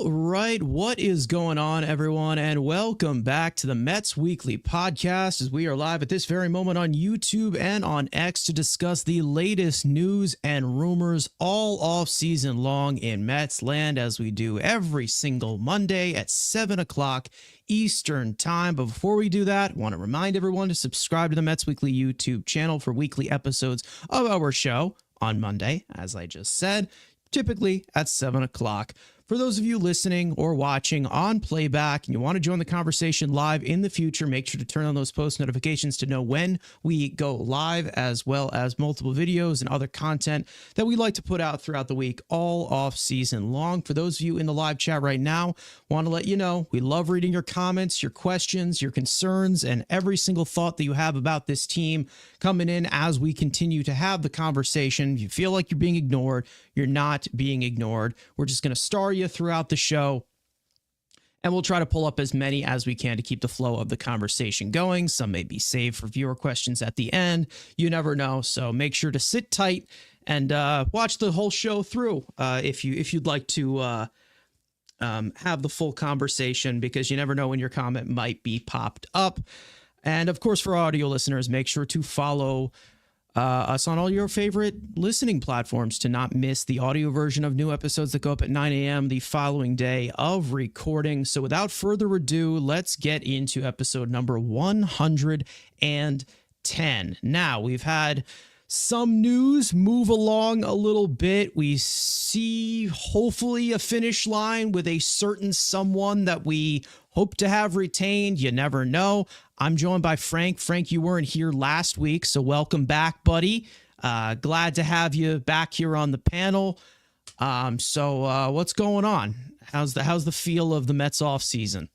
All right, what is going on, everyone, and welcome back to the Mets Weekly Podcast as we are live at this very moment on YouTube and on X to discuss the latest news and rumors all off season long in Mets land, as we do every single Monday at 7 o'clock Eastern Time. But before we do that, I want to remind everyone to subscribe to the Mets Weekly YouTube channel for weekly episodes of our show on Monday, as I just said, typically at 7 o'clock. For those of you listening or watching on playback and you want to join the conversation live in the future, make sure to turn on those post notifications to know when we go live, as well as multiple videos and other content that we like to put out throughout the week, all off season long. For those of you in the live chat right now, want to let you know we love reading your comments, your questions, your concerns, and every single thought that you have about this team coming in as we continue to have the conversation. If you feel like you're being ignored, you're not being ignored. We're just going to star you throughout the show, and we'll try to pull up as many as we can to keep the flow of the conversation going. Some may be saved for viewer questions at the end. You never know, so make sure to sit tight and watch the whole show through if you'd like to have the full conversation, because you never know when your comment might be popped up. And of course, for audio listeners, make sure to follow us on all your favorite listening platforms to not miss the audio version of new episodes that go up at 9 a.m. the following day of recording. So without further ado, let's get into episode number 110. Now, we've had some news move along a little bit. We see hopefully a finish line with a certain someone that we hope to have retained. You never know. I'm joined by Frank. Frank, you weren't here last week, so welcome back, buddy. Glad to have you back here on the panel. So what's going on? How's the feel of the Mets off season?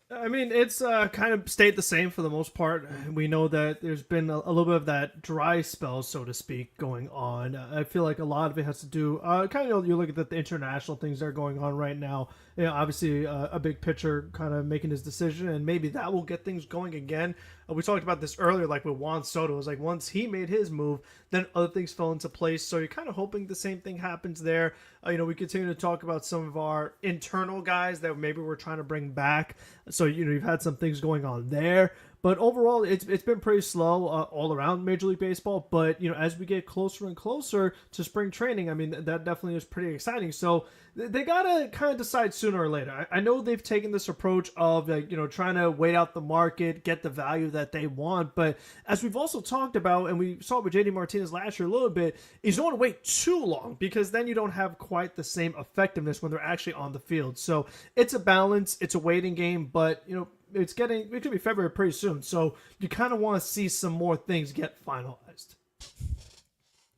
I mean, it's kind of stayed the same for the most part. We know that there's been a little bit of that dry spell, so to speak, going on. I feel like a lot of it has to do, kind of, you look at the international things that are going on right now. You know, obviously, a big pitcher kind of making his decision, and maybe that will get things going again. We talked about this earlier, like with Juan Soto. It was like once he made his move, then other things fell into place. So you're kind of hoping the same thing happens there. We continue to talk about some of our internal guys that maybe we're trying to bring back. So, you've had some things going on there. But overall, it's been pretty slow all around Major League Baseball. But, as we get closer and closer to spring training, I mean, that definitely is pretty exciting. So they got to kind of decide sooner or later. I know they've taken this approach of, trying to wait out the market, get the value that they want. But as we've also talked about, and we saw with JD Martinez last year a little bit, is you don't want to wait too long, because then you don't have quite the same effectiveness when they're actually on the field. So it's a balance. It's a waiting game. But, it could be February pretty soon. So you kind of want to see some more things get finalized.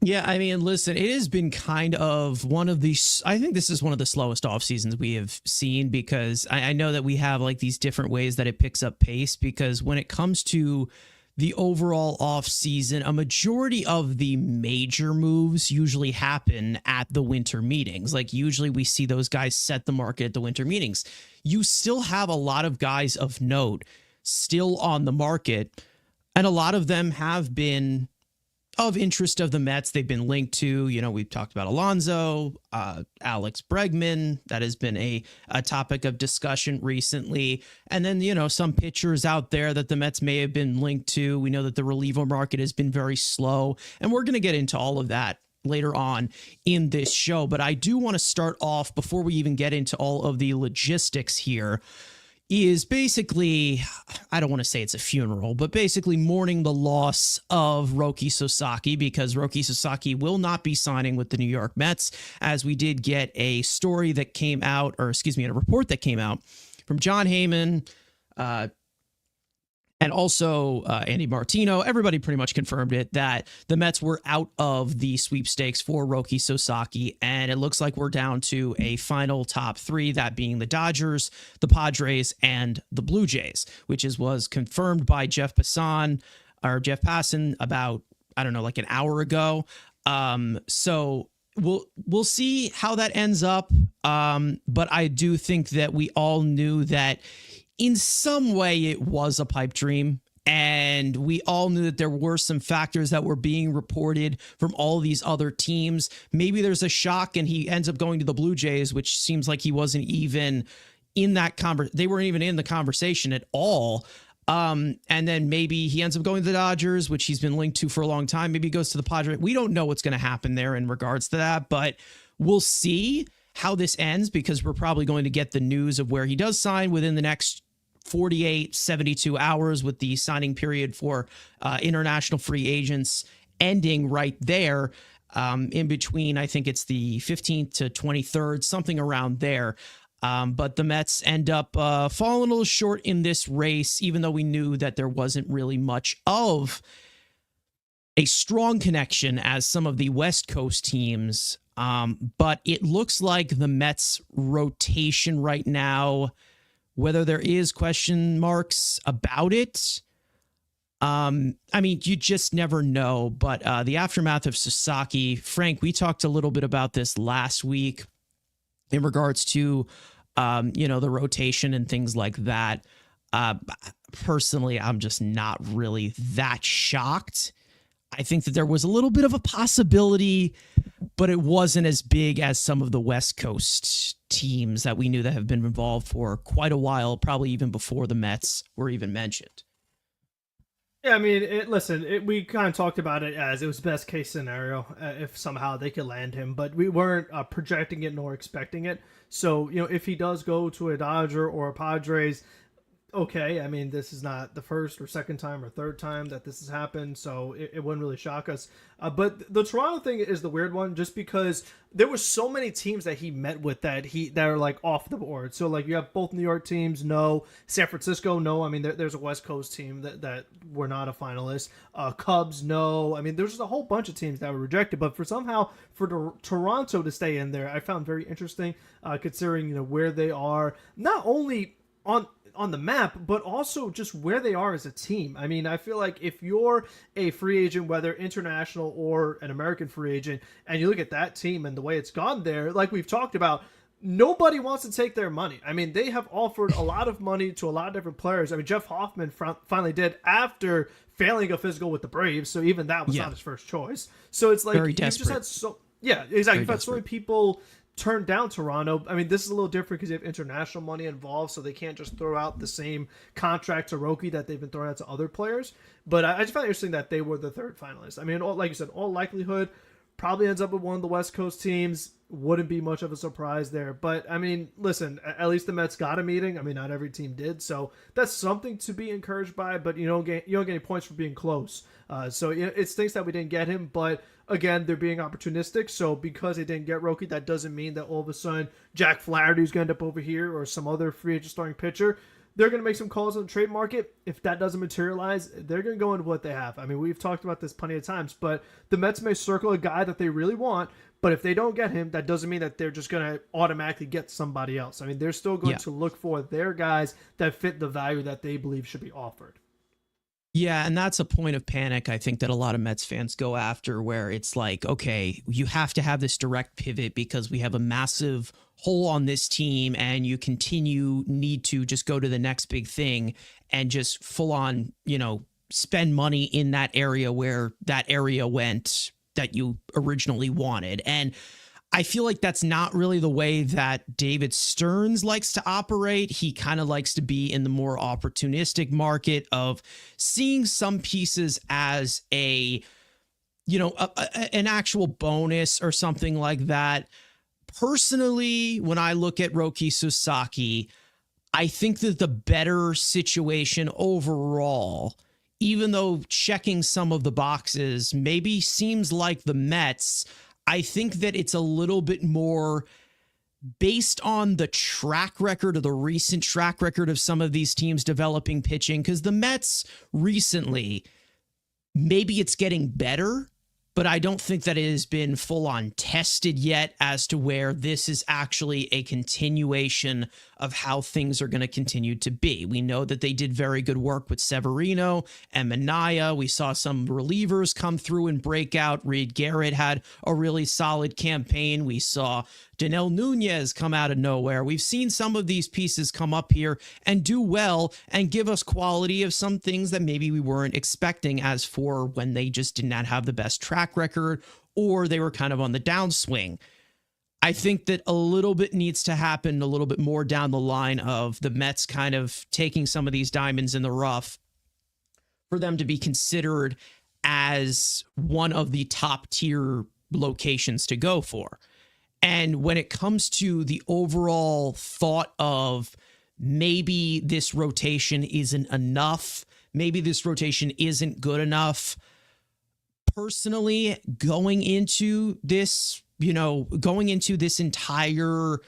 Yeah, I mean, listen, it has been kind of one of these, I think this is one of the slowest off seasons we have seen, because I know that we have like these different ways that it picks up pace, because when it comes to the overall off season, a majority of the major moves usually happen at the winter meetings. Like usually we see those guys set the market at the winter meetings. You still have a lot of guys of note still on the market, and a lot of them have been of interest of the Mets. They've been linked to, we've talked about Alonso, Alex Bregman. That has been a topic of discussion recently. And then, some pitchers out there that the Mets may have been linked to. We know that the reliever market has been very slow, and we're going to get into all of that later on in this show. But I do want to start off, before we even get into all of the logistics here, is basically, I don't want to say it's a funeral, but basically mourning the loss of Roki Sasaki, because Roki Sasaki will not be signing with the New York Mets, as we did get a story that came out, a report that came out from John Heyman, and also Andy Martino. Everybody pretty much confirmed it, that the Mets were out of the sweepstakes for Roki Sasaki, and it looks like we're down to a final top three, that being the Dodgers, the Padres, and the Blue Jays, which was confirmed by Jeff Passan about, I don't know, like an hour ago. So we'll see how that ends up. But I do think that we all knew that in some way it was a pipe dream, And we all knew that there were some factors that were being reported from all these other teams. Maybe there's a shock and he ends up going to the Blue Jays, which seems like he wasn't even in that they weren't even in the conversation at all. And then maybe he ends up going to the Dodgers, which he's been linked to for a long time. Maybe he goes to the Padres. We don't know what's going to happen there in regards to that, but we'll see how this ends, because we're probably going to get the news of where he does sign within the next 48, 72 hours, with the signing period for international free agents ending right there. In between, I think it's the 15th to 23rd, something around there. But the Mets end up falling a little short in this race, even though we knew that there wasn't really much of a strong connection as some of the West Coast teams. But it looks like the Mets rotation right now, whether there is question marks about it, I mean, you just never know. But the aftermath of Sasaki, Frank, we talked a little bit about this last week in regards to, the rotation and things like that. Personally, I'm just not really that shocked. I think that there was a little bit of a possibility, but it wasn't as big as some of the West Coast teams that we knew that have been involved for quite a while, probably even before the Mets were even mentioned. Yeah, I mean, we kind of talked about it as it was best case scenario if somehow they could land him, but we weren't projecting it nor expecting it. So, if he does go to a Dodger or a Padres, okay, I mean, this is not the first or second time or third time that this has happened, so it wouldn't really shock us. But the Toronto thing is the weird one, just because there were so many teams that he met with that are like off the board. So like you have both New York teams, no. San Francisco, no. I mean, there's a West Coast team that were not a finalist. Cubs, no. I mean, there's just a whole bunch of teams that were rejected. But for Toronto to stay in there, I found very interesting, considering where they are, not only on the map, but also just where they are as a team. I mean, I feel like if you're a free agent, whether international or an American free agent, and you look at that team and the way it's gone there, like we've talked about, nobody wants to take their money. I mean, they have offered a lot of money to a lot of different players. I mean, Jeff Hoffman finally did after failing a physical with the Braves, so even that was not his first choice. So it's like, very desperate. Just had exactly. You've had so many people turned down Toronto. I mean, this is a little different because you have international money involved, so they can't just throw out the same contract to Roki that they've been throwing out to other players. But I just found it interesting that they were the third finalist. I mean, like you said, all likelihood, probably ends up with one of the West Coast teams. Wouldn't be much of a surprise there. But, I mean, listen, at least the Mets got a meeting. I mean, not every team did, so that's something to be encouraged by, but you don't get any points for being close. So it stinks that we didn't get him, but again, they're being opportunistic. So because they didn't get Roki, that doesn't mean that all of a sudden Jack Flaherty's going to end up over here or some other free agent starting pitcher. They're going to make some calls on the trade market. If that doesn't materialize, they're going to go into what they have. I mean, we've talked about this plenty of times, but the Mets may circle a guy that they really want, but if they don't get him, that doesn't mean that they're just going to automatically get somebody else. I mean, they're still going to look for their guys that fit the value that they believe should be offered. Yeah, and that's a point of panic, I think, that a lot of Mets fans go after, where it's like, okay, you have to have this direct pivot because we have a massive hole on this team, and you need to just go to the next big thing and just full on, spend money in that area where that area went that you originally wanted. And I feel like that's not really the way that David Stearns likes to operate. He kind of likes to be in the more opportunistic market of seeing some pieces as an actual bonus or something like that. Personally, when I look at Roki Sasaki, I think that the better situation overall, even though checking some of the boxes maybe seems like the Mets, I think that it's a little bit more based on the track record, or the recent track record of some of these teams developing pitching, because the Mets recently, maybe it's getting better, but I don't think that it has been full on tested yet as to where this is actually a continuation of how things are going to continue to be. We know that they did very good work with Severino and Minaya. We saw some relievers come through and break out. Reed Garrett had a really solid campaign. We saw Danel Nunez come out of nowhere. We've seen some of these pieces come up here and do well and give us quality of some things that maybe we weren't expecting, as for when they just did not have the best track record or they were kind of on the downswing. I think that a little bit needs to happen a little bit more down the line of the Mets kind of taking some of these diamonds in the rough for them to be considered as one of the top tier locations to go for. And when it comes to the overall thought of maybe this rotation isn't enough, maybe this rotation isn't good enough, personally, going into this entire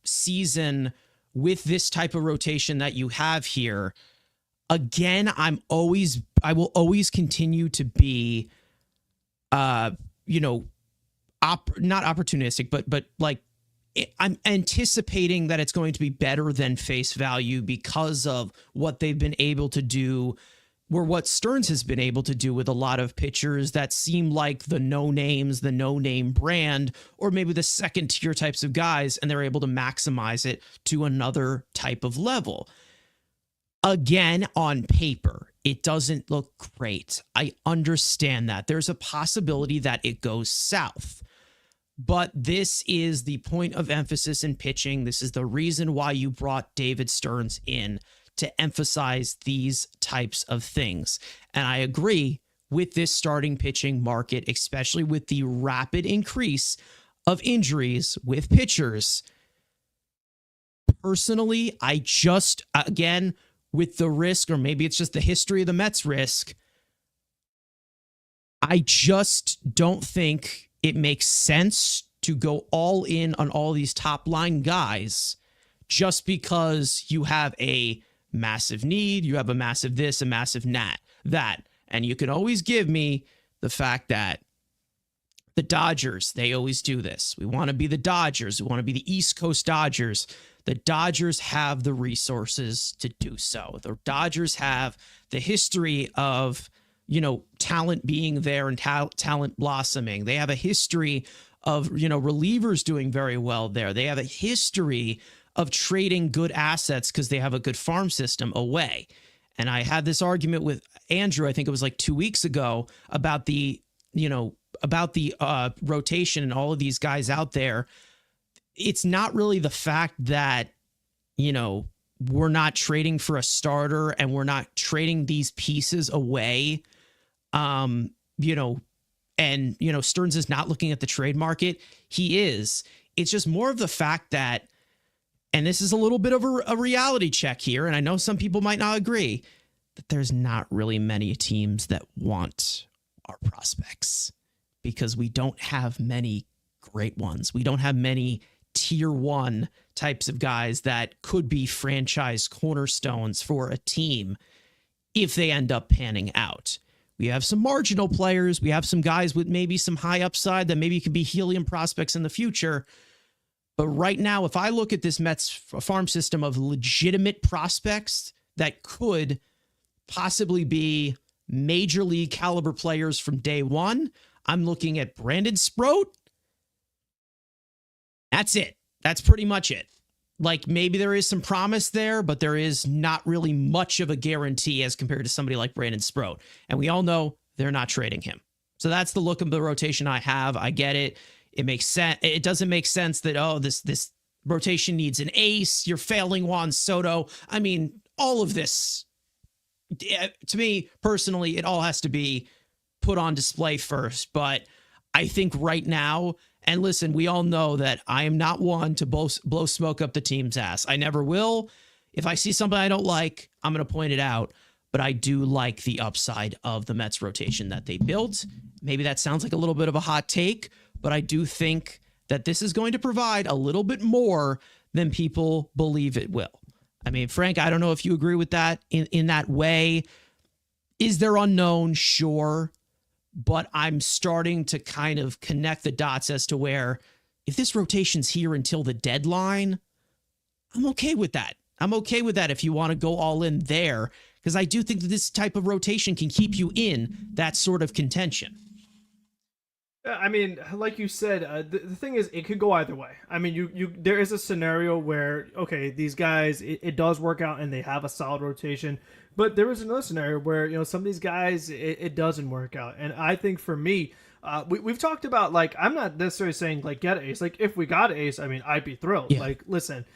season with this type of rotation that you have here, again, I will always continue to be, not opportunistic, but like I'm anticipating that it's going to be better than face value because of what they've been able to do, or what Stearns has been able to do with a lot of pitchers that seem like the no names, the no name brand, or maybe the second tier types of guys, and they're able to maximize it to another type of level. Again, on paper, it doesn't look great. I understand that. There's a possibility that it goes south. But this is the point of emphasis in pitching. This is the reason why you brought David Stearns in, to emphasize these types of things. And I agree with this starting pitching market, especially with the rapid increase of injuries with pitchers. Personally, I just, again, with the risk, or maybe it's just the history of the Mets risk, I just don't think it makes sense to go all in on all these top line guys just because you have a massive need, you have a massive this, a massive that. And you can always give me the fact that the Dodgers, they always do this. We want to be the Dodgers. We want to be the East Coast Dodgers. The Dodgers have the resources to do so. The Dodgers have the history of, talent being there and talent blossoming. They have a history of, relievers doing very well there. They have a history of trading good assets because they have a good farm system away. And I had this argument with Andrew, I think it was like 2 weeks ago, about the rotation and all of these guys out there. It's not really the fact that, we're not trading for a starter and we're not trading these pieces away. And Stearns is not looking at the trade market. He is. It's just more of the fact that, and this is a little bit of a reality check here, and I know some people might not agree, that there's not really many teams that want our prospects because we don't have many great ones. We don't have many tier one types of guys that could be franchise cornerstones for a team if they end up panning out. We have some marginal players. We have some guys with maybe some high upside that maybe could be helium prospects in the future. But right now, if I look at this Mets farm system of legitimate prospects that could possibly be major league caliber players from day one, I'm looking at Brandon Sproat. That's it. That's pretty much it. Like, maybe there is some promise there, but there is not really much of a guarantee as compared to somebody like Brandon Sproat. And we all know they're not trading him. So that's the look of the rotation I have. I get it. It makes sense. It doesn't make sense that, this rotation needs an ace. You're failing Juan Soto. I mean, all of this, to me personally, it all has to be put on display first. But I think right now, and listen, we all know that I am not one to blow smoke up the team's ass. I never will. If I see something I don't like, I'm going to point it out. But I do like the upside of the Mets rotation that they built. Maybe that sounds like a little bit of a hot take, but I do think that this is going to provide a little bit more than people believe it will. I mean, Frank, I don't know if you agree with that in that way. Is there unknown? Sure. But I'm starting to kind of connect the dots as to where, if this rotation's here until the deadline, I'm okay with that. I'm okay with that if you want to go all in there, because I do think that this type of rotation can keep you in that sort of contention. I mean, like you said, the thing is, it could go either way. I mean, there is a scenario where, okay, these guys, it does work out and they have a solid rotation, but there is another scenario where, some of these guys, it doesn't work out. And I think for me, we've talked about, like, I'm not necessarily saying, like, get an ace. Like, if we got an ace, I mean, I'd be thrilled. Yeah. Like, listen,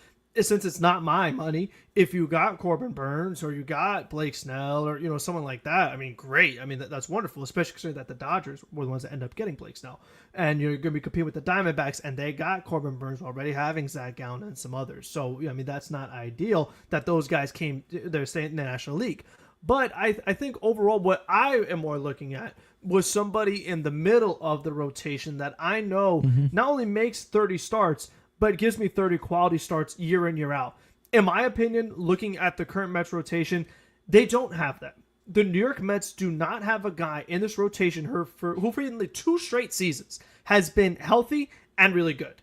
since it's not my money, if you got Corbin Burns or you got Blake Snell or someone like that, I mean, great. I mean, that's wonderful, especially considering that the Dodgers were the ones that end up getting Blake Snell, and you're going to be competing with the Diamondbacks, and they got Corbin Burns already, having Zach Gallen and some others. So I mean, that's not ideal that those guys they're staying in the National League. But I think overall, what I am more looking at was somebody in the middle of the rotation that I know not only makes 30 starts, but gives me 30 quality starts year in, year out. In my opinion, looking at the current Mets rotation, they don't have that. The New York Mets do not have a guy in this rotation who for nearly 2 straight seasons has been healthy and really good.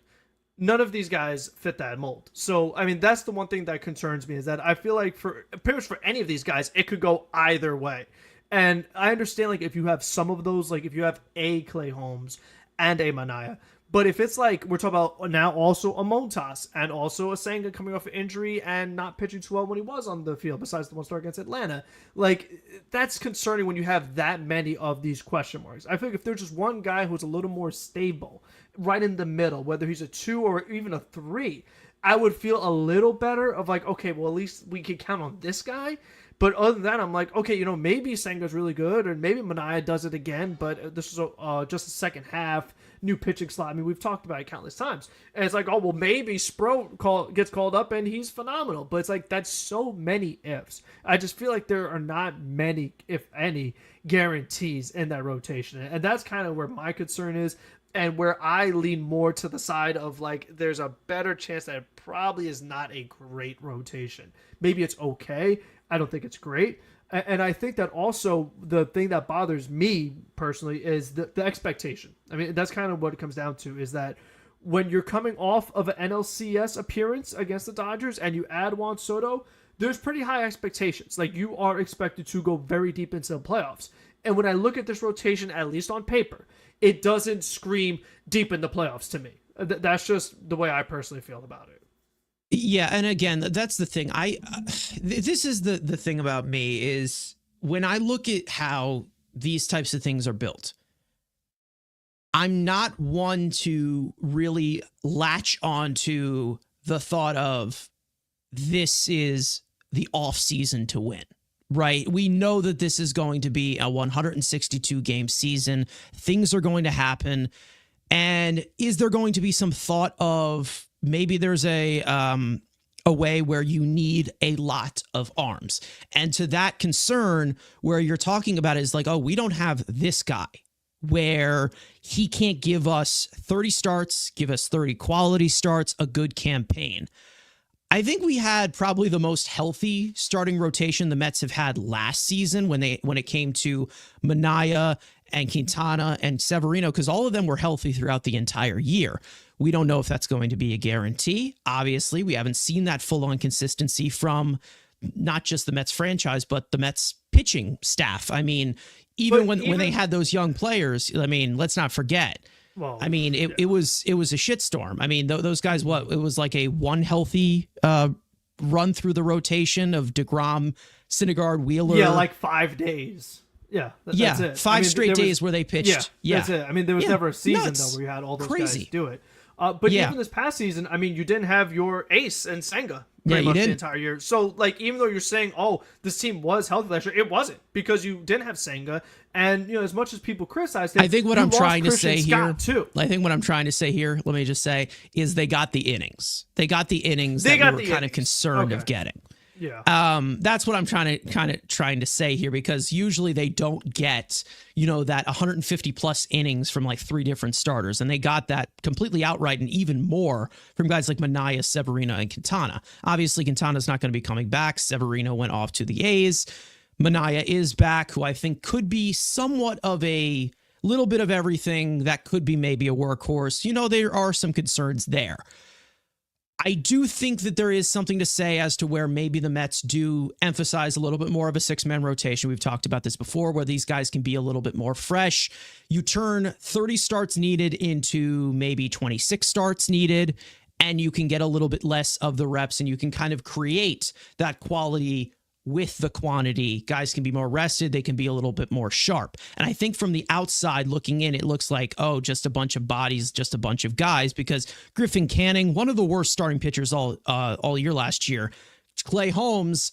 None of these guys fit that mold. So, I mean, that's the one thing that concerns me, is that I feel like for pretty much for any of these guys, it could go either way. And I understand, like, if you have some of those, like if you have a Clay Holmes and a Manaea, but if it's like we're talking about now also a Montas and also a Senga coming off an injury and not pitching too well when he was on the field, besides the one start against Atlanta, like, that's concerning when you have that many of these question marks. I feel like if there's just one guy who's a little more stable, right in the middle, whether he's a 2 or even a 3, I would feel a little better of like, okay, well, at least we can count on this guy. But other than that, I'm like, okay, maybe Senga's really good, or maybe Manaea does it again, but this is just the second half, new pitching slot. I mean, we've talked about it countless times. And it's like, oh, well, maybe Sproat gets called up and he's phenomenal. But it's like, that's so many ifs. I just feel like there are not many, if any, guarantees in that rotation. And that's kind of where my concern is, and where I lean more to the side of, like, there's a better chance that it probably is not a great rotation. Maybe it's okay. I don't think it's great. And I think that also the thing that bothers me personally is the expectation. I mean, that's kind of what it comes down to, is that when you're coming off of an NLCS appearance against the Dodgers and you add Juan Soto, there's pretty high expectations. Like, you are expected to go very deep into the playoffs. And when I look at this rotation, at least on paper, it doesn't scream deep in the playoffs to me. That's just the way I personally feel about it. Yeah, and again, that's the thing. This is the thing about me, is when I look at how these types of things are built, I'm not one to really latch onto the thought of this is the off season to win. Right? We know that this is going to be a 162 game season. Things are going to happen. And is there going to be some thought of maybe there's a way where you need a lot of arms? And to that concern, where you're talking about is like, oh, we don't have this guy where he can't give us 30 starts, give us 30 quality starts, a good campaign. I think we had probably the most healthy starting rotation the Mets have had last season when it came to Manaea and Quintana and Severino, because all of them were healthy throughout the entire year. We don't know if that's going to be a guarantee. Obviously, we haven't seen that full-on consistency from not just the Mets franchise, but the Mets pitching staff. I mean, even when they had those young players, I mean, let's not forget. Well, I mean, it was a shitstorm. I mean, those guys, it was like a one healthy run through the rotation of DeGrom, Syndergaard, Wheeler. Yeah, like 5 days. Yeah, that's it. Five straight days where they pitched. Yeah, that's it. I mean, there was never a season though where you had all those guys do it. But even this past season, I mean, you didn't have your ace and Senga pretty much the entire year. So, like, even though you're saying, oh, this team was healthy last year, it wasn't, because you didn't have Senga. And, as much as people criticize it, I think what I'm trying to say here, too. I think what I'm trying to say here, let me just say, is they got the innings. They got the innings that we were kind of concerned of getting. Yeah. That's what I'm trying to say here, because usually they don't get, that 150 plus innings from like 3 different starters. And they got that completely outright, and even more from guys like Manaea, Severino, and Quintana. Obviously, Quintana's not going to be coming back. Severino went off to the A's. Manaea is back, who I think could be somewhat of a little bit of everything that could be maybe a workhorse. There are some concerns there. I do think that there is something to say as to where maybe the Mets do emphasize a little bit more of a six-man rotation. We've talked about this before, where these guys can be a little bit more fresh. You turn 30 starts needed into maybe 26 starts needed, and you can get a little bit less of the reps, and you can kind of create that quality with the quantity. Guys can be more rested. They can be a little bit more sharp. And I think from the outside looking in, it looks like, oh, just a bunch of bodies, just a bunch of guys, because Griffin Canning, one of the worst starting pitchers all year last year. Clay Holmes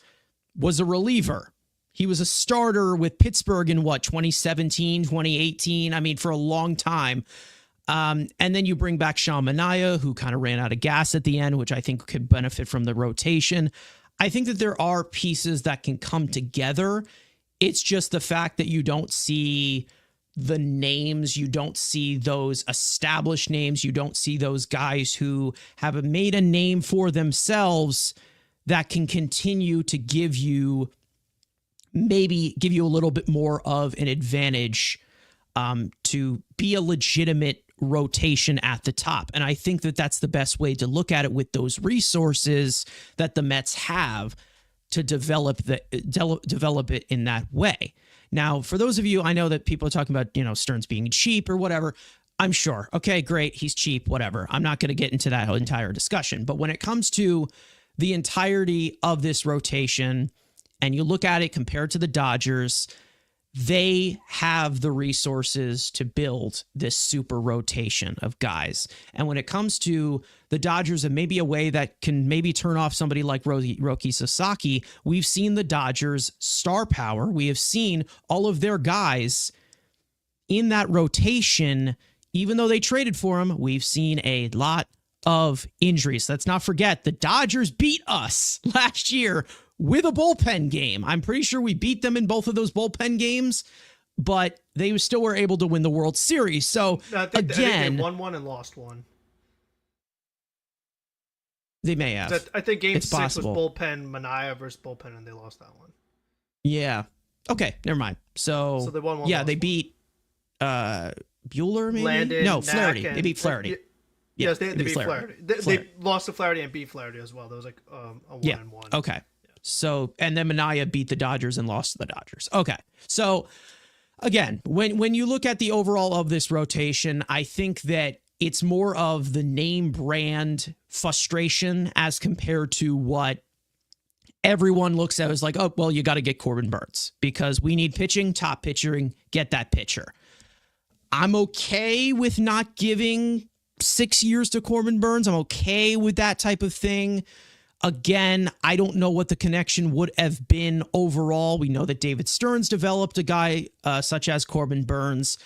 was a reliever. He was a starter with Pittsburgh in 2017, 2018. I mean, for a long time. And then you bring back Sean Manaea, who kind of ran out of gas at the end, which I think could benefit from the rotation. I think that there are pieces that can come together. It's just the fact that you don't see the names, you don't see those established names, you don't see those guys who have made a name for themselves that can continue to give you a little bit more of an advantage to be a legitimate rotation at the top. And I think that that's the best way to look at it with those resources that the Mets have to develop it in that way. Now, for those of you, I know that people are talking about, Stearns being cheap or whatever. I'm sure. Okay, great. He's cheap, whatever. I'm not going to get into that entire discussion. But when it comes to the entirety of this rotation and you look at it compared to the Dodgers, they have the resources to build this super rotation of guys. And when it comes to the Dodgers and maybe a way that can maybe turn off somebody like Roki Sasaki, we've seen the Dodgers' star power. We have seen all of their guys in that rotation. Even though they traded for him, we've seen a lot of injuries. Let's not forget, the Dodgers beat us last year with a bullpen game. I'm pretty sure we beat them in both of those bullpen games, but they still were able to win the World Series. So I think they won one and lost one. They may have. I think Game 6 possible. was bullpen Manaea versus bullpen, and they lost that one. Yeah. Okay, never mind. So they won one. Yeah, they beat Bueller, maybe? Landon, no, Knack, Flaherty. They beat Flaherty. Yes, they beat Flaherty. They lost to Flaherty and beat Flaherty as well. There was like a 1-1. Okay. Yeah. So, and then Manaea beat the Dodgers and lost to the Dodgers. Okay. So, again, when you look at the overall of this rotation, I think that it's more of the name brand frustration as compared to what everyone looks at as like, oh, well, you got to get Corbin Burnes because we need pitching, top pitching, get that pitcher. I'm okay with not giving 6 years to Corbin Burnes. I'm okay with that type of thing. Again, I don't know what the connection would have been overall. We know that David Stearns developed a guy such as Corbin Burnes.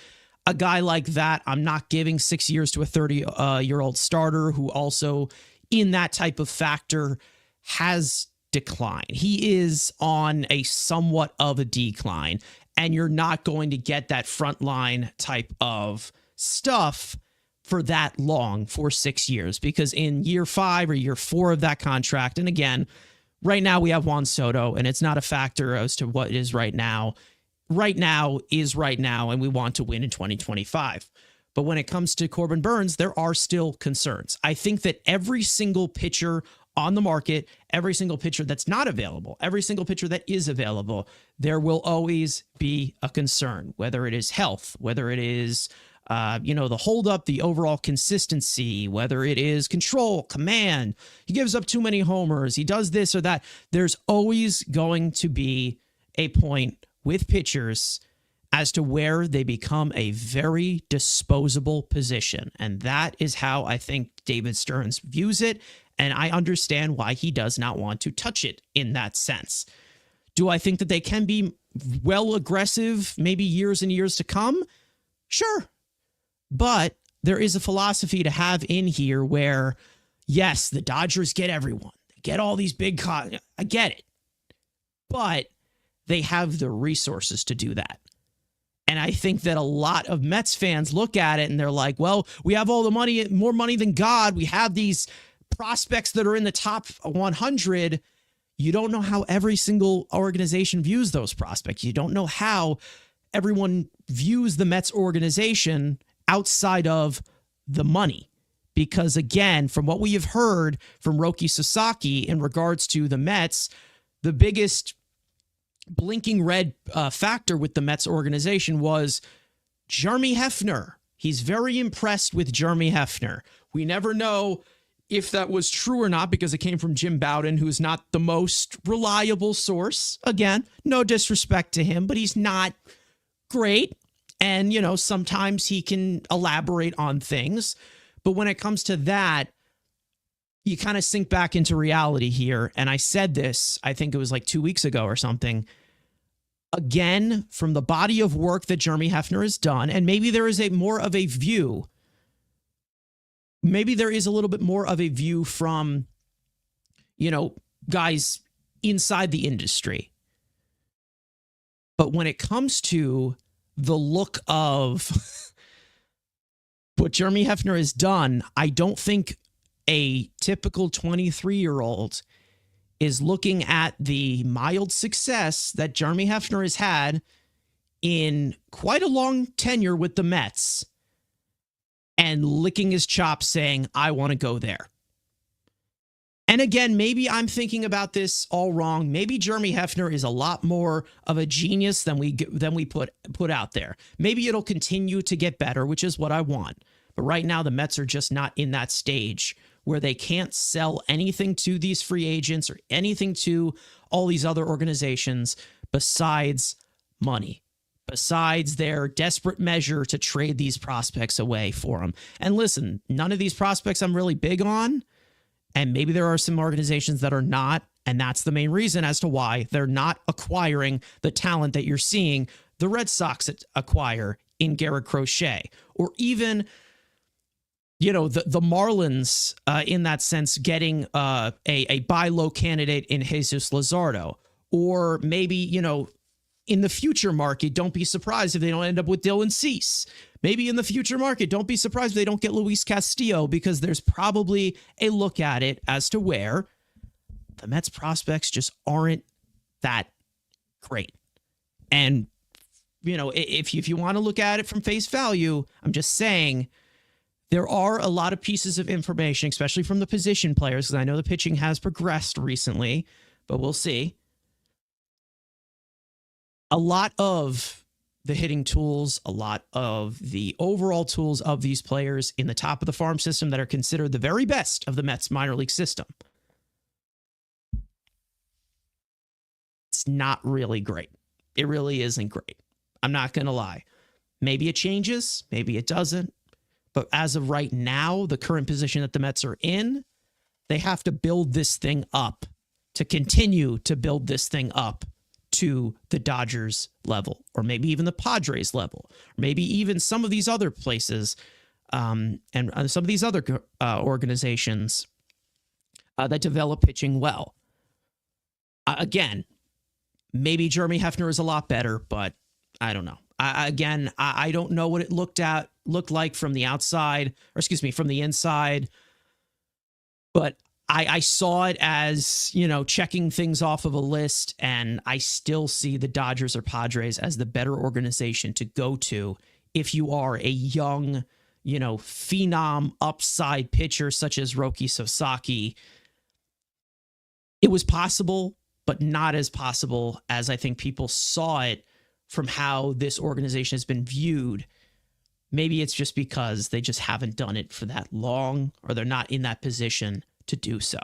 A guy like that, I'm not giving 6 years to a 30-year-old starter who also, in that type of factor, has declined. He is on a somewhat of a decline, and you're not going to get that frontline type of stuff for that long, for 6 years, because in year 5 or year 4 of that contract, and again, right now we have Juan Soto, and it's not a factor as to what is right now. Right now is right now, and we want to win in 2025. But when it comes to Corbin Burnes, there are still concerns. I think that every single pitcher on the market, every single pitcher that's not available, every single pitcher that is available, there will always be a concern, whether it is health, whether it is the holdup, the overall consistency, whether it is control, command, he gives up too many homers, he does this or that. There's always going to be a point with pitchers as to where they become a very disposable position. And that is how I think David Stearns views it. And I understand why he does not want to touch it in that sense. Do I think that they can be well aggressive, maybe years and years to come? Sure. But there is a philosophy to have in here where, yes, the Dodgers get everyone. They get all these big I get it. But they have the resources to do that. And I think that a lot of Mets fans look at it and they're like, well, we have all the money, more money than God. We have these prospects that are in the top 100. You don't know how every single organization views those prospects. You don't know how everyone views the Mets organization outside of the money. Because again, from what we have heard from Roki Sasaki in regards to the Mets, the biggest blinking red factor with the Mets organization was Jeremy Hefner. He's very impressed with Jeremy Hefner. We never know if that was true or not because it came from Jim Bowden, who's not the most reliable source. Again, no disrespect to him, but he's not great. And, sometimes he can elaborate on things. But when it comes to that, you kind of sink back into reality here. And I said this, I think it was like 2 weeks ago or something. Again, from the body of work that Jeremy Hefner has done, and maybe there is more of a view. Maybe there is a little bit more of a view from, guys inside the industry. But when it comes to the look of what Jeremy Hefner has done, I don't think a typical 23-year-old is looking at the mild success that Jeremy Hefner has had in quite a long tenure with the Mets and licking his chops saying, I want to go there. And again, maybe I'm thinking about this all wrong. Maybe Jeremy Hefner is a lot more of a genius than we put out there. Maybe it'll continue to get better, which is what I want. But right now, the Mets are just not in that stage where they can't sell anything to these free agents or anything to all these other organizations besides money, besides their desperate measure to trade these prospects away for them. And listen, none of these prospects I'm really big on. And maybe there are some organizations that are not, and that's the main reason as to why they're not acquiring the talent that you're seeing the Red Sox acquire in Garrett Crochet, or even, the Marlins in that sense getting a buy low candidate in Jesus Luzardo, or maybe, in the future market, don't be surprised if they don't end up with Dylan Cease. Maybe in the future market, don't be surprised if they don't get Luis Castillo, because there's probably a look at it as to where the Mets prospects just aren't that great. And, if you want to look at it from face value, I'm just saying there are a lot of pieces of information, especially from the position players, because I know the pitching has progressed recently, but we'll see. A lot of the hitting tools, a lot of the overall tools of these players in the top of the farm system that are considered the very best of the Mets minor league system. It's not really great. It really isn't great. I'm not going to lie. Maybe it changes. Maybe it doesn't. But as of right now, the current position that the Mets are in, they have to build this thing up to continue to build this thing up to the Dodgers level, or maybe even the Padres level, or maybe even some of these other places and some of these other organizations that develop pitching well. Again, maybe Jeremy Hefner is a lot better, but I don't know. I don't know what it looked like from the outside, or from the inside, but I saw it as, checking things off of a list, and I still see the Dodgers or Padres as the better organization to go to if you are a young, phenom upside pitcher such as Roki Sasaki. It was possible, but not as possible as I think people saw it from how this organization has been viewed. Maybe it's just because they just haven't done it for that long, or they're not in that position to do so.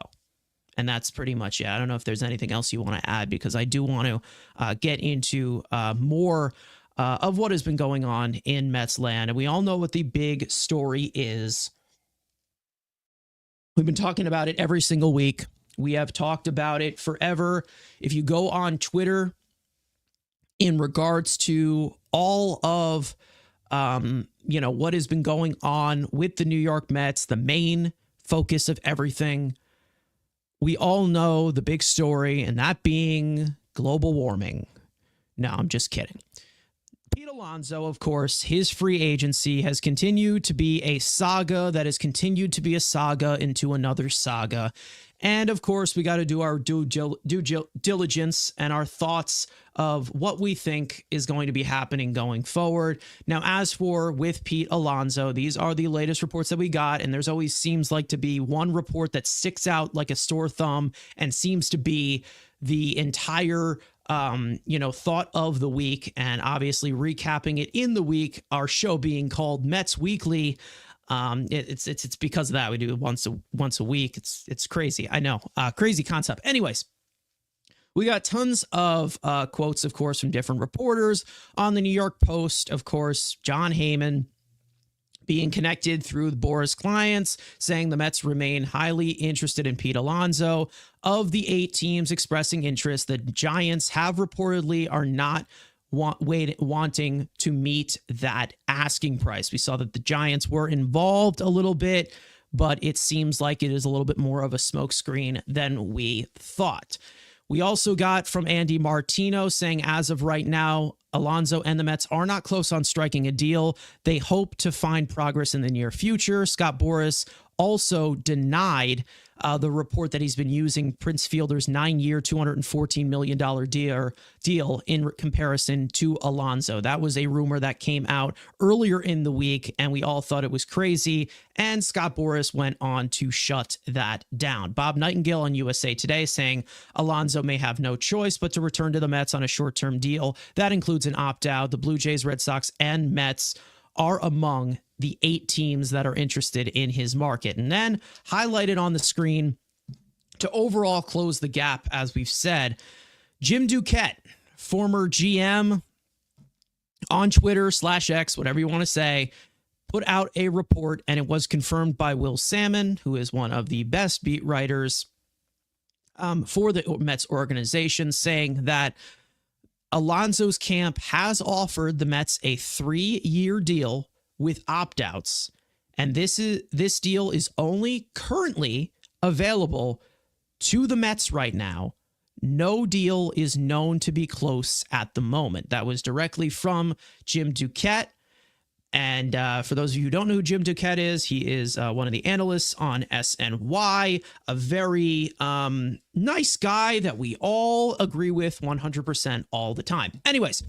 And that's pretty much it. I don't know if there's anything else you want to add, because I do want to get into more of what has been going on in Mets land. And we all know what the big story is. We've been talking about it every single week. We have talked about it forever. If you go on Twitter in regards to all of, what has been going on with the New York Mets, the main focus of everything, we all know the big story, and that being global warming. No, I'm just kidding. Pete Alonso, of course, his free agency has continued to be a saga that has continued to be a saga into another saga. And of course, we got to do our due diligence and our thoughts of what we think is going to be happening going forward. Now, as for with Pete Alonso, these are the latest reports that we got. And there's always seems like to be one report that sticks out like a sore thumb and seems to be the entire thought of the week, and obviously recapping it in the week, our show being called Mets Weekly. It's because of that. We do it once a week. It's crazy. I know. Crazy concept. Anyways, we got tons of quotes, of course, from different reporters on the New York Post. Of course, John Heyman being connected through Boras clients, saying the Mets remain highly interested in Pete Alonso. Of the 8 teams expressing interest, the Giants have reportedly are not wanting to meet that asking price. We saw that the Giants were involved a little bit, but it seems like it is a little bit more of a smokescreen than we thought. We also got from Andy Martino saying, as of right now, Alonso and the Mets are not close on striking a deal. They hope to find progress in the near future. Scott Boras also denied the report that he's been using Prince Fielder's 9-year, $214 million deal in comparison to Alonso. That was a rumor that came out earlier in the week, and we all thought it was crazy. And Scott Boras went on to shut that down. Bob Nightingale on USA Today saying Alonso may have no choice but to return to the Mets on a short-term deal. That includes an opt-out. The Blue Jays, Red Sox, and Mets are among the 8 teams that are interested in his market. And then highlighted on the screen to overall close the gap, as we've said, Jim Duquette, former GM on Twitter /X, whatever you want to say, put out a report, and it was confirmed by Will Salmon, who is one of the best beat writers for the Mets organization, saying that Alonso's camp has offered the Mets a 3-year deal with opt-outs, and this deal is only currently available to the Mets right now. No deal is known to be close at the moment. That was directly from Jim Duquette. And for those of you who don't know who Jim Duquette is, he is one of the analysts on SNY, a very nice guy that we all agree with 100% all the time. Anyways,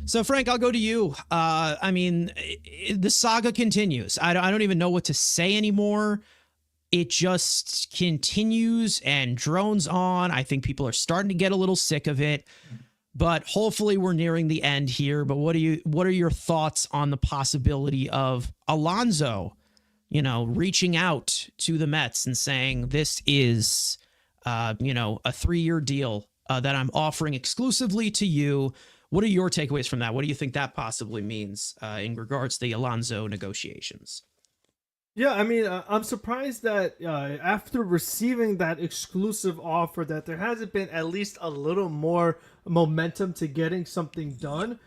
so Frank, I'll go to you. The saga continues. I don't even know what to say anymore. It just continues and drones on. I think people are starting to get a little sick of it. But hopefully we're nearing the end here. But what are your thoughts on the possibility of Alonso, reaching out to the Mets and saying this is, a 3-year deal that I'm offering exclusively to you? What are your takeaways from that? What do you think that possibly means in regards to the Alonso negotiations? Yeah, I'm surprised that after receiving that exclusive offer that there hasn't been at least a little more momentum to getting something done.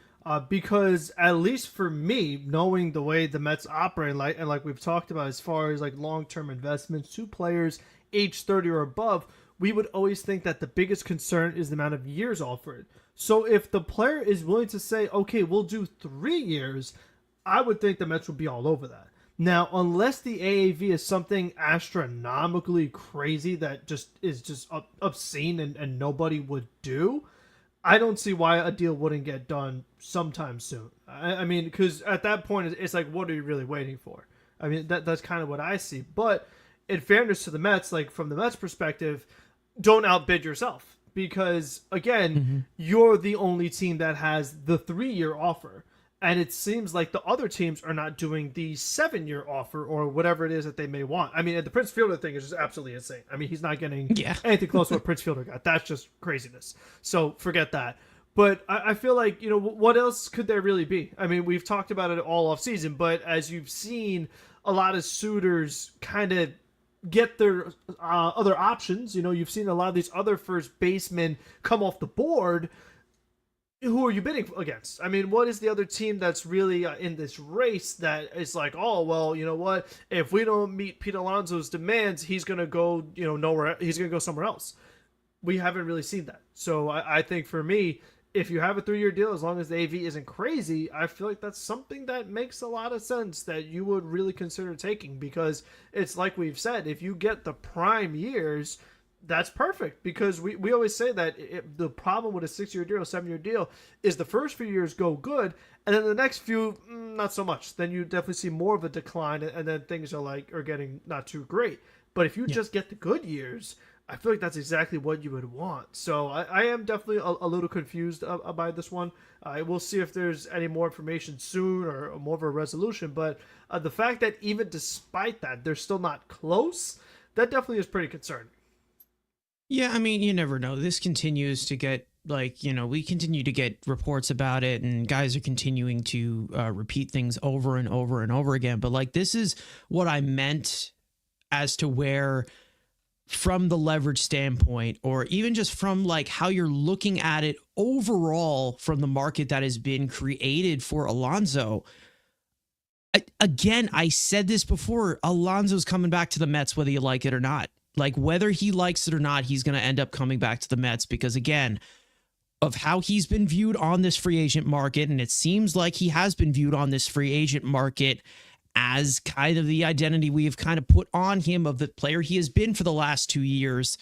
Because at least for me, knowing the way the Mets operate, like we've talked about as far as like long-term investments to players age 30 or above, we would always think that the biggest concern is the amount of years offered. So if the player is willing to say, okay, we'll do 3 years, I would think the Mets would be all over that. Now, unless the AAV is something astronomically crazy that is obscene and nobody would do, I don't see why a deal wouldn't get done sometime soon. Because at that point, it's like, what are you really waiting for? That's kind of what I see. But in fairness to the Mets, like from the Mets perspective, don't outbid yourself. Because, again, you're the only team that has the 3-year offer. And it seems like the other teams are not doing the 7-year offer or whatever it is that they may want. The Prince Fielder thing is just absolutely insane. He's not getting anything close to what Prince Fielder got. That's just craziness. So forget that. But I feel like, what else could there really be? We've talked about it all offseason, but as you've seen, a lot of suitors kind of get their other options. You've seen a lot of these other first basemen come off the board. Who are you bidding against? What is the other team that's really in this race that is like, oh, well, you know what? If we don't meet Pete Alonso's demands, he's going to go, nowhere. He's going to go somewhere else. We haven't really seen that. So I think for me, if you have a 3-year deal, as long as the AV isn't crazy, I feel like that's something that makes a lot of sense that you would really consider taking, because it's like we've said, if you get the prime years, That's perfect because we always say that the problem with a 6-year deal, 7-year deal is the first few years go good, and then the next few not so much. Then you definitely see more of a decline, and then things are getting not too great. But if you just get the good years, I feel like that's exactly what you would want. So I am definitely a little confused about this one. I will see if there's any more information soon or more of a resolution. But the fact that even despite that, they're still not close, that definitely is pretty concerning. Yeah, I mean, you never know. This continues to get we continue to get reports about it, and guys are continuing to repeat things over and over and over again. But like, this is what I meant as to where, from the leverage standpoint, or even just from like how you're looking at it overall from the market that has been created for Alonso. Again, I said this before, Alonso's coming back to the Mets, whether you like it or not. Like, whether he likes it or not, he's going to end up coming back to the Mets because, again, of how he's been viewed on this free agent market. And it seems like he has been viewed on this free agent market as kind of the identity we have kind of put on him of the player he has been for the last 2 years.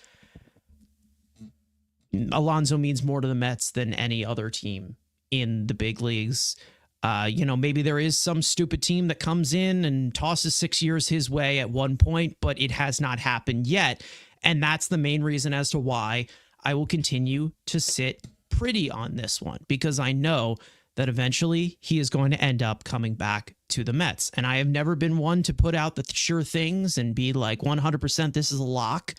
Alonso means more to the Mets than any other team in the big leagues. Maybe there is some stupid team that comes in and tosses 6 years his way at one point, but it has not happened yet. And that's the main reason as to why I will continue to sit pretty on this one, because I know that eventually he is going to end up coming back to the Mets. And I have never been one to put out the sure things and be like 100% this is a lock.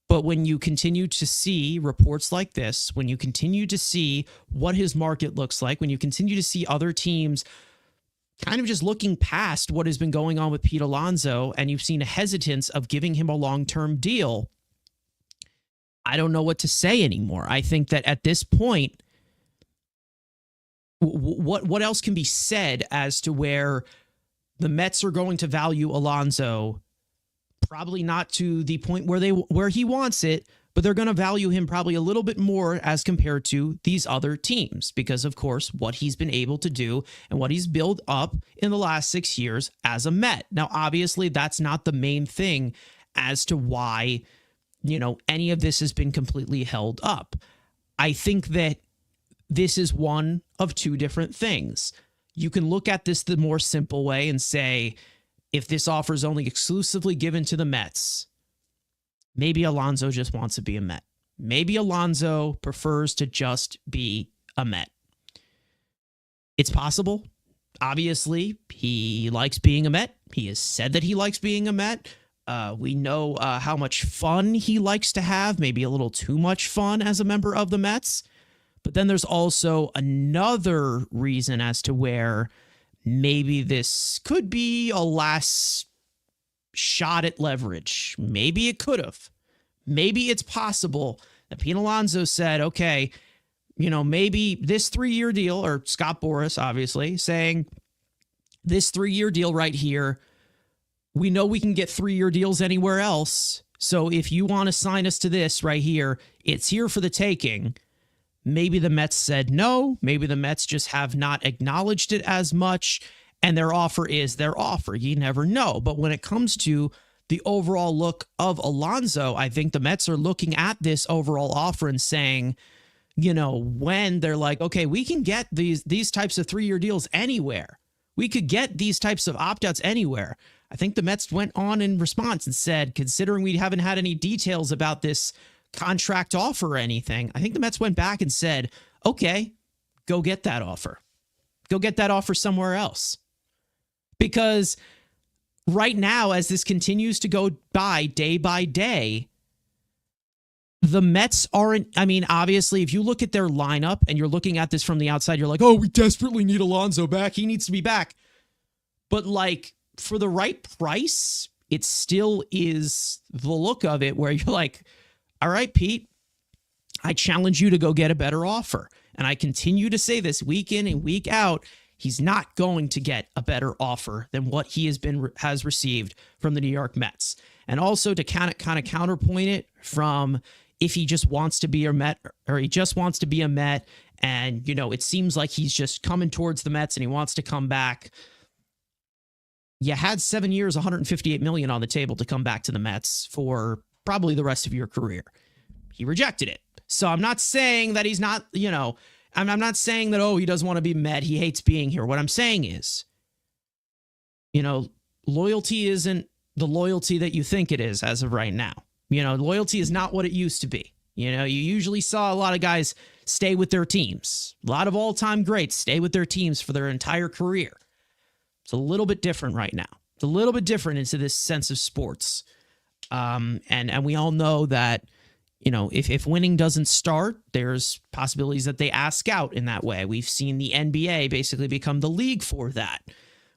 But when you continue to see reports like this, when you continue to see what his market looks like, when you continue to see other teams kind of just looking past what has been going on with Pete Alonso, and you've seen a hesitance of giving him a long-term deal, I don't know what to say anymore. I think that at this point, what else can be said as to where the Mets are going to value Alonso? Probably not to the point where he wants it, but they're going to value him probably a little bit more as compared to these other teams because, of course, what he's been able to do and what he's built up in the last 6 years as a Met. Now, obviously, that's not the main thing as to why, any of this has been completely held up. I think that this is one of two different things. You can look at this the more simple way and say, if this offer is only exclusively given to the Mets, maybe Alonso just wants to be a Met. Maybe Alonso prefers to just be a Met. It's possible. Obviously, he likes being a Met. He has said that he likes being a Met. We know how much fun he likes to have, maybe a little too much fun as a member of the Mets. But then there's also another reason as to where maybe this could be a last shot at leverage. Maybe it could have. Maybe it's possible that Pete Alonso said, okay, maybe this 3-year deal, or Scott Boras, obviously, saying this 3-year deal right here, we know we can get 3-year deals anywhere else. So if you want to sign us to this right here, it's here for the taking. Maybe the Mets said no. Maybe the Mets just have not acknowledged it as much, and their offer is their offer. You never know. But when it comes to the overall look of Alonso, I think the Mets are looking at this overall offer and saying, when they're like, okay, we can get these types of 3-year deals anywhere. We could get these types of opt-outs anywhere. I think the Mets went on in response and said, considering we haven't had any details about this contract offer or anything, I think the Mets went back and said, okay, go get that offer. Go get that offer somewhere else. Because right now, as this continues to go by day by day, the Mets aren't, obviously, if you look at their lineup and you're looking at this from the outside, you're like, oh, we desperately need Alonso back. He needs to be back. But for the right price, it still is the look of it where you're like, all right, Pete, I challenge you to go get a better offer. And I continue to say this week in and week out. He's not going to get a better offer than what he has received from the New York Mets. And also to kind of counterpoint it from if he just wants to be a Met, or he just wants to be a Met, and it seems like he's just coming towards the Mets and he wants to come back. You had 7 years, $158 million on the table to come back to the Mets for probably the rest of your career. He rejected it. So I'm not saying that he's not, I'm not saying that, he doesn't want to be Met. He hates being here. What I'm saying is, loyalty isn't the loyalty that you think it is as of right now. Loyalty is not what it used to be. You usually saw a lot of guys stay with their teams. A lot of all-time greats stay with their teams for their entire career. It's a little bit different right now. It's a little bit different into this sense of sports. And we all know that, if winning doesn't start, there's possibilities that they ask out in that way. We've seen the NBA basically become the league for that.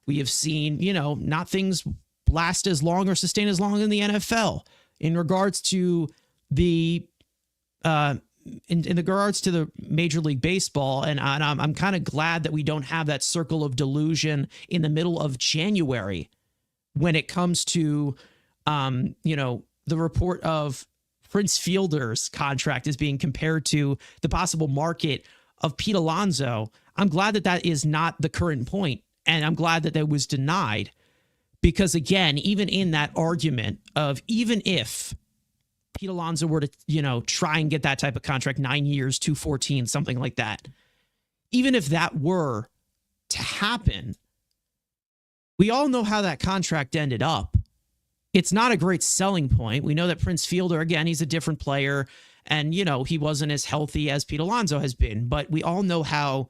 We have seen, not things last as long or sustain as long in the NFL in regards to the in regards to the Major League Baseball. And I'm kind of glad that we don't have that circle of delusion in the middle of January when it comes to, the report of Prince Fielder's contract is being compared to the possible market of Pete Alonso. I'm glad that that is not the current point, and I'm glad that that was denied, because again, even in that argument of even if Pete Alonso were to, try and get that type of contract, 9 years, 214, something like that, even if that were to happen, we all know how that contract ended up. It's not a great selling point. We know that Prince Fielder, again, he's a different player, and, he wasn't as healthy as Pete Alonso has been, but we all know how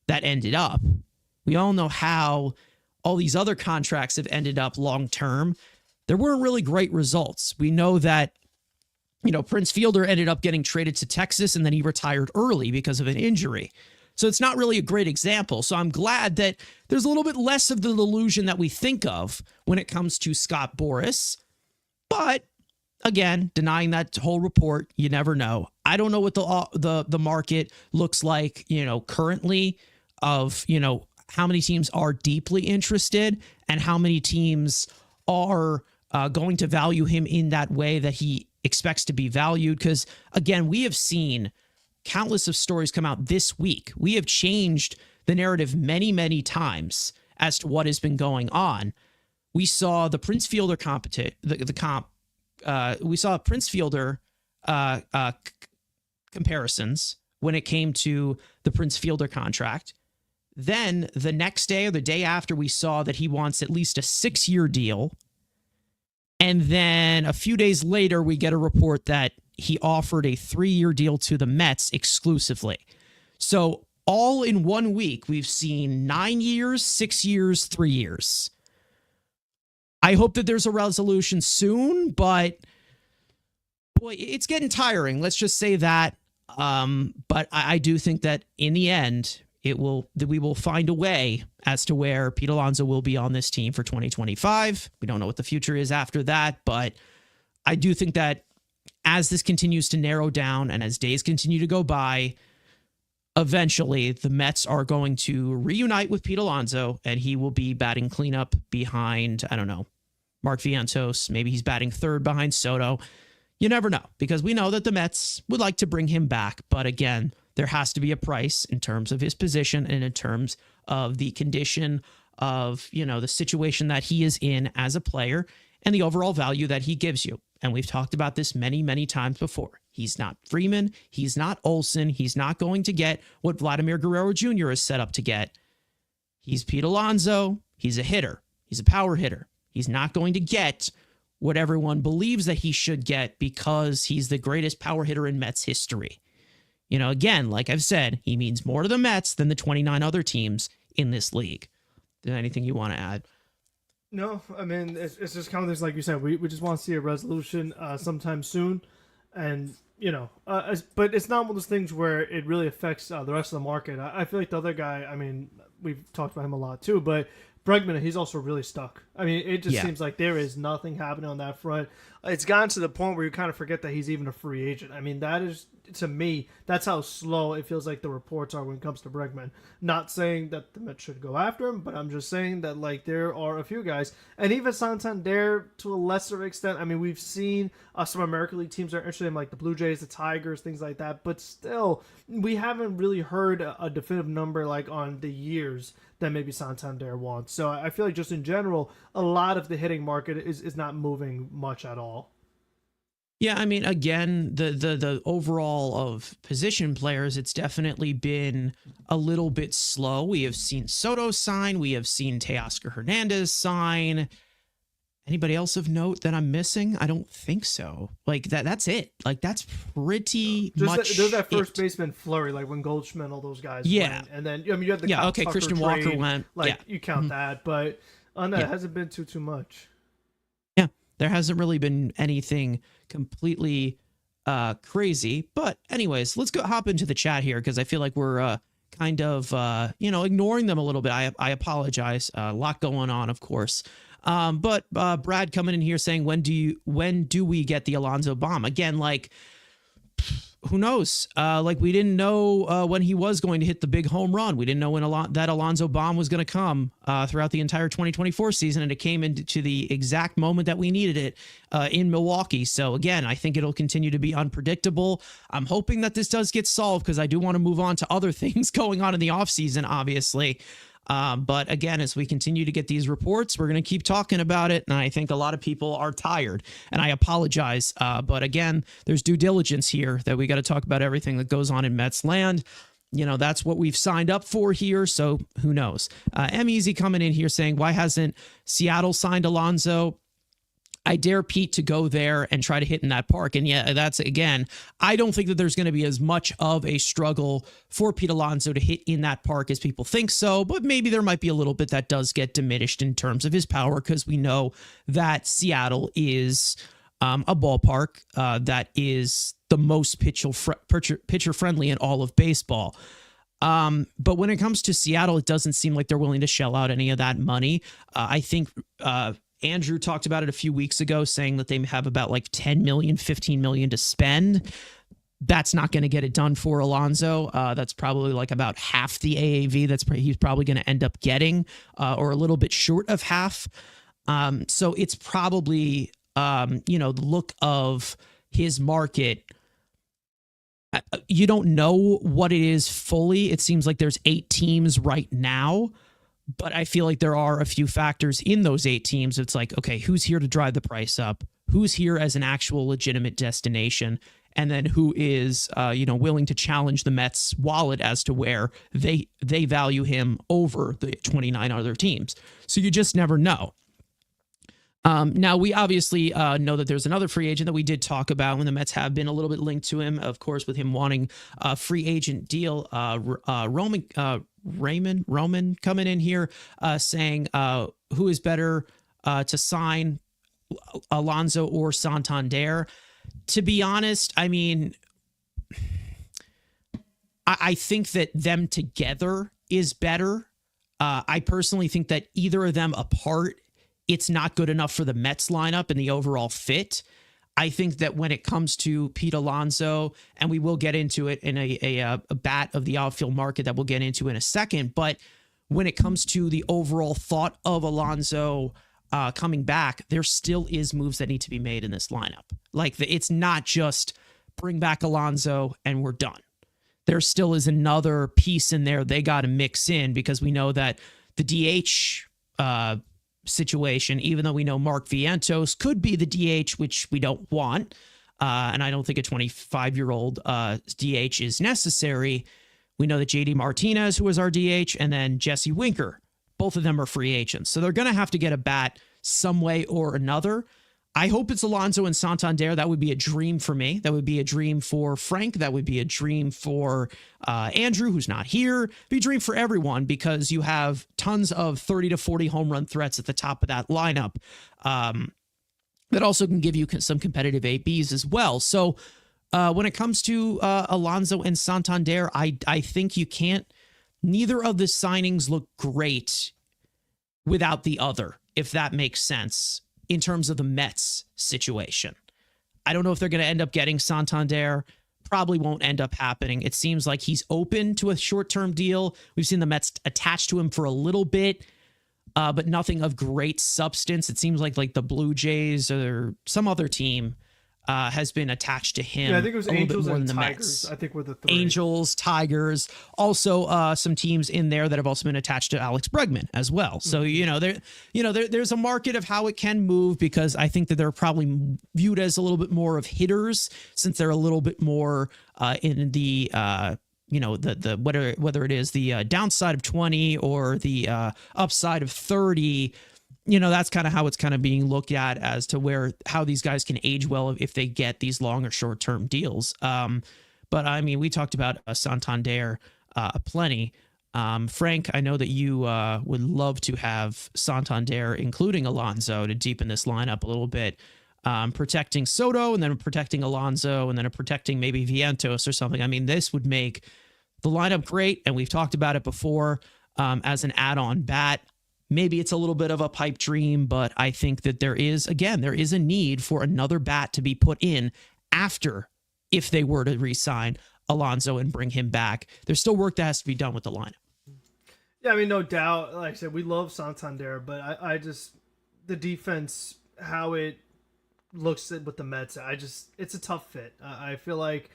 that ended up. We all know how all these other contracts have ended up long-term. There weren't really great results. We know that, Prince Fielder ended up getting traded to Texas, and then he retired early because of an injury. So it's not really a great example. So I'm glad that there's a little bit less of the delusion that we think of when it comes to Scott Boras. But again, denying that whole report, you never know. I don't know what the market looks like, currently of, how many teams are deeply interested and how many teams are going to value him in that way that he expects to be valued. Because again, we have seen countless of stories come out this week. We have changed the narrative many, many times as to what has been going on. We saw the Prince Fielder we saw Prince Fielder comparisons when it came to the Prince Fielder contract. Then the next day or the day after, we saw that he wants at least a 6-year deal. And then a few days later, we get a report that he offered a 3-year deal to the Mets exclusively. So all in 1 week, we've seen 9 years, 6 years, 3 years. I hope that there's a resolution soon, but boy, it's getting tiring. Let's just say that. But I do think that in the end, that we will find a way as to where Pete Alonso will be on this team for 2025. We don't know what the future is after that, but I do think that as this continues to narrow down and as days continue to go by, eventually the Mets are going to reunite with Pete Alonso, and he will be batting cleanup behind, I don't know, Mark Vientos. Maybe he's batting third behind Soto. You never know, because we know that the Mets would like to bring him back. But again, there has to be a price in terms of his position and in terms of the condition of, the situation that he is in as a player and the overall value that he gives you. And we've talked about this many, many times before. He's not Freeman. He's not Olsen. He's not going to get what Vladimir Guerrero Jr. is set up to get. He's Pete Alonso. He's a hitter. He's a power hitter. He's not going to get what everyone believes that he should get because he's the greatest power hitter in Mets history. Again, like I've said, he means more to the Mets than the 29 other teams in this league. Is there anything you want to add? No, I mean, it's just kind of this, like you said, we just want to see a resolution sometime soon. And, but it's not one of those things where it really affects the rest of the market. I feel like the other guy, I mean, we've talked about him a lot too, but Bregman, he's also really stuck. I mean, it just seems like there is nothing happening on that front. It's gotten to the point where you kind of forget that he's even a free agent. I mean, that is, to me, that's how slow it feels like the reports are when it comes to Bregman. Not saying that the Mets should go after him, but I'm just saying that, like, there are a few guys, and even Santander to a lesser extent. I mean, we've seen some American League teams are interested in, like, the Blue Jays, the Tigers, things like that, but still, we haven't really heard a definitive number, like, on the years that maybe Santander wants. So I feel like just in general, a lot of the hitting market is not moving much at all. Yeah, I mean, again, the overall of position players, it's definitely been a little bit slow. We have seen Soto sign, we have seen Teoscar Hernandez sign. Anybody else of note that I'm missing? I don't think so. Like that's it. Like that's pretty much There's that first it. baseman flurry, like when Goldschmidt, all those guys Yeah. went, and then I mean you had the Yeah. Kyle Okay. Tucker Christian trade, Walker went. like Yeah. you count that, but on that Yeah. it hasn't been too much. Yeah. There hasn't really been anything completely crazy. But anyways, let's go hop into the chat here because I feel like we're kind of ignoring them a little bit. I apologize. A lot going on, of course. But Brad coming in here saying, when do we get the Alonso bomb again? Like, who knows? Like we didn't know when he was going to hit the big home run. We didn't know when that Alonso bomb was going to come throughout the entire 2024 season, and it came into the exact moment that we needed it in Milwaukee. So again, I think it'll continue to be unpredictable. I'm hoping that this does get solved because I do want to move on to other things going on in the offseason, obviously. But again, as we continue to get these reports, we're going to keep talking about it. And I think a lot of people are tired, and I apologize. But again, there's due diligence here that we got to talk about everything that goes on in Mets land. That's what we've signed up for here. So who knows? M Easy coming in here saying, why hasn't Seattle signed Alonso? I dare Pete to go there and try to hit in that park. And yeah, that's again, I don't think that there's going to be as much of a struggle for Pete Alonso to hit in that park as people think so, but maybe there might be a little bit that does get diminished in terms of his power because we know that Seattle is a ballpark that is the most pitcher friendly in all of baseball. But when it comes to Seattle, it doesn't seem like they're willing to shell out any of that money. I think Andrew talked about it a few weeks ago, saying that they have about like 10 million, 15 million to spend. That's not going to get it done for Alonso. That's probably like about half the AAV he's probably going to end up getting, or a little bit short of half. So it's probably, the look of his market. You don't know what it is fully. It seems like there's 8 teams right now. But I feel like there are a few factors in those 8 teams. It's like, okay, who's here to drive the price up? Who's here as an actual legitimate destination? And then who is, willing to challenge the Mets' wallet as to where they value him over the 29 other teams. So you just never know. Now, we obviously know that there's another free agent that we did talk about when the Mets have been a little bit linked to him, of course, with him wanting a free agent deal. Roman coming in here saying who is better to sign, Alonso or Santander. To be honest, I mean, I think that them together is better. I personally think that either of them apart, it's not good enough for the Mets lineup and the overall fit. I think that when it comes to Pete Alonso, and we will get into it in a bat of the outfield market that we'll get into in a second, but when it comes to the overall thought of Alonso coming back, there still is moves that need to be made in this lineup. Like it's not just bring back Alonso and we're done. There still is another piece in there they got to mix in because we know that the DH situation, even though we know Mark Vientos could be the DH, which we don't want, and I don't think a 25-year-old DH is necessary. We know that JD Martinez, who was our DH, and then Jesse Winker, both of them are free agents. So they're going to have to get a bat some way or another. I hope it's Alonso and Santander. That would be a dream for me. That would be a dream for Frank. That would be a dream for Andrew, who's not here. It'd be a dream for everyone because you have tons of 30 to 40 home run threats at the top of that lineup that also can give you some competitive ABs as well. So when it comes to Alonso and Santander, I think you can't. Neither of the signings look great without the other, if that makes sense. In terms of the Mets situation, I don't know if they're going to end up getting Santander. Probably won't end up happening. It seems like he's open to a short-term deal. We've seen the Mets attached to him for a little bit, but nothing of great substance. It seems like the Blue Jays or some other team has been attached to him. Yeah, I think it was a little Angels bit more and than the Tigers. Mets. I think were the three. Angels, Tigers, also some teams in there that have also been attached to Alex Bregman as well. So there's a market of how it can move, because I think that they're probably viewed as a little bit more of hitters, since they're a little bit more in the whether it is the downside of 20 or the upside of 30. That's kind of how it's kind of being looked at as to how these guys can age well if they get these long or short term deals. But I mean, we talked about Santander plenty. Frank, I know that you would love to have Santander, including Alonso, to deepen this lineup a little bit, protecting Soto and then protecting Alonso and then protecting maybe Vientos or something. I mean, this would make the lineup great, and we've talked about it before as an add-on bat. Maybe it's a little bit of a pipe dream, but I think that there is a need for another bat to be put in after, if they were to re-sign Alonso and bring him back. There's still work that has to be done with the lineup. Yeah, I mean, no doubt. Like I said, we love Santander, but I just, the defense, how it looks with the Mets, it's a tough fit. I feel like,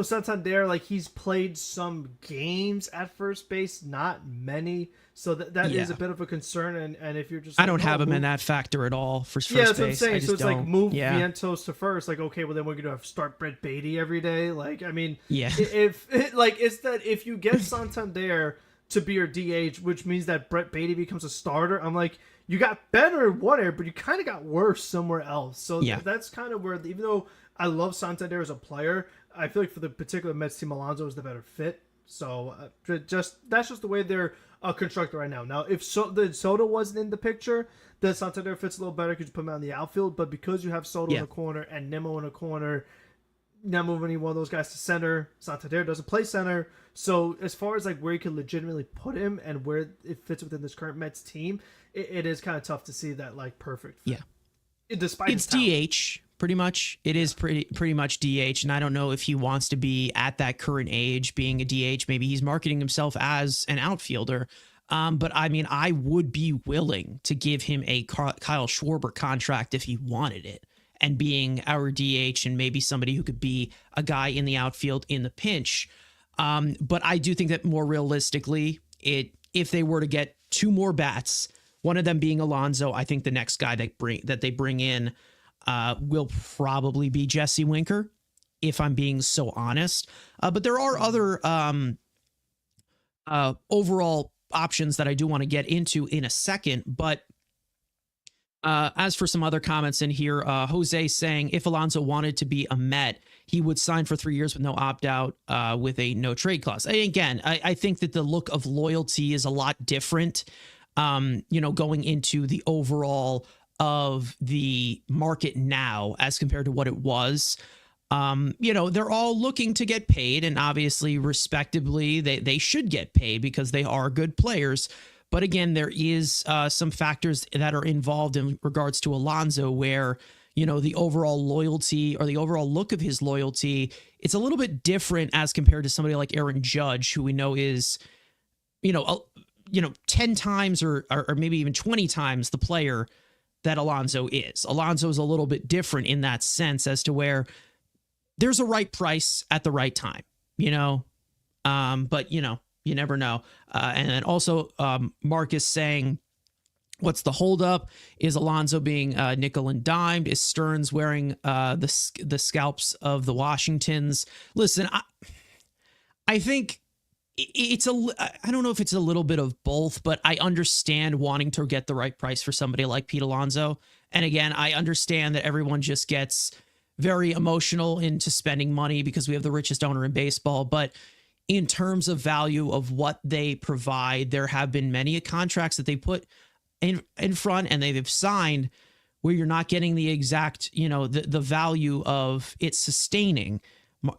Santander, like, he's played some games at first base, not many. So that is a bit of a concern. And if you're just, I don't have him in that factor at all for first base. Yeah, that's what I'm saying. So it's don't. like move Vientos to first. Like, okay, well then we're gonna have to start Brett Beatty every day. Like, I mean, if you get Santander to be your DH, which means that Brett Beatty becomes a starter, I'm like, you got better in one area, but you kind of got worse somewhere else. So that's kind of where, even though I love Santander as a player, I feel like for the particular Mets team, Alonso is the better fit. So that's just the way they're constructed right now. Now, if Soto wasn't in the picture, then Santander fits a little better because you put him out in the outfield. But because you have Soto in the corner and Nimmo in the corner, not moving any one of those guys to center, Santander doesn't play center. So as far as like where you can legitimately put him and where it fits within this current Mets team, it is kind of tough to see that like perfect fit. Yeah. Despite it's DH. Pretty much. It is pretty much DH. And I don't know if he wants to be at that current age being a DH. Maybe he's marketing himself as an outfielder. But I mean, I would be willing to give him a Kyle Schwarber contract if he wanted it, and being our DH and maybe somebody who could be a guy in the outfield in the pinch. But I do think that more realistically, if they were to get two more bats, one of them being Alonso, I think the next guy that they bring in will probably be Jesse Winker, if I'm being so honest. But there are other overall options that I do want to get into in a second. But as for some other comments in here, Jose saying if Alonso wanted to be a Met, he would sign for 3 years with no opt-out with a no trade clause. Again, I think that the look of loyalty is a lot different, going into the overall of the market now as compared to what it was. They're all looking to get paid, and obviously respectably they should get paid because they are good players. But again, there is some factors that are involved in regards to Alonso where, the overall loyalty or the overall look of his loyalty, it's a little bit different as compared to somebody like Aaron Judge, who we know is, 10 times or maybe even 20 times the player that Alonso is. Alonso is a little bit different in that sense as to where there's a right price at the right time, but you never know. And then also Marcus saying, what's the holdup? Is Alonso being nickel and dimed? Is Stearns wearing the scalps of the Washingtons? Listen, I think I don't know if it's a little bit of both, but I understand wanting to get the right price for somebody like Pete Alonso. And again, I understand that everyone just gets very emotional into spending money because we have the richest owner in baseball. But in terms of value of what they provide, there have been many contracts that they put in front and they've signed where you're not getting the exact, the value of it sustaining.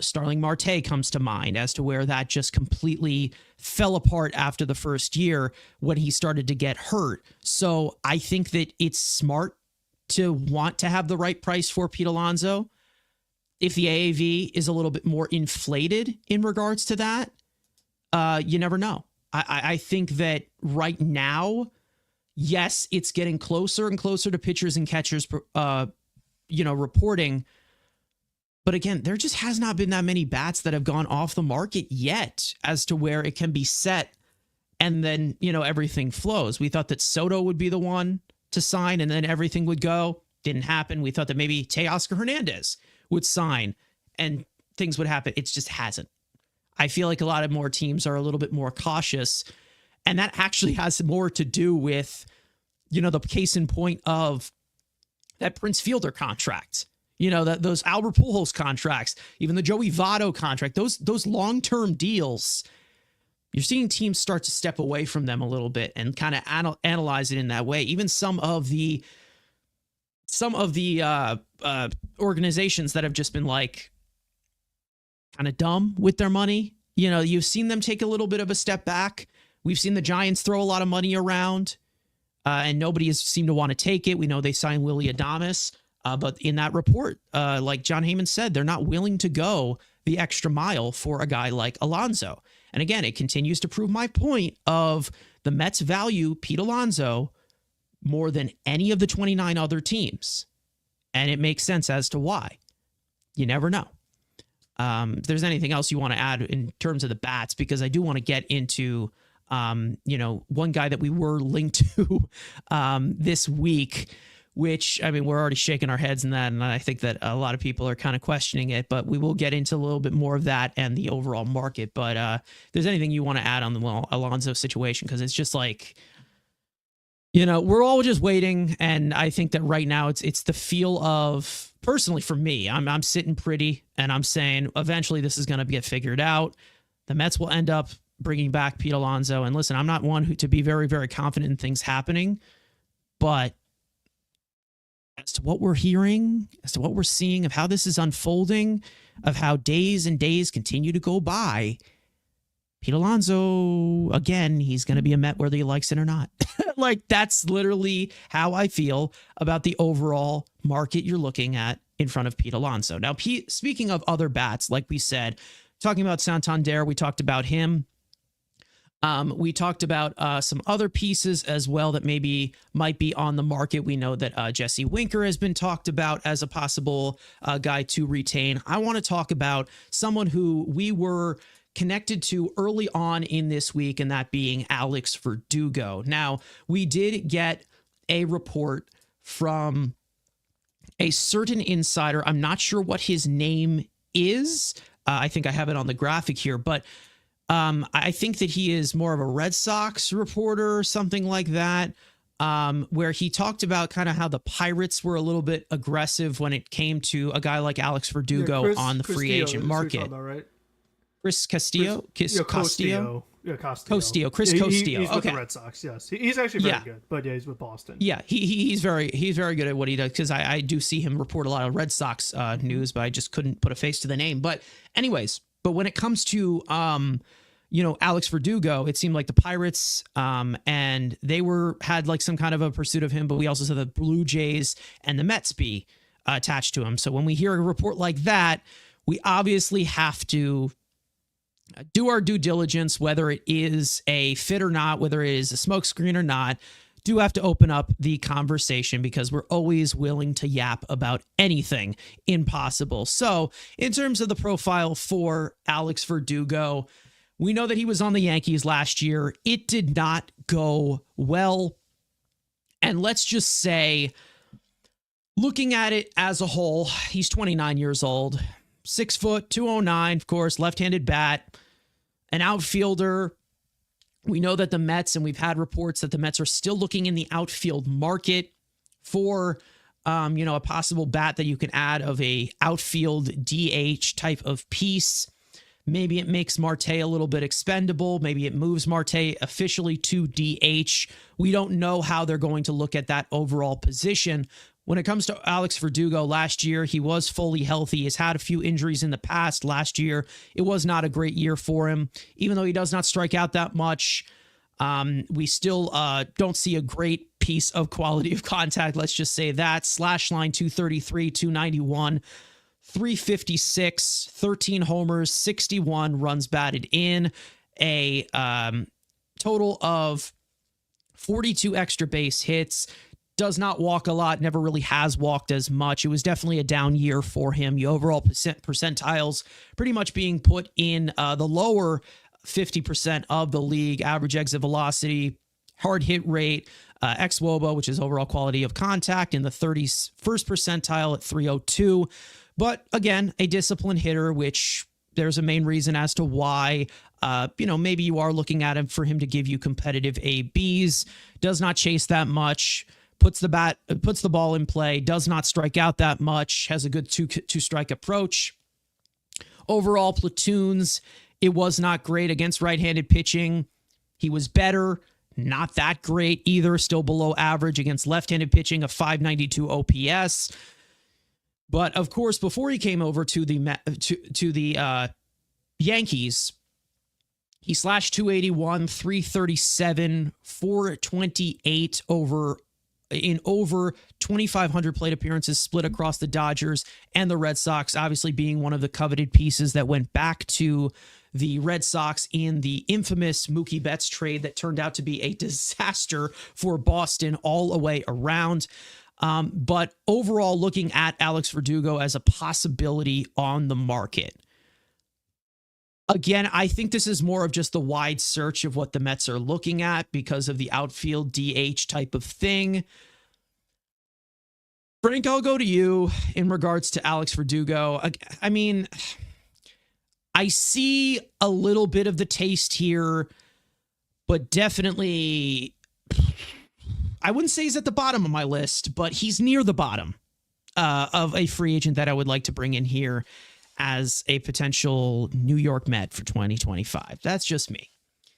Starling Marte comes to mind as to where that just completely fell apart after the first year when he started to get hurt. So I think that it's smart to want to have the right price for Pete Alonso. If the AAV is a little bit more inflated in regards to that, you never know. I think that right now, yes, it's getting closer and closer to pitchers and catchers, reporting. But again, there just has not been that many bats that have gone off the market yet as to where it can be set and then, everything flows. We thought that Soto would be the one to sign and then everything would go. Didn't happen. We thought that maybe Teoscar Hernandez would sign and things would happen. It just hasn't. I feel like a lot of more teams are a little bit more cautious. And that actually has more to do with, the case in point of that Prince Fielder contract. Those Albert Pujols contracts, even the Joey Votto contract, those long-term deals, you're seeing teams start to step away from them a little bit and kind of analyze it in that way. Even some of the organizations that have just been like kind of dumb with their money, you've seen them take a little bit of a step back. We've seen the Giants throw a lot of money around and nobody has seemed to want to take it. We know they signed Willy Adames. But in that report, like John Heyman said, they're not willing to go the extra mile for a guy like Alonso. And again, it continues to prove my point of the Mets value Pete Alonso more than any of the 29 other teams. And it makes sense as to why. You never know. If there's anything else you want to add in terms of the bats, because I do want to get into, one guy that we were linked to this week, which, we're already shaking our heads in that, and I think that a lot of people are kind of questioning it, but we will get into a little bit more of that and the overall market. But if there's anything you want to add on the Alonso situation, because it's just like, we're all just waiting, and I think that right now it's the feel of, personally for me, I'm sitting pretty, and I'm saying eventually this is going to get figured out. The Mets will end up bringing back Pete Alonso, and listen, I'm not one to be very, very confident in things happening, but as to what we're hearing, as to what we're seeing, of how this is unfolding, of how days and days continue to go by, Pete Alonso, again, he's going to be a Met whether he likes it or not. Like, that's literally how I feel about the overall market you're looking at in front of Pete Alonso. Now, speaking of other bats, like we said, talking about Santander, we talked about him. We talked about some other pieces as well that might be on the market. We know that Jesse Winker has been talked about as a possible guy to retain. I want to talk about someone who we were connected to early on in this week, and that being Alex Verdugo. Now, we did get a report from a certain insider. I'm not sure what his name is. I think I have it on the graphic here, but I think that he is more of a Red Sox reporter or something like that, where he talked about kind of how the Pirates were a little bit aggressive when it came to a guy like Alex Verdugo on the free agent market. Right? Chris Castillo? Castillo. Yeah, Castillo. Chris Castillo. He's with the Red Sox, yes. He's actually very good, but yeah, he's with Boston. Yeah, he's very good at what he does, because I do see him report a lot of Red Sox news, but I just couldn't put a face to the name. But anyways, when it comes to Alex Verdugo, it seemed like the Pirates and they had like some kind of a pursuit of him, but we also saw the Blue Jays and the Mets be attached to him. So when we hear a report like that, we obviously have to do our due diligence, whether it is a fit or not, whether it is a smokescreen or not. Do have to open up the conversation, because we're always willing to yap about anything impossible. So in terms of the profile for Alex Verdugo, we know that he was on the Yankees last year. It did not go well. And let's just say, looking at it as a whole, he's 29 years old, 6 foot, 209, of course, left-handed bat, an outfielder. We know that the Mets, and we've had reports that the Mets are still looking in the outfield market for, a possible bat that you can add of a outfield DH type of piece. Maybe it makes Marte a little bit expendable. Maybe it moves Marte officially to DH. We don't know how they're going to look at that overall position. When it comes to Alex Verdugo, last year, he was fully healthy. He's had a few injuries in the past. Last year, it was not a great year for him. Even though he does not strike out that much, we still don't see a great piece of quality of contact. Let's just say that. Slash line 233, 291, 356, 13 homers, 61 runs batted in, a total of 42 extra base hits, does not walk a lot, never really has walked as much. It was definitely a down year for him. The overall percentiles pretty much being put in the lower 50% of the league. Average exit velocity, hard hit rate, xwOBA, which is overall quality of contact, in the 31st percentile at 302. But again, a disciplined hitter, which there's a main reason as to why, maybe you are looking at him for him to give you competitive ABs. Does not chase that much. Puts the ball in play, does not strike out that much, has a good two strike approach. Overall platoons, it was not great against right-handed pitching. He was better, not that great either, still below average against left-handed pitching, a 592 OPS. But of course, before he came over to the Yankees, he slashed 281, 337, 428 in over 2,500 plate appearances split across the Dodgers and the Red Sox, obviously being one of the coveted pieces that went back to the Red Sox in the infamous Mookie Betts trade that turned out to be a disaster for Boston all the way around. But overall, looking at Alex Verdugo as a possibility on the market. Again, I think this is more of just the wide search of what the Mets are looking at because of the outfield DH type of thing. Frank, I'll go to you in regards to Alex Verdugo. I mean, I see a little bit of the taste here, but definitely, I wouldn't say he's at the bottom of my list, but he's near the bottom of a free agent that I would like to bring in here as a potential New York Met for 2025. That's just me.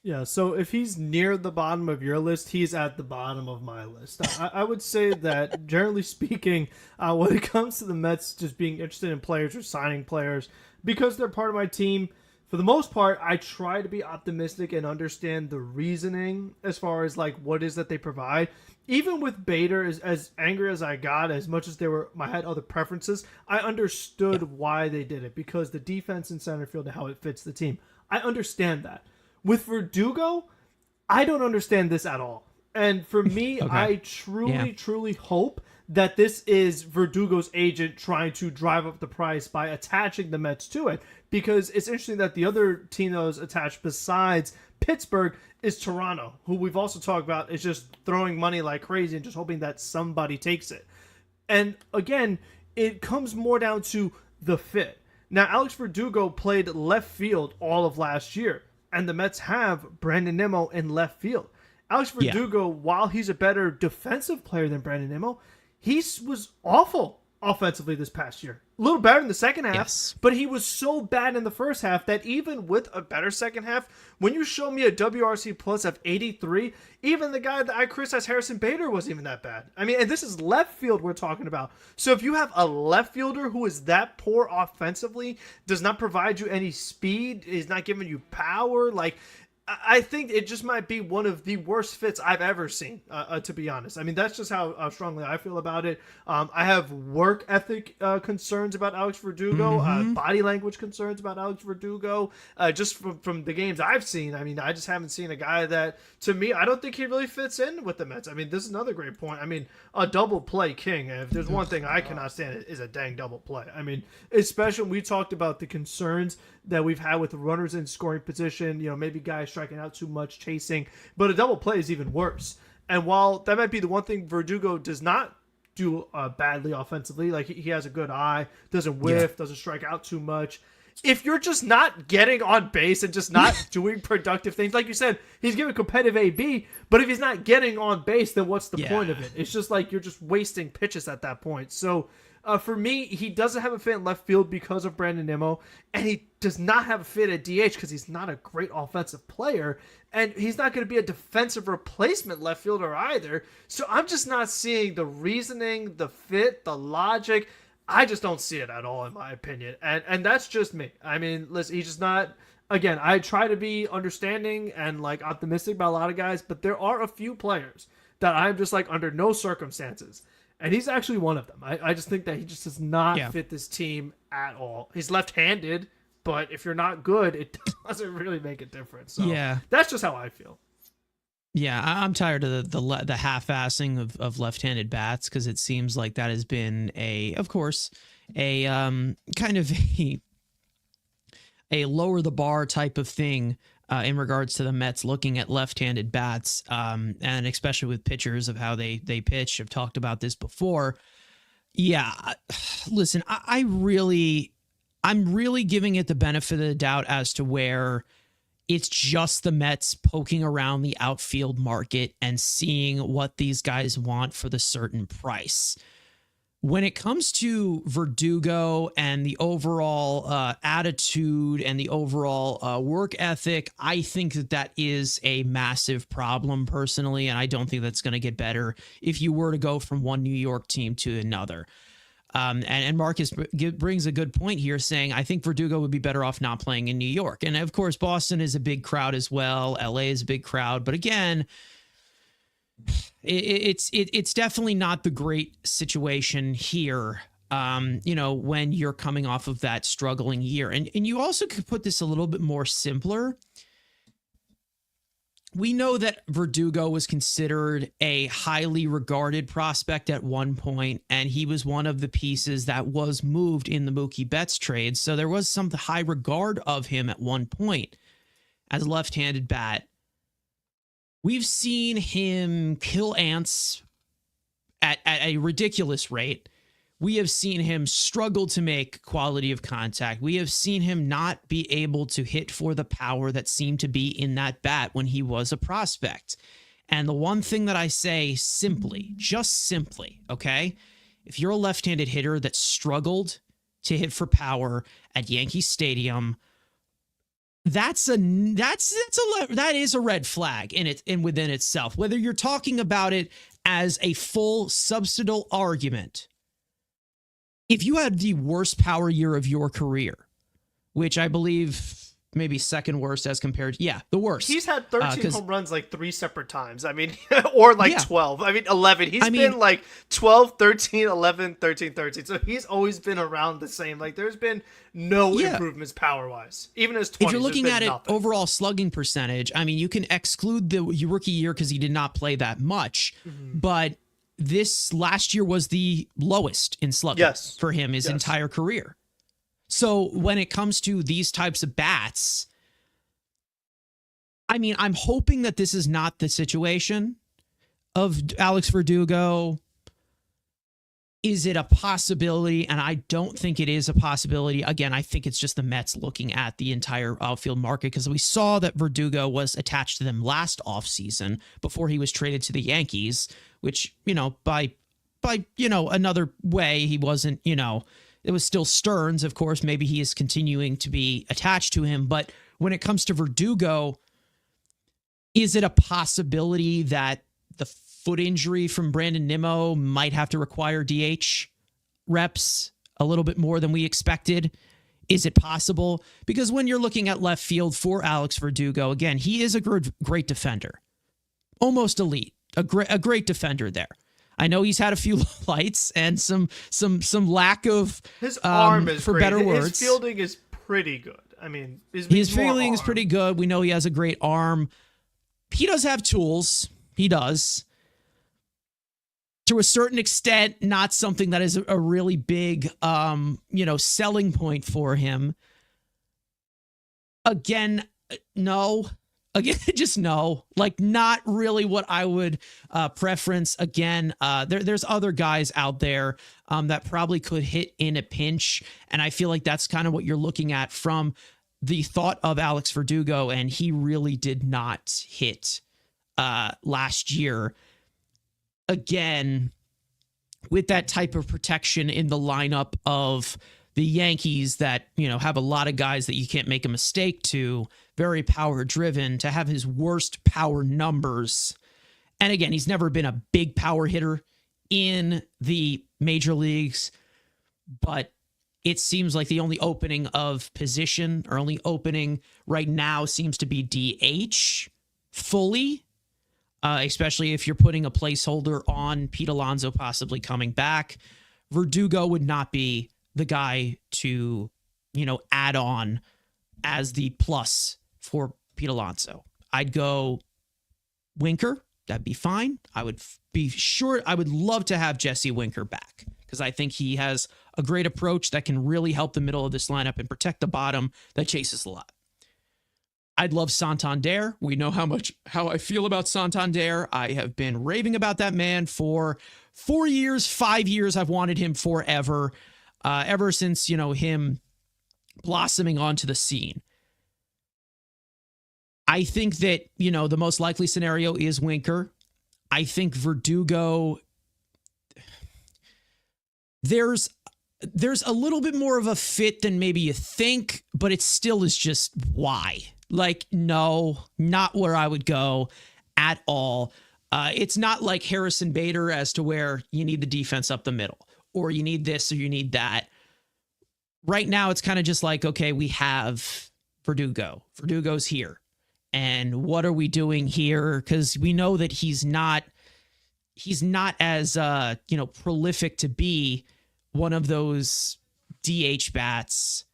Yeah, so if he's near the bottom of your list, he's at the bottom of my list. I would say that, generally speaking, when it comes to the Mets just being interested in players or signing players, because they're part of my team, for the most part, I try to be optimistic and understand the reasoning as far as like what is that they provide. Even with Bader, as angry as I got, as much as I had other preferences, I understood why they did it, because the defense in center field and how it fits the team. I understand that. With Verdugo, I don't understand this at all. And for me, okay. I truly hope that this is Verdugo's agent trying to drive up the price by attaching the Mets to it, because it's interesting that the other team that was attached besides Pittsburgh is Toronto, who we've also talked about is just throwing money like crazy and just hoping that somebody takes it. And again, it comes more down to the fit. Now, Alex Verdugo played left field all of last year, and the Mets have Brandon Nimmo in left field. Alex Verdugo, while he's a better defensive player than Brandon Nimmo, he was awful offensively this past year. A little better in the second half, but he was so bad in the first half that even with a better second half, when you show me a WRC plus of 83, even the guy that I criticized, Harrison Bader, wasn't even that bad. I mean, and this is left field we're talking about. So if you have a left fielder who is that poor offensively, does not provide you any speed, is not giving you power, like, I think it just might be one of the worst fits I've ever seen, to be honest. I mean, that's just how strongly I feel about it. I have work ethic concerns about Alex Verdugo, body language concerns about Alex Verdugo, just from the games I've seen. I mean, I just haven't seen a guy that, to me, I don't think he really fits in with the Mets. I mean, this is another great point. I mean, a double play king. If there's one thing I cannot stand, it is a dang double play. I mean, especially when we talked about the concerns that we've had with runners in scoring position, maybe guys striking out too much, chasing, but a double play is even worse. And while that might be the one thing Verdugo does not do badly offensively, like he has a good eye, doesn't whiff, doesn't strike out too much. If you're just not getting on base and just not doing productive things, like you said, he's giving competitive AB, but if he's not getting on base, then what's the point of it? It's just like you're just wasting pitches at that point. So for me, he doesn't have a fit in left field because of Brandon Nimmo, and he does not have a fit at DH because he's not a great offensive player, and he's not going to be a defensive replacement left fielder either. So I'm just not seeing the reasoning, the fit, the logic. I just don't see it at all, in my opinion, and that's just me. I mean, listen, he's just not. Again, I try to be understanding and like optimistic about a lot of guys, but there are a few players that I'm just like under no circumstances. And he's actually one of them. I just think that he just does not fit this team at all. He's left-handed, but if you're not good, it doesn't really make a difference. So that's just how I feel. Yeah, I'm tired of the half-assing of left-handed bats, because it seems like that has been of course, a kind of a lower the bar type of thing in regards to the Mets looking at left-handed bats, and especially with pitchers of how they pitch. I've talked about this before. Yeah, listen, I'm really giving it the benefit of the doubt as to where it's just the Mets poking around the outfield market and seeing what these guys want for the certain price. When it comes to Verdugo and the overall attitude and the overall work ethic, I think that is a massive problem personally, and I don't think that's going to get better if you were to go from one New York team to another. And Marcus brings a good point here, saying, I think Verdugo would be better off not playing in New York. And of course, Boston is a big crowd as well. LA is a big crowd. But again, it's definitely not the great situation here, when you're coming off of that struggling year. And you also could put this a little bit more simpler. We know that Verdugo was considered a highly regarded prospect at one point, and he was one of the pieces that was moved in the Mookie Betts trade. So there was some high regard of him at one point as a left-handed bat. We've seen him kill ants at a ridiculous rate. We have seen him struggle to make quality of contact. We have seen him not be able to hit for the power that seemed to be in that bat when he was a prospect. And the one thing that I say just simply, okay, if you're a left-handed hitter that struggled to hit for power at Yankee Stadium, that is a red flag in within itself. Whether you're talking about it as a full substantial argument, if you had the worst power year of your career, which I believe maybe second worst as compared to, the worst. He's had 13 home runs like 3 separate times. I mean, or 12. I mean, 11. He's been like 12, 13, 11, 13, 13. So he's always been around the same. Like, there's been no improvements power-wise. Even his 20s, if you're looking at nothing. It overall slugging percentage, I mean, you can exclude the rookie year because he did not play that much, but this last year was the lowest in slugging for him his entire career. So when it comes to these types of bats, I mean, I'm hoping that this is not the situation of Alex Verdugo. Is it a possibility? And I don't think it is a possibility. Again, I think it's just the Mets looking at the entire outfield market, because we saw that Verdugo was attached to them last offseason before he was traded to the Yankees, which, by another way, he wasn't, it was still Stearns, of course. Maybe he is continuing to be attached to him. But when it comes to Verdugo, is it a possibility that the foot injury from Brandon Nimmo might have to require DH reps a little bit more than we expected? Is it possible? Because when you're looking at left field for Alex Verdugo, again, he is a great defender, almost elite, a great defender there. I know he's had a few lights and some lack of his arm is for great. better words. His fielding is pretty good. I mean, his fielding is pretty good. We know he has a great arm. He does have tools. He does. To a certain extent, not something that is a really big, selling point for him. Again, no. Again, just no. Like, not really what I would preference. Again, there's other guys out there that probably could hit in a pinch, and I feel like that's kind of what you're looking at from the thought of Alex Verdugo, and he really did not hit last year. Again, with that type of protection in the lineup of the Yankees that, have a lot of guys that you can't make a mistake to, very power driven, to have his worst power numbers. And again, he's never been a big power hitter in the major leagues, but it seems like the only opening of position, or only opening right now, seems to be DH fully. Especially if you're putting a placeholder on Pete Alonso possibly coming back. Verdugo would not be the guy to, add on as the plus for Pete Alonso. I'd go Winker, that'd be fine. I would love to have Jesse Winker back because I think he has a great approach that can really help the middle of this lineup and protect the bottom that chases a lot. I'd love Santander. We know how I feel about Santander. I have been raving about that man for 4 years, 5 years. I've wanted him forever, ever since, him blossoming onto the scene. I think that, the most likely scenario is Winker. I think Verdugo, there's a little bit more of a fit than maybe you think, but it still is just why? Like, no, not where I would go at all. It's not like Harrison Bader as to where you need the defense up the middle or you need this or you need that. Right now, it's kind of just like, okay, we have Verdugo. Verdugo's here. And what are we doing here? Because we know that he's not as, prolific to be one of those DH bats.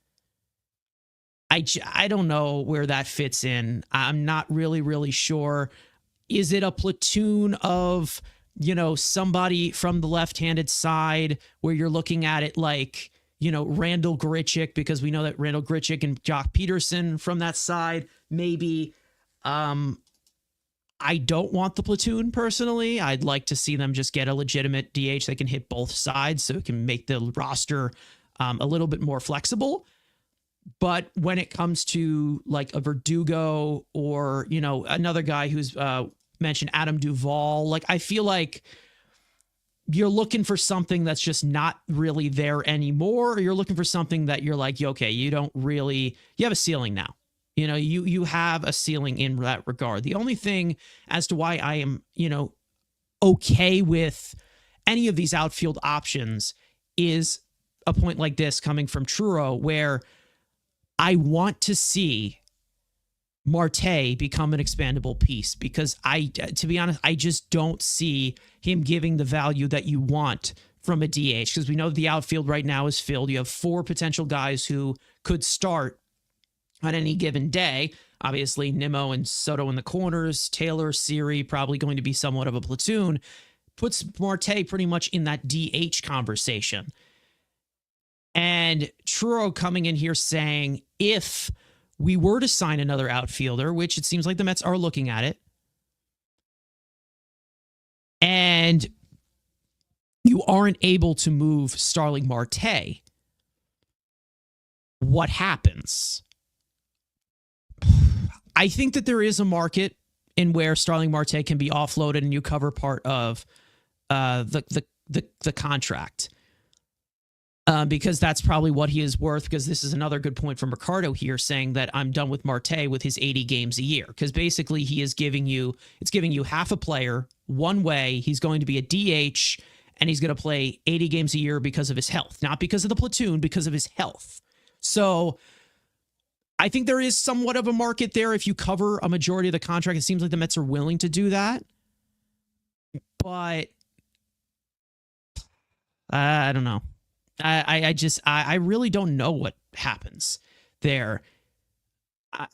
I don't know where that fits in. I'm not really sure. Is it a platoon of, somebody from the left-handed side where you're looking at it like, Randall Grichuk, because we know that Randall Grichuk and Jock Peterson from that side, maybe. I don't want the platoon personally. I'd like to see them just get a legitimate DH that can hit both sides so it can make the roster a little bit more flexible. But when it comes to like a Verdugo or, another guy who's mentioned, Adam Duvall, like I feel like you're looking for something that's just not really there anymore. Or you're looking for something that you're like, okay, you have a ceiling now. You have a ceiling in that regard. The only thing as to why I am, okay with any of these outfield options is a point like this coming from Truro, where I want to see Marte become an expandable piece because to be honest, I just don't see him giving the value that you want from a DH because we know the outfield right now is filled. You have 4 potential guys who could start on any given day. Obviously, Nimmo and Soto in the corners, Taylor, Siri probably going to be somewhat of a platoon. Puts Marte pretty much in that DH conversation. And Truro coming in here saying, if we were to sign another outfielder, which it seems like the Mets are looking at it, and you aren't able to move Starling Marte, what happens? I think that there is a market in where Starling Marte can be offloaded and you cover part of the contract. Because that's probably what he is worth, because this is another good point from Ricardo here saying that I'm done with Marte with his 80 games a year. Because basically it's giving you half a player one way. He's going to be a DH and he's going to play 80 games a year because of his health, not because of the platoon, because of his health. So I think there is somewhat of a market there if you cover a majority of the contract. It seems like the Mets are willing to do that. But I don't know. I really don't know what happens there.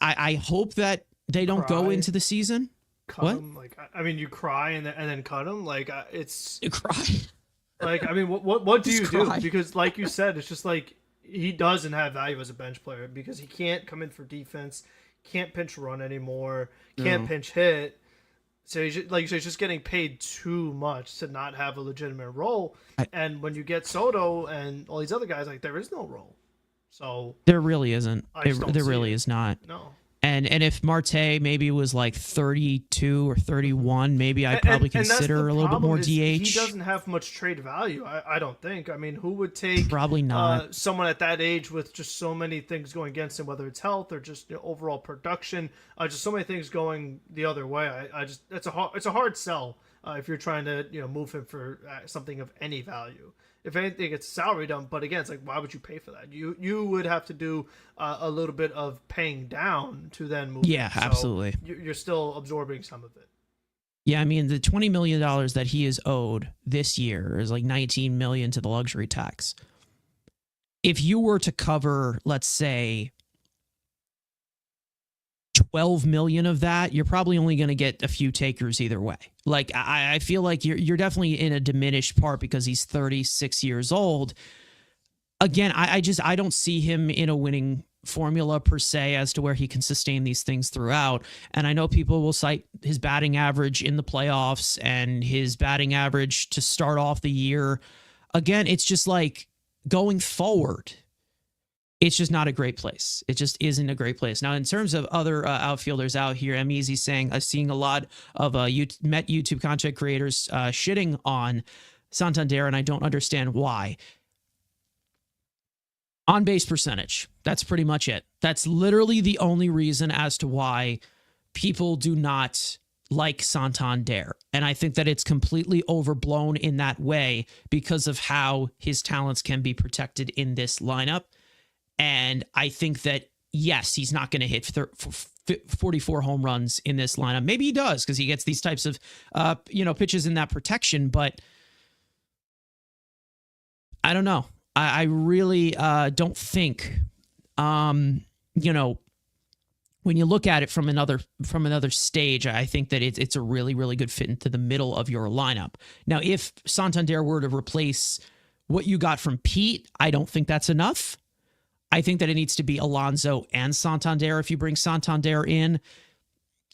I hope that they don't go into the season. Cut him, you cry and then cut him. You cry. What do you do? Because like you said, it's just like he doesn't have value as a bench player because he can't come in for defense, can't pinch run anymore, can't pinch hit. So he's just getting paid too much to not have a legitimate role. And when you get Soto and all these other guys, there is no role. So there really isn't. There really is not. No. And if Marte maybe was like 32 or 31, maybe I'd probably consider a little bit more DH. He doesn't have much trade value, I don't think. I mean, who would take probably not someone at that age with just so many things going against him, whether it's health or just overall production, just so many things going the other way. It's a hard sell if you're trying to move him for something of any value. If anything, it's salary dump, but again, it's like, why would you pay for that? You would have to do a little bit of paying down to then move. Yeah, so absolutely. You're still absorbing some of it. Yeah, I mean, the $20 million that he is owed this year is like $19 million to the luxury tax. If you were to cover, let's say, 12 million of that, you're probably only going to get a few takers either way. Like, I feel like you're definitely in a diminished part because he's 36 years old. Again, I don't see him in a winning formula per se as to where he can sustain these things throughout. And I know people will cite his batting average in the playoffs and his batting average to start off the year. Again, it's just like going forward, it's just not a great place. It just isn't a great place. Now, in terms of other outfielders out here, I'm easy saying I'm seeing a lot of Met YouTube content creators shitting on Santander, and I don't understand why. On base percentage. That's pretty much it. That's literally the only reason as to why people do not like Santander. And I think that it's completely overblown in that way because of how his talents can be protected in this lineup. And I think that, yes, he's not going to hit 44 home runs in this lineup. Maybe he does because he gets these types of, pitches in that protection. But I don't know. I really don't think, when you look at it from another stage, I think that it's a really, really good fit into the middle of your lineup. Now, if Santander were to replace what you got from Pete, I don't think that's enough. I think that it needs to be Alonso and Santander if you bring Santander in.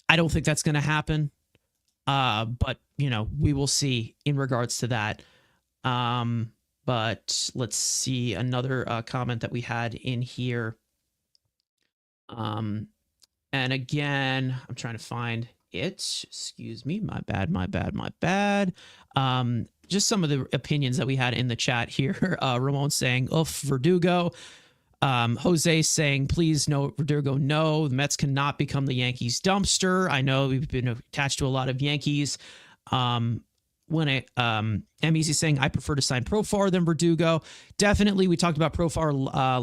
I don't think that's going to happen. But, we will see in regards to that. But let's see another comment that we had in here. And again, I'm trying to find it. Excuse me. My bad. Just some of the opinions that we had in the chat here. Ramon saying, oof, Verdugo. Jose saying, please, no, Verdugo, no. The Mets cannot become the Yankees dumpster. I know we've been attached to a lot of Yankees. MEZ saying, I prefer to sign Profar than Verdugo. Definitely, we talked about Profar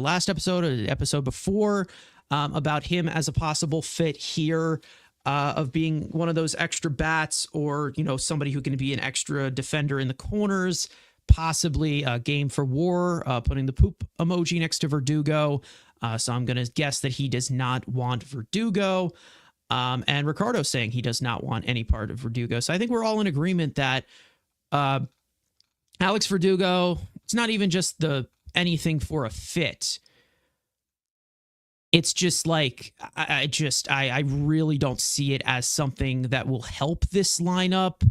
last episode, or the episode before, about him as a possible fit here, of being one of those extra bats, or, somebody who can be an extra defender in the corners. Possibly a game for war, putting the poop emoji next to Verdugo. So I'm going to guess that he does not want Verdugo. And Ricardo saying he does not want any part of Verdugo. So I think we're all in agreement that Alex Verdugo, it's not even just the anything for a fit. It's just like, I really don't see it as something that will help this lineup.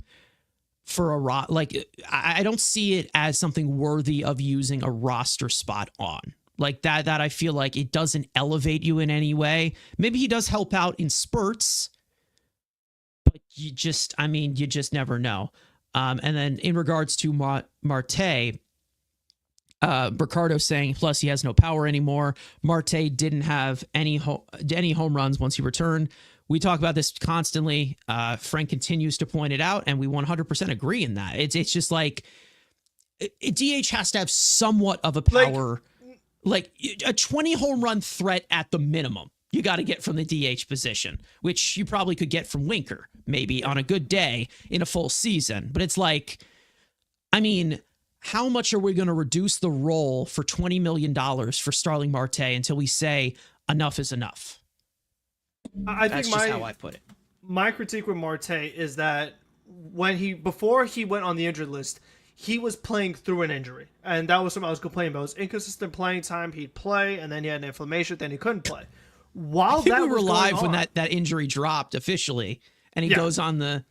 I don't see it as something worthy of using a roster spot on. Like that I feel like it doesn't elevate you in any way. Maybe he does help out in spurts, but you just never know. And then in regards to Marte, Ricardo saying, plus he has no power anymore. Marte didn't have any home runs once he returned. We talk about this constantly. Frank continues to point it out, and we 100% agree in that. It's just like DH has to have somewhat of a power, like a 20 home run threat at the minimum. You got to get from the DH position, which you probably could get from Winker, maybe on a good day in a full season. But it's like, how much are we going to reduce the role for $20 million for Starling Marte until we say enough is enough? That's just how I put it. My critique with Marte is that before he went on the injured list, he was playing through an injury, and that was something I was complaining about. It was inconsistent playing time. He'd play, and then he had an inflammation, then he couldn't play. While we were live when that injury dropped officially, and he goes on the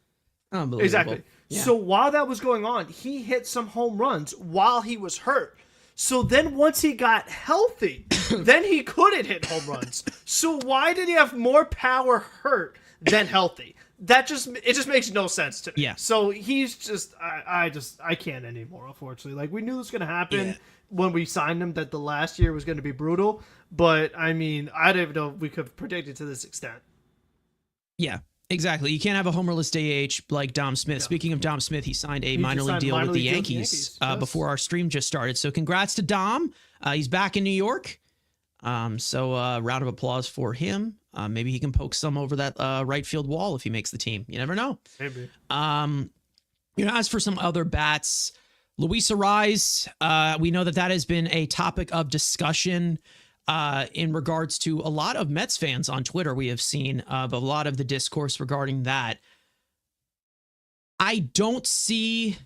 unbelievable. Exactly. Yeah. So while that was going on, he hit some home runs while he was hurt. So then once he got healthy, then he couldn't hit home runs. So why did he have more power hurt than healthy? It just makes no sense to me. Yeah. So he's just, I can't anymore, unfortunately. Like, we knew this was going to happen when we signed him, that the last year was going to be brutal. But, I don't even know if we could predict it to this extent. Yeah. Exactly. You can't have a homerless DH like Dom Smith. Yeah. Speaking of Dom Smith, he signed a minor league deal with the Yankees before our stream just started. So congrats to Dom. He's back in New York. So round of applause for him. Maybe he can poke some over that right field wall if he makes the team. You never know. Maybe. As for some other bats, Luis Arraez, we know that has been a topic of discussion in regards to a lot of Mets fans on Twitter. We have seen of a lot of the discourse regarding that. I don't see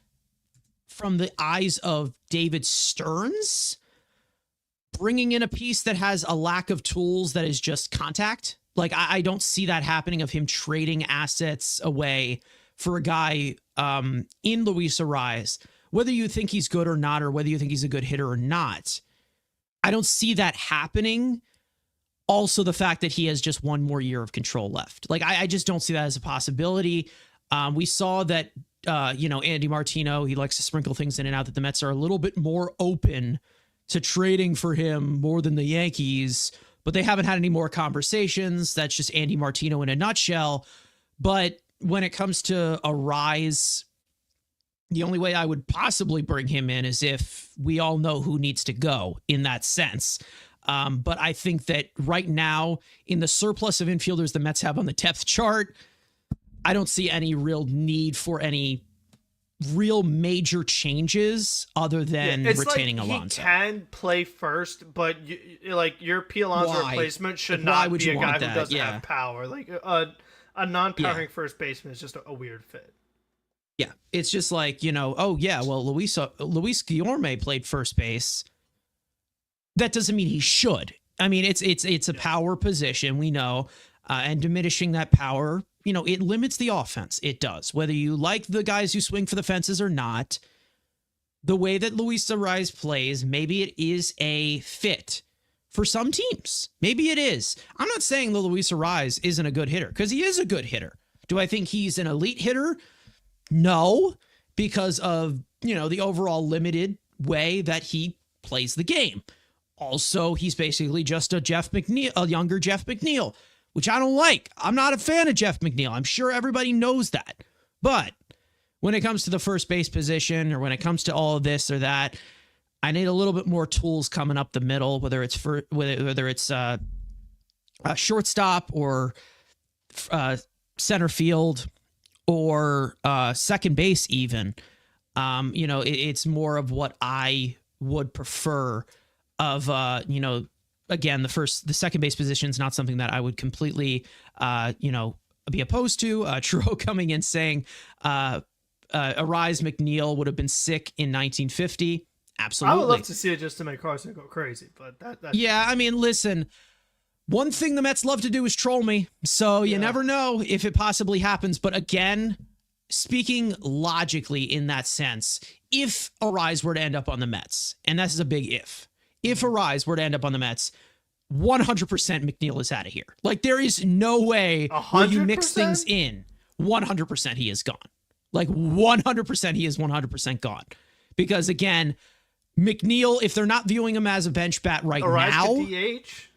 from the eyes of David Stearns bringing in a piece that has a lack of tools that is just contact. Like, I don't see that happening, of him trading assets away for a guy in Luis Arraez, whether you think he's good or not, or whether you think he's a good hitter or not. I don't see that happening. Also, the fact that he has just one more year of control left. Like, I just don't see that as a possibility. We saw that, Andy Martino, he likes to sprinkle things in and out, that the Mets are a little bit more open to trading for him more than the Yankees, but they haven't had any more conversations. That's just Andy Martino in a nutshell. But when it comes to Arraez, the only way I would possibly bring him in is if we all know who needs to go in that sense. But I think that right now, in the surplus of infielders the Mets have on the depth chart, I don't see any real need for any real major changes other than retaining Alonso. He can play first, but your P. Alonso replacement should not be a guy who doesn't have power. Like a non-powering first baseman is just a weird fit. Yeah, it's just like, Luis Guillorme played first base. That doesn't mean he should. I mean, it's a power position, we know, and diminishing that power, it limits the offense. It does. Whether you like the guys who swing for the fences or not, the way that Luis Arraez plays, maybe it is a fit for some teams. Maybe it is. I'm not saying that Luis Arraez isn't a good hitter, because he is a good hitter. Do I think he's an elite hitter? No, because of, the overall limited way that he plays the game. Also, he's basically just a younger Jeff McNeil, which I don't like. I'm not a fan of Jeff McNeil. I'm sure everybody knows that. But when it comes to the first base position, or when it comes to all of this or that, I need a little bit more tools coming up the middle, whether it's a shortstop or center field or second base even. It's more of what I would prefer of, again, the second base position is not something that I would completely, be opposed to. Truro coming in saying Arraez McNeil would have been sick in 1950. Absolutely. I would love to see it just to make Carson go crazy, but that. Yeah, I mean, listen, one thing the Mets love to do is troll me, so you never know if it possibly happens. But again, speaking logically in that sense, if Arraez were to end up on the Mets, and this is a big if Arraez were to end up on the Mets, 100% McNeil is out of here. Like, there is no way where you mix things in. 100% he is gone. Like, 100% he is 100% gone. Because, again, McNeil, if they're not viewing him as a bench bat right now... DH?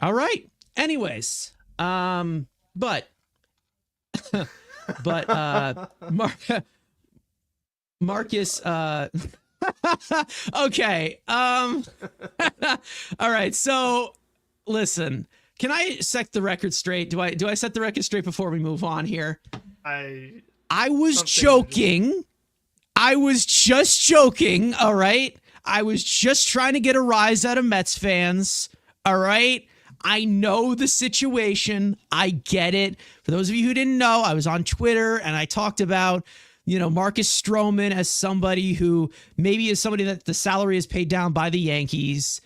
All right. Anyways, but Marcus, okay. All right. So listen, can I set the record straight? Do I set the record straight before we move on here? I was joking. I was just joking. All right. I was just trying to get a rise out of Mets fans. All right. I know the situation. I get it. For those of you who didn't know, I was on Twitter and I talked about, Marcus Stroman as somebody who maybe is somebody that the salary is paid down by the Yankees.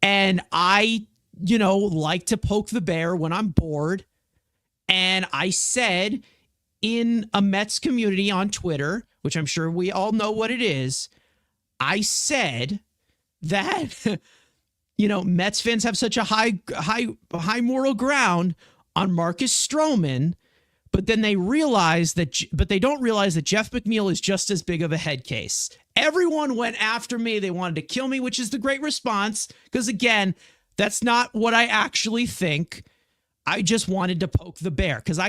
And I, like to poke the bear when I'm bored. And I said in a Mets community on Twitter, which I'm sure we all know what it is, I said that Mets fans have such a high moral ground on Marcus Stroman, but then they don't realize that Jeff McNeil is just as big of a head case. Everyone went after me. They wanted to kill me, which is the great response. Because again, that's not what I actually think. I just wanted to poke the bear because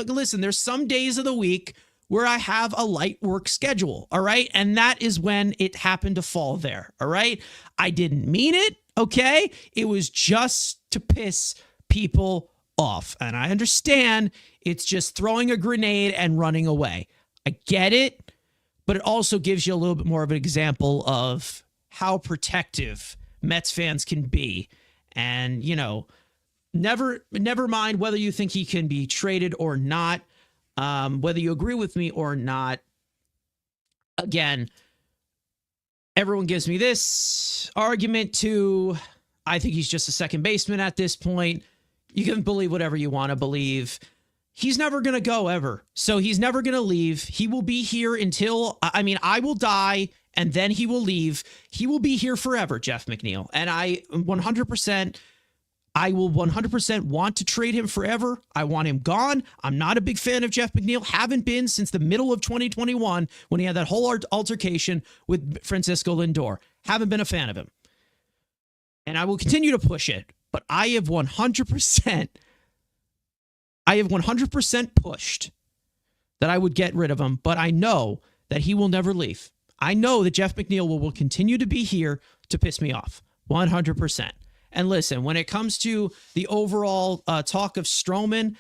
listen, there's some days of the week where I have a light work schedule. All right. And that is when it happened to fall there. All right. I didn't mean it. Okay. It was just to piss people off. And I understand it's just throwing a grenade and running away. I get it. But it also gives you a little bit more of an example of how protective Mets fans can be. And, never mind whether you think he can be traded or not, whether you agree with me or not. Again, everyone gives me this argument too. I think he's just a second baseman at this point. You can believe whatever you want to believe. He's never going to go ever. So he's never going to leave. He will be here until, I will die and then he will leave. He will be here forever, Jeff McNeil. And I will 100% want to trade him forever. I want him gone. I'm not a big fan of Jeff McNeil. Haven't been since the middle of 2021 when he had that whole altercation with Francisco Lindor. Haven't been a fan of him. And I will continue to push it. But I have 100% pushed that I would get rid of him, but I know that he will never leave. I know that Jeff McNeil will continue to be here to piss me off, 100%. And listen, when it comes to the overall talk of Stroman,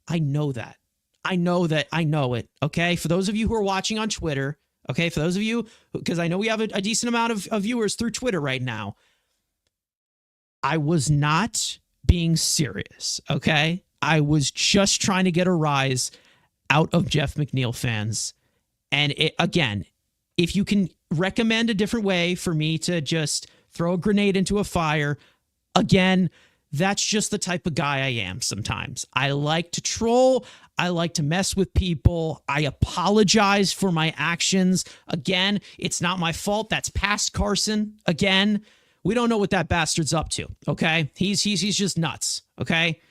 I know that. I know it, okay? For those of you who are watching on Twitter, okay? For those of you, because I know we have a decent amount of viewers through Twitter right now, I was not being serious, okay? I was just trying to get a rise out of Jeff McNeil fans. And again, if you can recommend a different way for me to just throw a grenade into a fire, again, that's just the type of guy I am sometimes. I like to troll. I like to mess with people. I apologize for my actions. Again, it's not my fault. That's past Carson. Again, we don't know what that bastard's up to, okay? He's just nuts, okay?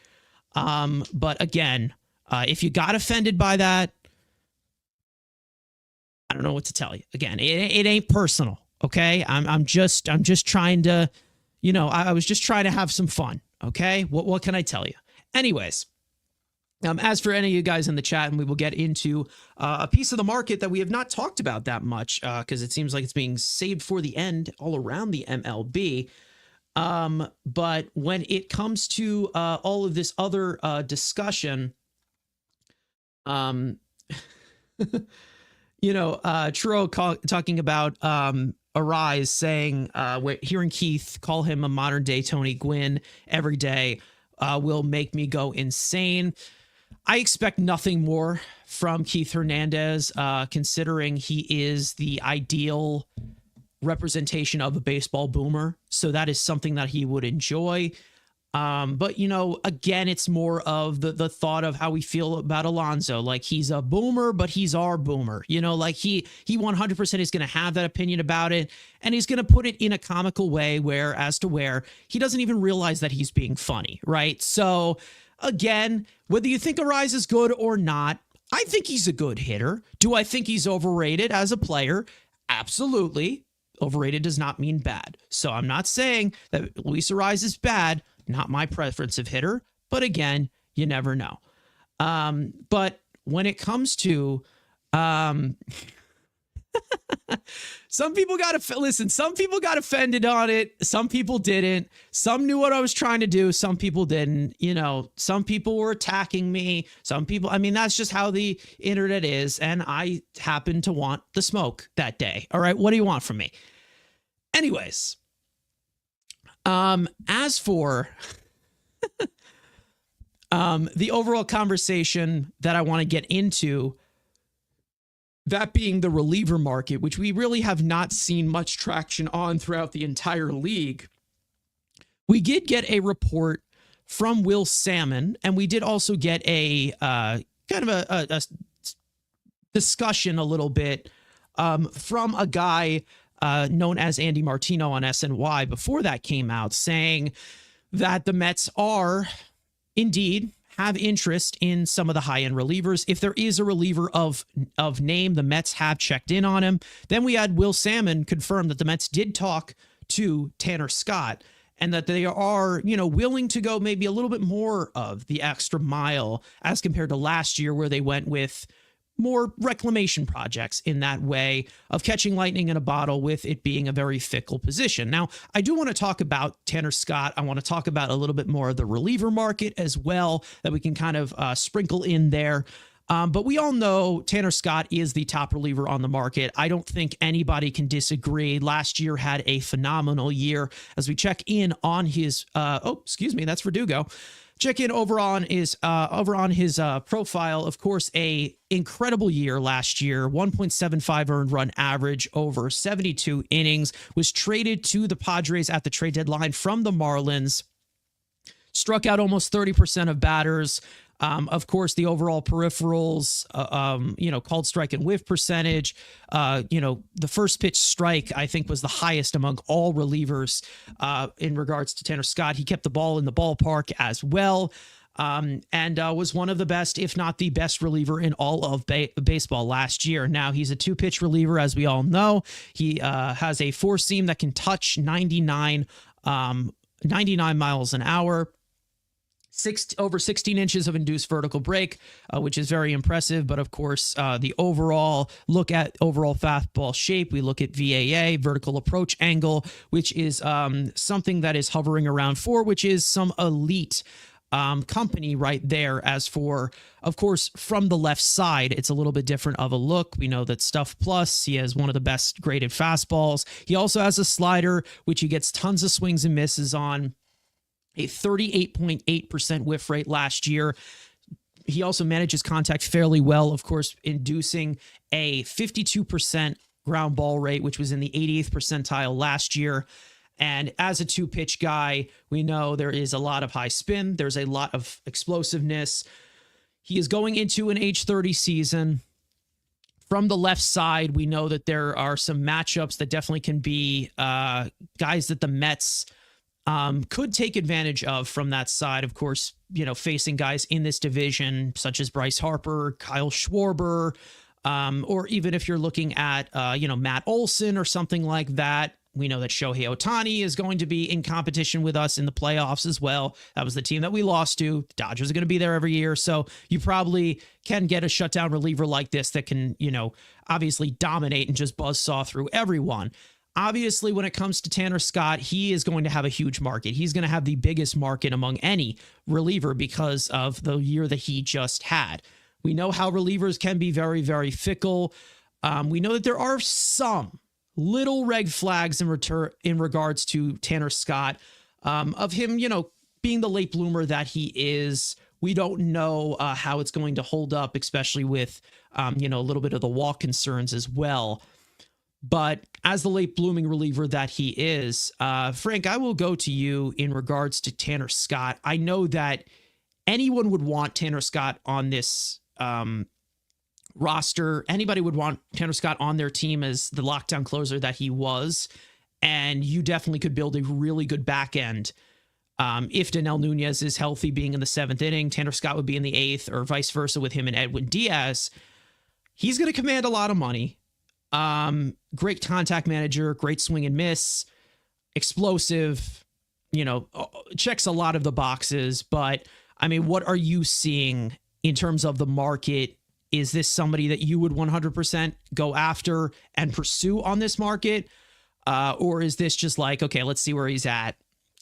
But again, if you got offended by that, I don't know what to tell you. Again, it ain't personal, okay? I'm just trying to, I was just trying to have some fun, okay? What can I tell you? Anyways, as for any of you guys in the chat, and we will get into a piece of the market that we have not talked about that much because it seems like it's being saved for the end all around the MLB. But when it comes to all of this other discussion, Truro talking about Arise saying, hearing Keith call him a modern day Tony Gwynn every day will make me go insane. I expect nothing more from Keith Hernandez, considering he is the ideal representation of a baseball boomer. So that is something that he would enjoy. But, again, it's more of the thought of how we feel about Alonso. Like, he's a boomer, but he's our boomer. Like he 100% is going to have that opinion about it. And he's going to put it in a comical way where he doesn't even realize that he's being funny, right? So, again, whether you think Arise is good or not, I think he's a good hitter. Do I think he's overrated as a player? Absolutely. Overrated does not mean bad. So I'm not saying that Luis Arise is bad. Not my preference of hitter, but again, you never know. But when it comes to some people got offended on it. Some people didn't. Some knew what I was trying to do. Some people didn't. Some people were attacking me. Some people, that's just how the internet is. And I happened to want the smoke that day. All right. What do you want from me? Anyways, as for the overall conversation that I want to get into, that being the reliever market, which we really have not seen much traction on throughout the entire league, we did get a report from Will Salmon, and we did also get a kind of a discussion a little bit from a guy known as Andy Martino on SNY before that came out, saying that the Mets are indeed have interest in some of the high-end relievers. If there is a reliever of name, the Mets have checked in on him. Then we had Will Salmon confirm that the Mets did talk to Tanner Scott and that they are, willing to go maybe a little bit more of the extra mile as compared to last year, where they went with more reclamation projects in that way of catching lightning in a bottle, with it being a very fickle position. Now, I do want to talk about Tanner Scott. I want to talk about a little bit more of the reliever market as well, that we can kind of sprinkle in there. But we all know Tanner Scott is the top reliever on the market. I don't think anybody can disagree. Last year had a phenomenal year. As we check in on his, that's Verdugo. Check in over on his profile. Of course, a incredible year last year. 1.75 earned run average over 72 innings. Was traded to the Padres at the trade deadline from the Marlins. Struck out almost 30% of batters. Of course, the overall peripherals, called strike and whiff percentage, the first pitch strike, I think, was the highest among all relievers in regards to Tanner Scott. He kept the ball in the ballpark as well, and was one of the best, if not the best reliever in all of baseball last year. Now, he's a two-pitch reliever, as we all know. He has a four-seam that can touch 99 miles an hour. Over 16 inches of induced vertical break, which is very impressive. But of course, the overall look at overall fastball shape, we look at VAA, vertical approach angle, which is something that is hovering around 4, which is some elite company right there. As for, of course, from the left side, it's a little bit different of a look. We know that Stuff Plus, he has one of the best graded fastballs. He also has a slider, which he gets tons of swings and misses on. A 38.8% whiff rate last year. He also manages contact fairly well, of course, inducing a 52% ground ball rate, which was in the 88th percentile last year. And as a two-pitch guy, we know there is a lot of high spin. There's a lot of explosiveness. He is going into an age 30 season. From the left side, we know that there are some matchups that definitely can be guys that the Mets could take advantage of from that side. Of course, facing guys in this division, such as Bryce Harper, Kyle Schwarber, or even if you're looking at, Matt Olson or something like that. We know that Shohei Ohtani is going to be in competition with us in the playoffs as well. That was the team that we lost to. The Dodgers are going to be there every year. So you probably can get a shutdown reliever like this that can, obviously dominate and just buzzsaw through everyone. Obviously, when it comes to Tanner Scott, he is going to have a huge market. He's going to have the biggest market among any reliever because of the year that he just had. We know how relievers can be very, very fickle. We know that there are some little red flags in regards to Tanner Scott, of him, being the late bloomer that he is. We don't know how it's going to hold up, especially with, a little bit of the walk concerns as well. But as the late blooming reliever that he is, Frank, I will go to you in regards to Tanner Scott. I know that anyone would want Tanner Scott on this roster. Anybody would want Tanner Scott on their team as the lockdown closer that he was. And you definitely could build a really good back end. If Danel Nunez is healthy, being in the 7th inning, Tanner Scott would be in the 8th, or vice versa with him and Edwin Diaz. He's going to command a lot of money. Great contact manager, great swing and miss, explosive, checks a lot of the boxes. But I mean, what are you seeing in terms of the market? Is this somebody that you would 100% go after and pursue on this market? Or is this just like, okay, let's see where he's at.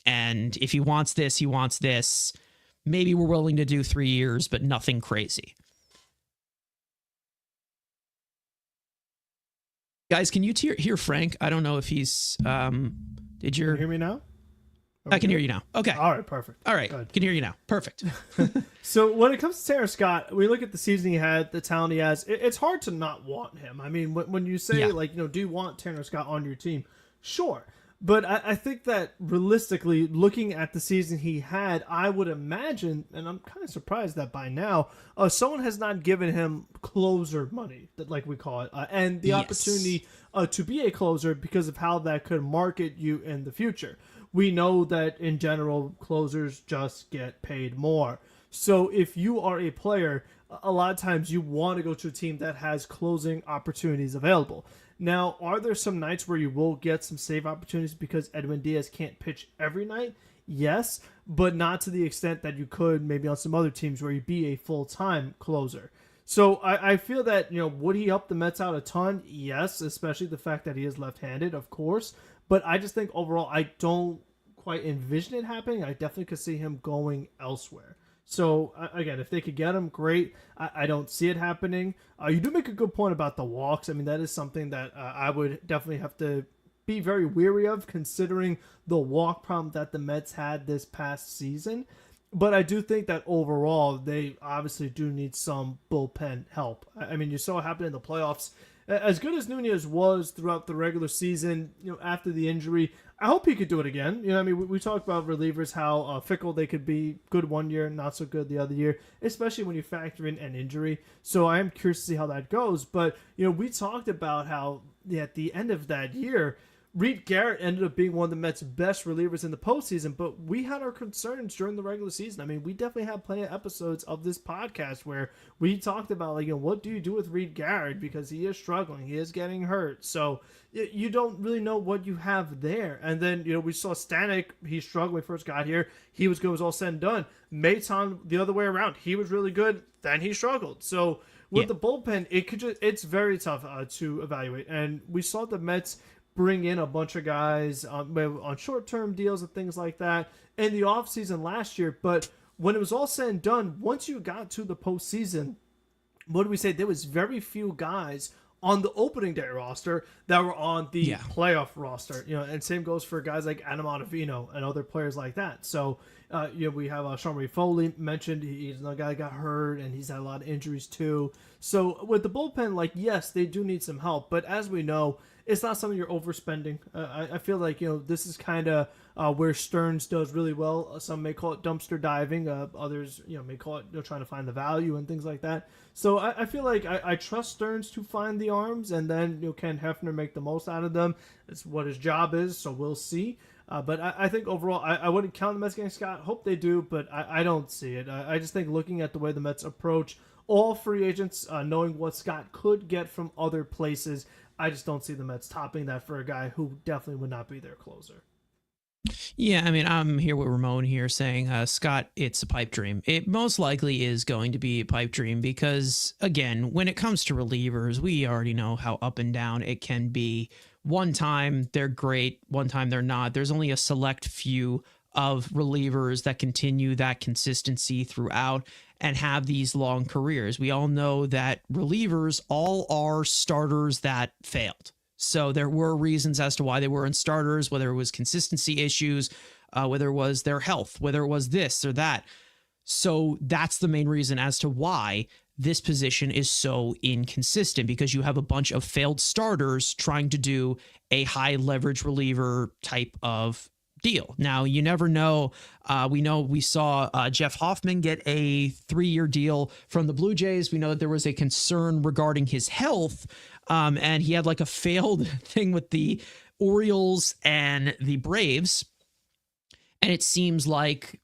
And if he wants this, he wants this. Maybe we're willing to do 3 years, but nothing crazy. Guys, can you hear Frank? I don't know if he's, Can you hear me now? I can hear you now. Okay. All right, perfect. All right, can hear you now. Perfect. So when it comes to Tanner Scott, we look at the season he had, the talent he has. It's hard to not want him. I mean, when you say, do you want Tanner Scott on your team? Sure. But I think that realistically, looking at the season he had, I would imagine, and I'm kind of surprised that by now, someone has not given him closer money, like we call it, and the opportunity to be a closer because of how that could market you in the future. We know that in general, closers just get paid more. So if you are a player, a lot of times you want to go to a team that has closing opportunities available. Now, are there some nights where you will get some save opportunities because Edwin Diaz can't pitch every night? Yes, but not to the extent that you could maybe on some other teams where you'd be a full-time closer. So I feel that, would he help the Mets out a ton? Yes, especially the fact that he is left-handed, of course. But I just think overall I don't quite envision it happening. I definitely could see him going elsewhere. So again, if they could get him, great. I don't see it happening. You do make a good point about the walks. I mean, that is something that I would definitely have to be very weary of, considering the walk problem that the Mets had this past season. But I do think that overall, they obviously do need some bullpen help. I mean, you saw it happen in the playoffs. As good as Nunez was throughout the regular season, after the injury, I hope he could do it again. I mean, we talk about relievers, how fickle they could be, good one year, not so good the other year, especially when you factor in an injury. So I am curious to see how that goes. But, we talked about how at the end of that year, Reed Garrett ended up being one of the Mets' best relievers in the postseason, but we had our concerns during the regular season. I mean, we definitely had plenty of episodes of this podcast where we talked about, what do you do with Reed Garrett? Because he is struggling. He is getting hurt. So you don't really know what you have there. And then, we saw Stanek. He struggled when he first got here. He was good. It was all said and done. Maton, the other way around. He was really good. Then he struggled. So with the bullpen, it's very tough to evaluate. And we saw the Mets bring in a bunch of guys on short-term deals and things like that in the offseason last year. But when it was all said and done, once you got to the postseason, what do we say? There was very few guys on the opening day roster that were on the playoff roster. And same goes for guys like Adam Ottavino and other players like that. So, we have Sean Marie Foley mentioned. He's another guy that got hurt, and he's had a lot of injuries too. So with the bullpen, yes, they do need some help. But as we know, it's not something you're overspending. I feel like, this is kind of where Stearns does really well. Some may call it dumpster diving. Others, may call it trying to find the value and things like that. So I feel like I trust Stearns to find the arms, and then Ken Hefner make the most out of them. It's what his job is, so we'll see. But I think overall, I wouldn't count the Mets getting Scott. Hope they do, but I don't see it. I just think looking at the way the Mets approach all free agents, knowing what Scott could get from other places, I just don't see the Mets topping that for a guy who definitely would not be their closer. Yeah, I mean, I'm here with Ramon here saying, Scott, it's a pipe dream. It most likely is going to be a pipe dream because, again, when it comes to relievers, we already know how up and down it can be. One time they're great, one time they're not. There's only a select few of relievers that continue that consistency throughout and have these long careers. We all know that relievers all are starters that failed. So there were reasons as to why they weren't starters, whether it was consistency issues, whether it was their health, whether it was this or that. So that's the main reason as to why this position is so inconsistent, because you have a bunch of failed starters trying to do a high leverage reliever type of deal. Now, you never know. We saw Jeff Hoffman get a 3-year deal from the Blue Jays. We know that there was a concern regarding his health, and he had like a failed thing with the Orioles and the Braves. And it seems like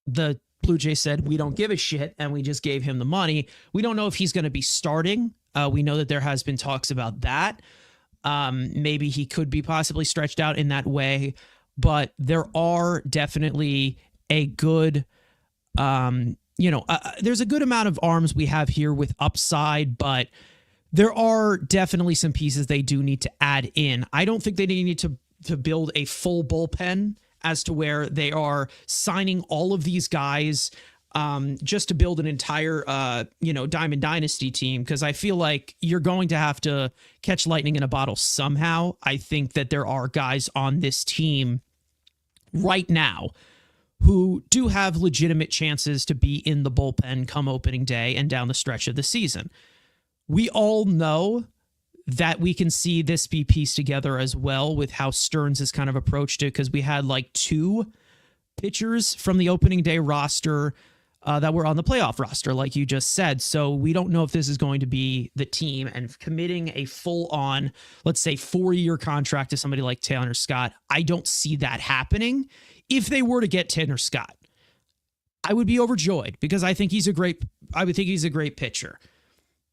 the Blue Jays said, we don't give a shit, and we just gave him the money. We don't know if he's going to be starting. We know that there has been talks about that. Maybe he could be possibly stretched out in that way. But there are definitely a good, there's a good amount of arms we have here with upside, but there are definitely some pieces they do need to add in. I don't think they need to build a full bullpen as to where they are signing all of these guys just to build an entire, Diamond Dynasty team, because I feel like you're going to have to catch lightning in a bottle somehow. I think that there are guys on this team right now who do have legitimate chances to be in the bullpen come opening day and down the stretch of the season. We all know that we can see this be pieced together as well with how Stearns has kind of approached it, because we had like 2 pitchers from the opening day roster that were on the playoff roster, like you just said. So we don't know if this is going to be the team, and committing a full-on, let's say, 4-year contract to somebody like Tanner Scott, I don't see that happening. If they were to get Tanner Scott, I would be overjoyed, because I would think he's a great pitcher.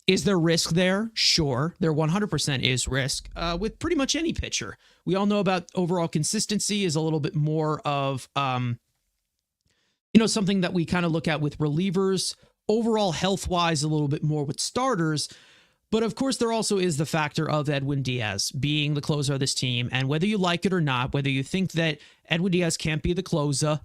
Is there risk there? Sure. There 100% is risk with pretty much any pitcher. We all know about overall consistency is a little bit more of, something that we kind of look at with relievers. Overall health-wise, a little bit more with starters. But of course, there also is the factor of Edwin Diaz being the closer of this team. And whether you like it or not, whether you think that Edwin Diaz can't be the closer,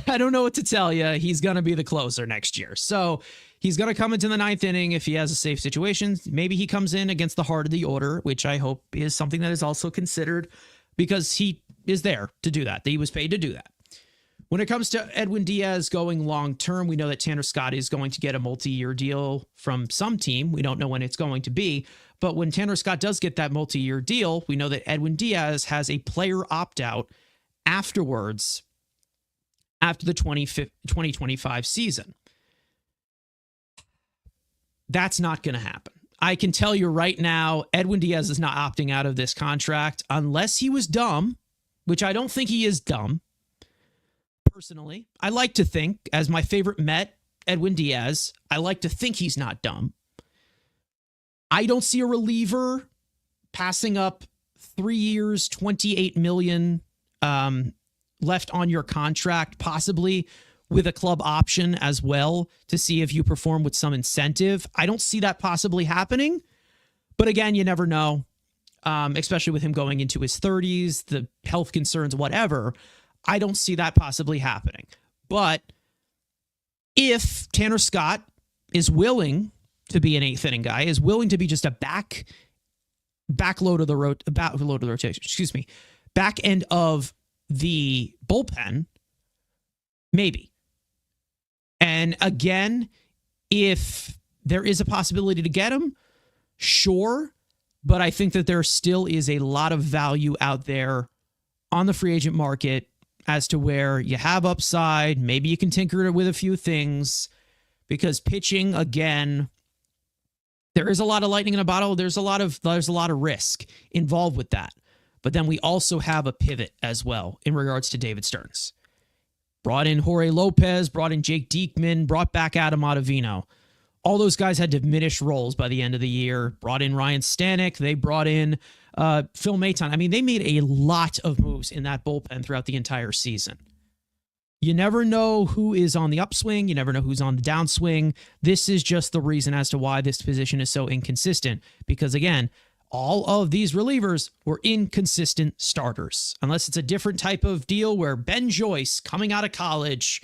I don't know what to tell you. He's going to be the closer next year. So he's going to come into the ninth inning if he has a safe situation. Maybe he comes in against the heart of the order, which I hope is something that is also considered because he is there to do that. He was paid to do that. When it comes to Edwin Diaz going long term, we know that Tanner Scott is going to get a multi-year deal from some team. We don't know when it's going to be. But when Tanner Scott does get that multi-year deal, we know that Edwin Diaz has a player opt-out afterwards after the 2025 season. That's not going to happen. I can tell you right now, Edwin Diaz is not opting out of this contract unless he was dumb, which I don't think he is dumb. Personally, I like to think, as my favorite Met, Edwin Diaz, I like to think he's not dumb. I don't see a reliever passing up 3 years, $28 million left on your contract, possibly with a club option as well to see if you perform with some incentive. I don't see that possibly happening. But again, you never know, especially with him going into his 30s, the health concerns, whatever. I don't see that possibly happening. But if Tanner Scott is willing to be an eighth inning guy, is willing to be just a back end of the bullpen, maybe. And again, if there is a possibility to get him, sure. But I think that there still is a lot of value out there on the free agent market as to where you have upside. Maybe you can tinker with a few things because pitching, again, there is a lot of lightning in a bottle. There's a lot of risk involved with that. But then we also have a pivot as well in regards to David Stearns. Brought in Jorge Lopez, brought in Jake Diekman, brought back Adam Ottavino. All those guys had diminished roles by the end of the year. Brought in Ryan Stanek. They brought in Phil Maton. I mean, they made a lot of moves in that bullpen throughout the entire season. You never know who is on the upswing. You never know who's on the downswing. This is just the reason as to why this position is so inconsistent. Because again, all of these relievers were inconsistent starters. Unless it's a different type of deal where Ben Joyce, coming out of college,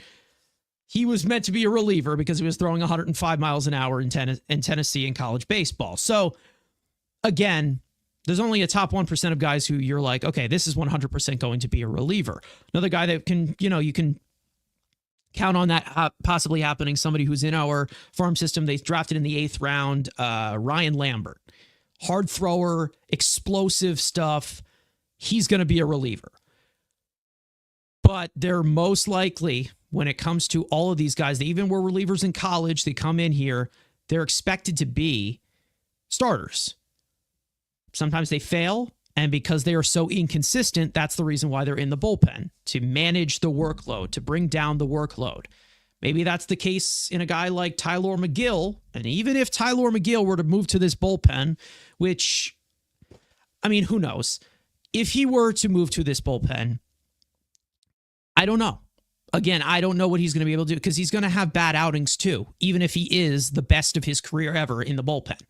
he was meant to be a reliever because he was throwing 105 miles an hour in Tennessee in college baseball. So again, there's only a top 1% of guys who you're like, okay, this is 100% going to be a reliever. Another guy that can, you can count on that possibly happening, somebody who's in our farm system, they drafted in the 8th round, Ryan Lambert. Hard thrower, explosive stuff. He's going to be a reliever. But they're most likely, when it comes to all of these guys, they even were relievers in college, they come in here, they're expected to be starters. Sometimes they fail, and because they are so inconsistent, that's the reason why they're in the bullpen, to manage the workload, to bring down the workload. Maybe that's the case in a guy like Tyler McGill, and even if Tyler McGill were to move to this bullpen, which, I mean, who knows? If he were to move to this bullpen, I don't know. Again, I don't know what he's going to be able to do because he's going to have bad outings too, even if he is the best of his career ever in the bullpen.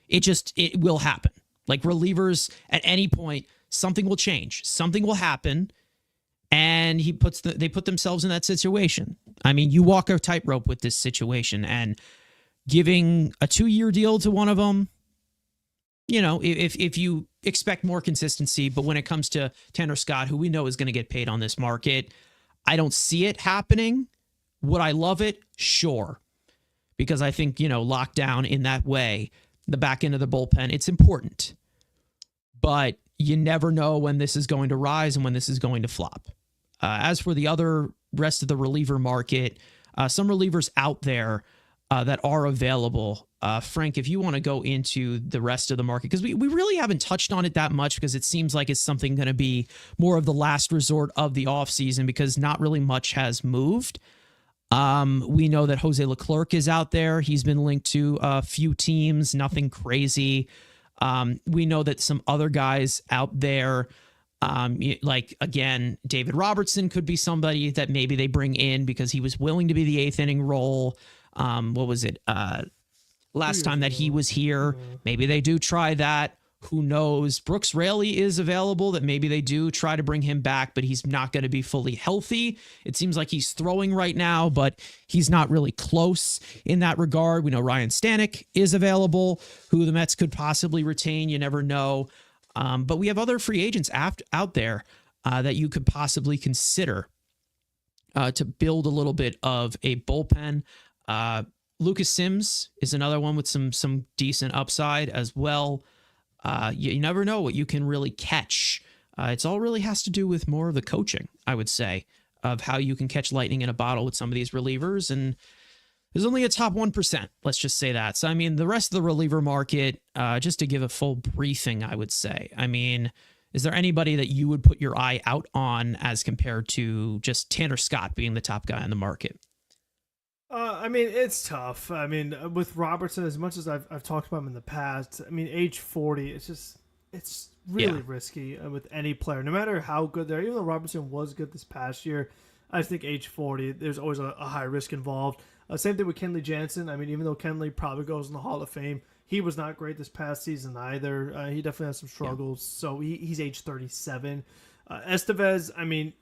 It will happen. Like relievers, at any point, something will change. Something will happen, and they put themselves in that situation. I mean, you walk a tightrope with this situation, and giving a 2-year deal to one of them, if you expect more consistency, but when it comes to Tanner Scott, who we know is going to get paid on this market, I don't see it happening. Would I love it? Sure. Because I think, lockdown in that way, the back end of the bullpen, it's important. But you never know when this is going to rise and when this is going to flop. As for the rest of the reliever market, some relievers out there that are available. Frank, if you want to go into the rest of the market, because we really haven't touched on it that much because it seems like it's something going to be more of the last resort of the offseason because not really much has moved. We know that Jose Leclerc is out there. He's been linked to a few teams, nothing crazy. We know that some other guys out there, like, again, David Robertson could be somebody that maybe they bring in because he was willing to be the 8th inning role. What was it? Last time that he was here, maybe they do try that. Who knows? Brooks Raley is available, that maybe they do try to bring him back, but he's not going to be fully healthy. It seems like he's throwing right now, but he's not really close in that regard. We know Ryan Stanek is available, who the Mets could possibly retain. You never know. But we have other free agents out there that you could possibly consider to build a little bit of a bullpen. Lucas Sims is another one with some decent upside as well. You never know what you can really catch. It's all really has to do with more of the coaching, I would say, of how you can catch lightning in a bottle with some of these relievers. And there's only a top 1%. Let's just say that. So, I mean, the rest of the reliever market, just to give a full briefing, I would say, I mean, is there anybody that you would put your eye out on as compared to just Tanner Scott being the top guy on the market? I mean, it's tough. I mean, with Robertson, as much as I've talked about him in the past, I mean, age 40, it's really risky with any player, no matter how good they are. Even though Robertson was good this past year, I just think age 40, there's always a high risk involved. Same thing with Kenley Jansen. I mean, even though Kenley probably goes in the Hall of Fame, he was not great this past season either. He definitely has some struggles. So he's age 37. Estevez, I mean,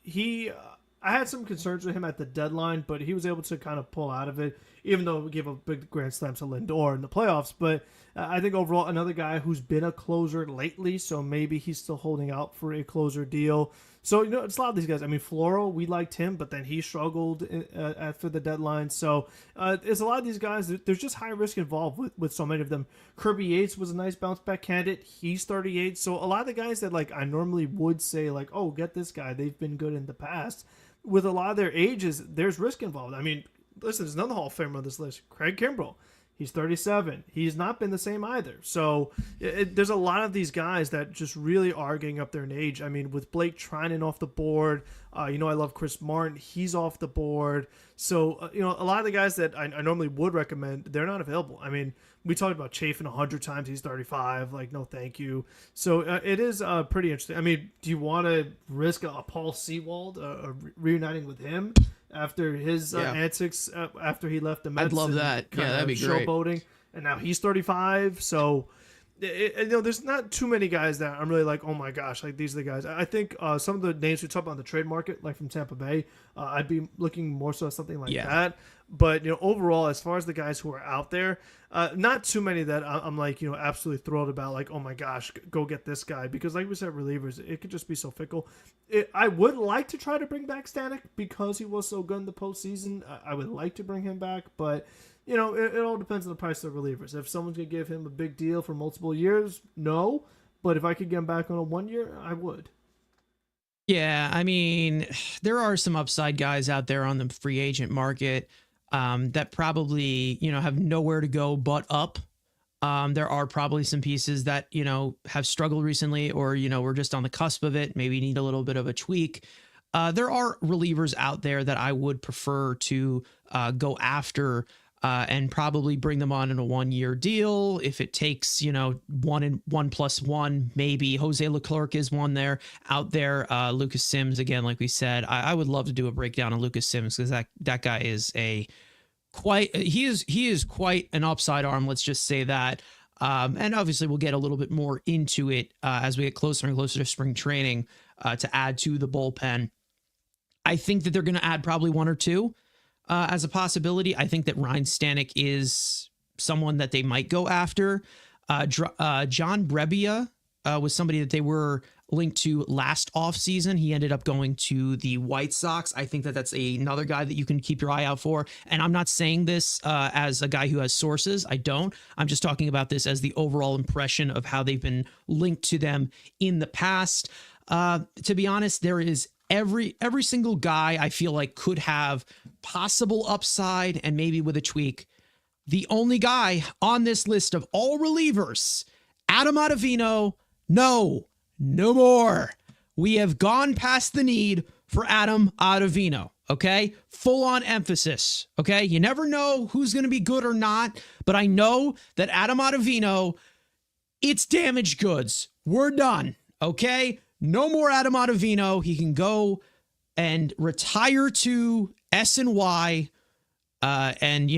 I had some concerns with him at the deadline, but he was able to kind of pull out of it, even though we gave a big grand slam to Lindor in the playoffs. But I think overall, another guy who's been a closer lately, so maybe he's still holding out for a closer deal. So, it's a lot of these guys. I mean, Floro, we liked him, but then he struggled after the deadline. So, there's a lot of these guys. There's just high risk involved with so many of them. Kirby Yates was a nice bounce back candidate. He's 38. So, a lot of the guys that, I normally would say, oh, get this guy. They've been good in the past. With a lot of their ages, there's risk involved. I mean, listen, there's another Hall of Famer on this list, Craig Kimbrell. He's 37. He's not been the same either. So there's a lot of these guys that just really are getting up there in age. I mean, with Blake Trinan off the board, I love Chris Martin. He's off the board. So, a lot of the guys that I normally would recommend, they're not available. I mean, we talked about Chafin 100 times. He's 35. No, thank you. So it is pretty interesting. I mean, do you want to risk a Paul Sewald reuniting with him after his antics after he left the Mets? I'd love that. Yeah, that'd be great. Showboating, and now he's 35. So there's not too many guys that I'm really like, oh my gosh, these are the guys. I think some of the names we talk about on the trade market, from Tampa Bay, I'd be looking more so at something like that. But overall, as far as the guys who are out there, not too many that I'm absolutely thrilled about. Oh my gosh, go get this guy, because like we said, relievers, it could just be so fickle. I would like to try to bring back Stanek because he was so good in the postseason. I would like to bring him back, but it all depends on the price of the relievers. If someone's gonna give him a big deal for multiple years, no. But if I could get him back on a 1 year, I would. Yeah, I mean, there are some upside guys out there on the free agent market that probably, have nowhere to go but up. There are probably some pieces that, have struggled recently, or, we're just on the cusp of it, maybe need a little bit of a tweak. There are relievers out there that I would prefer to go after and probably bring them on in a 1 year deal. If it takes, 1+1, maybe Jose Leclerc is one there out there. Lucas Sims, again, like we said, I would love to do a breakdown on Lucas Sims, because that guy is he is quite an upside arm. Let's just say that. And obviously we'll get a little bit more into it as we get closer and closer to spring training to add to the bullpen. I think that they're going to add probably one or two as a possibility. I think that Ryan Stanek is someone that they might go after. John Brebbia was somebody that they were linked to last offseason. He ended up going to the White Sox. I think that that's another guy that you can keep your eye out for. And I'm not saying this as a guy who has sources. I don't. I'm just talking about this as the overall impression of how they've been linked to them in the past. To be honest, there is every single guy I feel like could have possible upside, and maybe with a tweak. The only guy on this list of all relievers, Adam Ottavino, no more. We have gone past the need for Adam Ottavino, okay? Full on emphasis, okay? You never know who's going to be good or not, but I know that Adam Ottavino, it's damaged goods. We're done, okay? No more Adam Ottavino. He can go and retire to SNY and,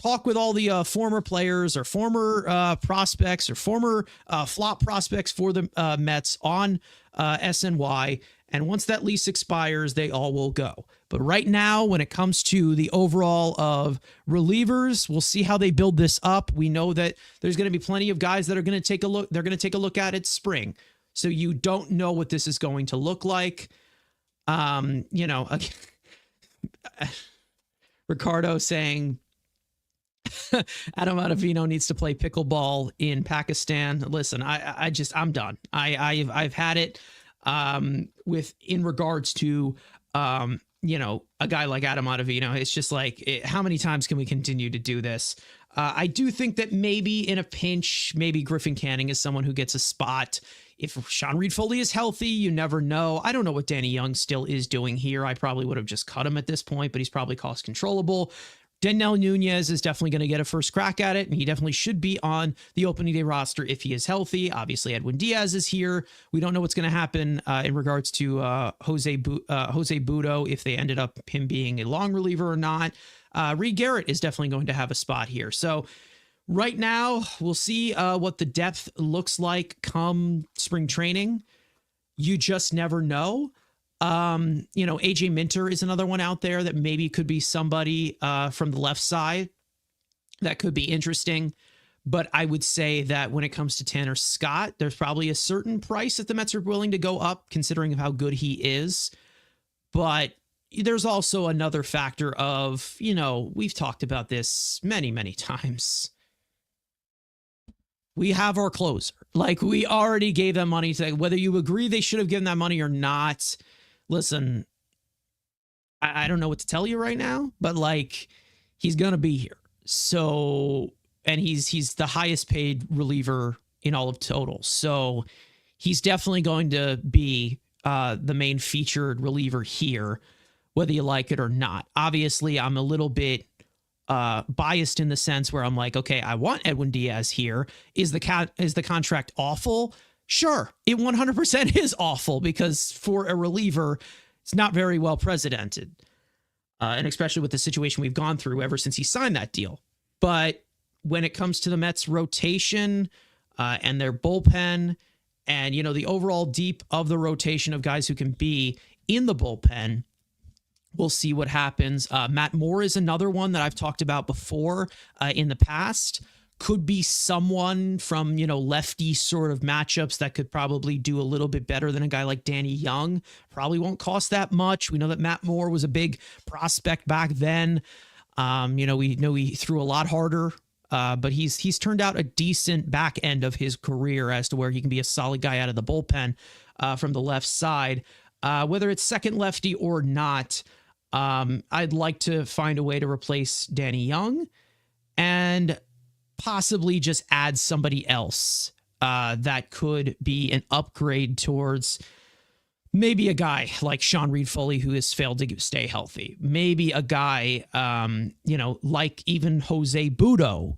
talk with all the former players or former prospects or former flop prospects for the Mets on SNY. And once that lease expires, they all will go. But right now, when it comes to the overall of relievers, we'll see how they build this up. We know that there's going to be plenty of guys that are going to take a look. They're going to take a look at it spring. So you don't know what this is going to look like. Ricardo saying Adam Ottavino needs to play pickleball in Pakistan. Listen, I'm done. I've had it in regards to a guy like Adam Ottavino. It's just like, how many times can we continue to do this? I do think that maybe in a pinch, maybe Griffin Canning is someone who gets a spot. If Sean Reed-Foley is healthy, you never know. I don't know what Danny Young still is doing here. I probably would have just cut him at this point, but he's probably cost controllable. Denel Nunez is definitely going to get a first crack at it, and he definitely should be on the opening day roster if he is healthy. Obviously, Edwin Diaz is here. We don't know what's going to happen in regards to Jose Budo, if they ended up him being a long reliever or not. Reed Garrett is definitely going to have a spot here. So right now, we'll see what the depth looks like come spring training. You just never know. AJ Minter is another one out there that maybe could be somebody from the left side that could be interesting. But I would say that when it comes to Tanner Scott, there's probably a certain price that the Mets are willing to go up, considering how good he is. But there's also another factor of, we've talked about this many, many times. We have our closer. Like, we already gave them money. To, whether you agree they should have given that money or not, listen, I don't know what to tell you right now, but he's going to be here. So, and he's the highest paid reliever in all of total. So he's definitely going to be the main featured reliever here, whether you like it or not. Obviously, I'm a little bit biased in the sense where I'm like, okay, I want Edwin Diaz here. Is the contract awful? Sure, it 100% is awful, because for a reliever, it's not very well precedented. And especially with the situation we've gone through ever since he signed that deal. But when it comes to the Mets rotation and their bullpen and, the overall deep of the rotation of guys who can be in the bullpen, we'll see what happens. Matt Moore is another one that I've talked about before in the past. Could be someone from, lefty sort of matchups that could probably do a little bit better than a guy like Danny Young. Probably won't cost that much. We know that Matt Moore was a big prospect back then. We know he threw a lot harder, but he's turned out a decent back end of his career as to where he can be a solid guy out of the bullpen from the left side. Whether it's second lefty or not, I'd like to find a way to replace Danny Young and possibly just add somebody else that could be an upgrade towards maybe a guy like Sean Reed-Foley, who has failed to stay healthy. Maybe a guy, like even Jose Budo,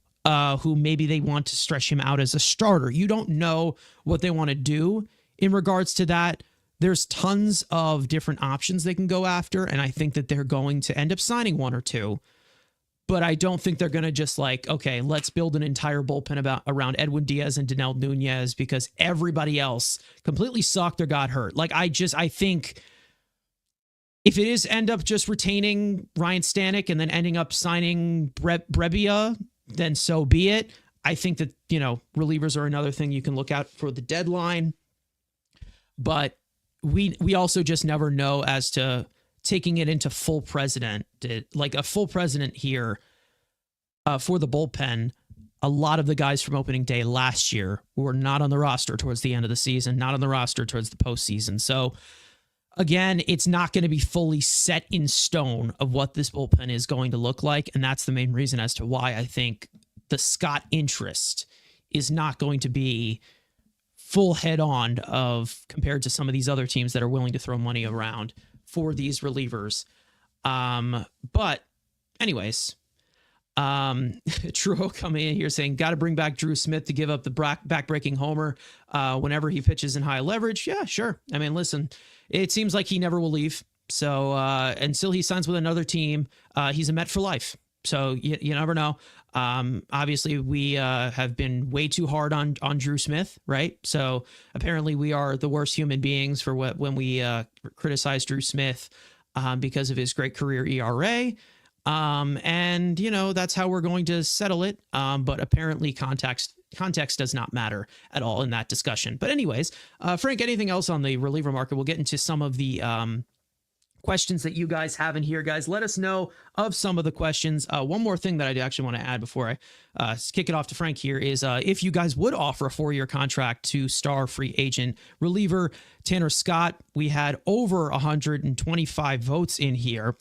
who maybe they want to stretch him out as a starter. You don't know what they want to do in regards to that. There's tons of different options they can go after, and I think that they're going to end up signing one or two. But I don't think they're going to just okay, let's build an entire bullpen around Edwin Diaz and Denel Nunez because everybody else completely sucked or got hurt. I think if it is end up just retaining Ryan Stanek and then ending up signing Brebbia, then so be it. I think that, relievers are another thing you can look out for the deadline. But we also just never know as to taking it into full president, like a full president here for the bullpen. A lot of the guys from opening day last year were not on the roster towards the end of the season, not on the roster towards the postseason. So again, it's not going to be fully set in stone of what this bullpen is going to look like. And that's the main reason as to why I think the Scott interest is not going to be full head on of compared to some of these other teams that are willing to throw money around for these relievers. But anyways, Truho coming in here saying, got to bring back Drew Smith to give up the back-breaking homer whenever he pitches in high leverage. Yeah, sure. I mean, listen, it seems like he never will leave. So until he signs with another team, he's a Met for life. So you never know. Obviously, we have been way too hard on Drew Smith, right? So apparently, we are the worst human beings for when we criticize Drew Smith because of his great career ERA. And that's how we're going to settle it. But apparently, context does not matter at all in that discussion. But anyways, Frank, anything else on the reliever market? We'll get into some of the questions that you guys have in here, guys. Let us know of some of the questions. One more thing that I actually want to add before I kick it off to Frank here is if you guys would offer a 4-year contract to star free agent reliever Tanner Scott. We had over 125 votes in here.